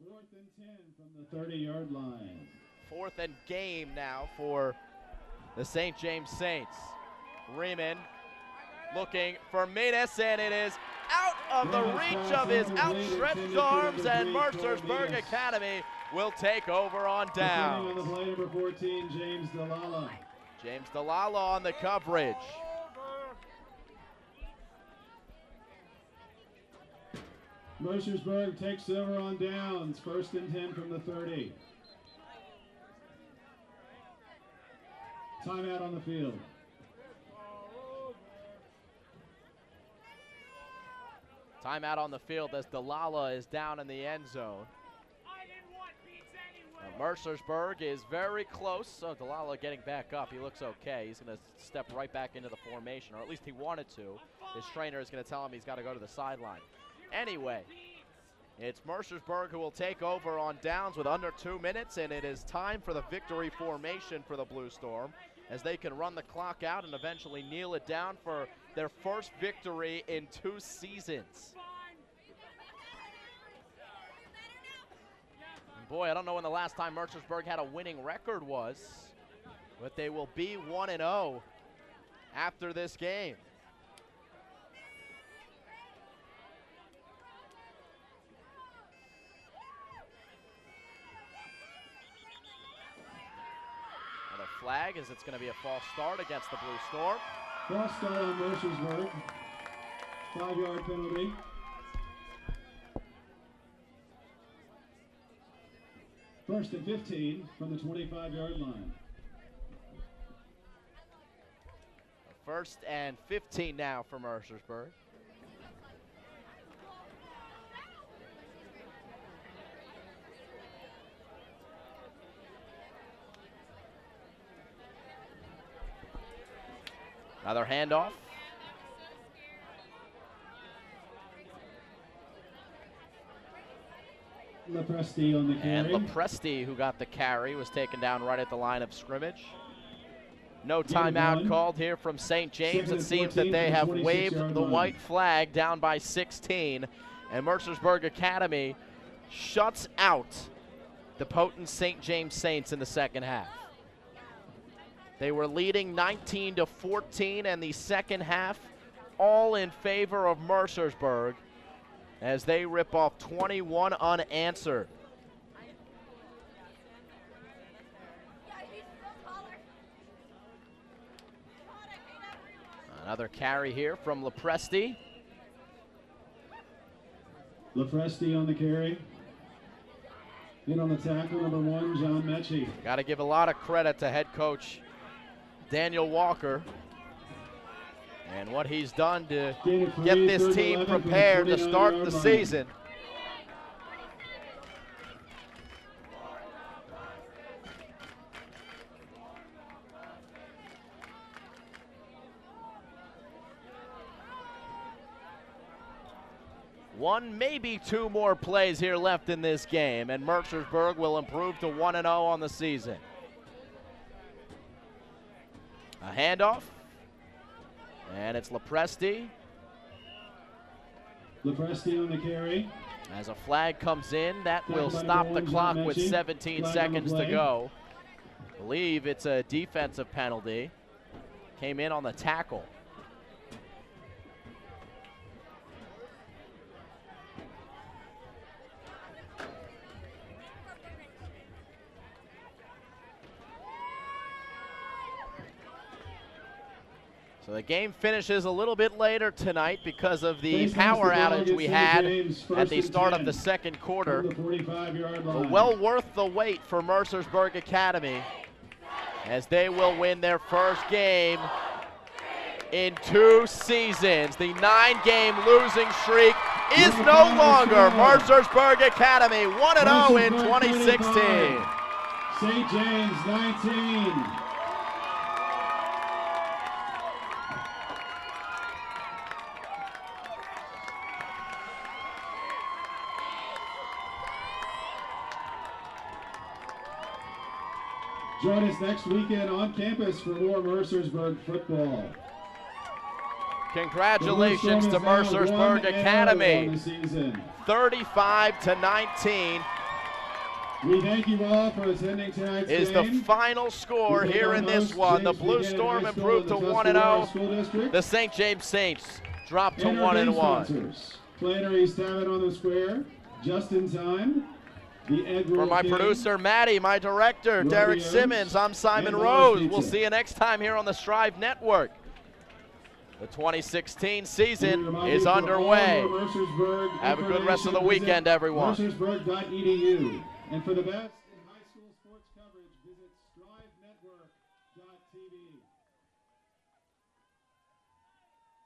Fourth and 10 from the 30-yard line. 4th and game now for the St. James Saints. Riemann looking for Menas, and it is out of the reach of his outstretched arms, and Mercersburg Academy will take over on Defending on the downs. play, number 14, James Dalala. James Dalala on the coverage. Mercersburg takes over on downs. 1st and 10 from the 30. Timeout on the field. Timeout on the field as Dalala is down in the end zone. Mercersburg is very close, so Dalala getting back up. He looks okay. He's going to step right back into the formation, or at least he wanted to. His trainer is going to tell him he's got to go to the sideline. Anyway, it's Mercersburg who will take over on downs with under 2 minutes, and it is time for the victory formation for the Blue Storm as they can run the clock out and eventually kneel it down for their first victory in 2 seasons. And boy, I don't know when the last time Mercersburg had a winning record was, but they will be 1-0 after this game. Flag as it's going to be a false start against the Blue Storm. False start on Mercersburg. 5-yard penalty. First and 15 from the 25-yard line. 1st and 15 now for Mercersburg. Another handoff. Lepresti on the And carry. Lepresti, who got the carry, was taken down right at the line of scrimmage. No Gain of timeout 1. called here from St. James. Second It and seems 14 that they from the have waved 26-yard the line. white flag down by 16. And Mercersburg Academy shuts out the potent St. James Saints in the second half. They were leading 19-14 in the second half, all in favor of Mercersburg, as they rip off 21 unanswered. Another carry here from Lepresti. Lepresti on the carry. In on the tackle, number 1, John Mechie. Got to give a lot of credit to head coach Daniel Walker and what he's done to Gain of 3, get this 3rd and team 11 from the prepared to start 29-yard the line. season. One, maybe two more plays here left in this game, and Mercersburg will improve to 1-0 on the season. A handoff, and it's Lepresti. Lepresti on the carry. As a flag comes in, that will Flag by stop number the 1, clock John with Mechie. 17 Flag on the seconds to play. go. Believe it's a defensive penalty. Came in on the tackle. So the game finishes a little bit later tonight because of the Face power mask the ball outage we against had St. James, at first the and start of 10 the second quarter. from the 45-yard line. But well worth the wait for Mercersburg Academy, as they will win their first game in 2 seasons. The 9-game losing streak is no longer. Mercersburg Academy 1-0 in Mercersburg 2016. 25. St. James 19. Join us next weekend on campus for more Mercersburg football. Congratulations to The Blue Storm is now Mercersburg 1-0 on Academy, the season. 35-19 We thank you all for attending tonight's is the game. final score We thank here our in this hosts, one. The James Blue Buchanan Storm High School improved to and the Tuscarora 1-0. School District. The St. James Saints dropped to And our game 1-1. sponsors, Flannery's Tavern on the Square, Just in Time, the Egg Roll For my King, producer, Maddie, my director, Derek Rodeos, Simmons, I'm Simon and Rose. Mars We'll Pizza. see you next time here on the Strive Network. The 2016 We season remind is you for underway. all your Mercersburg Have a good rest of the information, weekend, visit everyone. Mercersburg.edu. And for the best in high school sports coverage, visit strivenetwork.tv.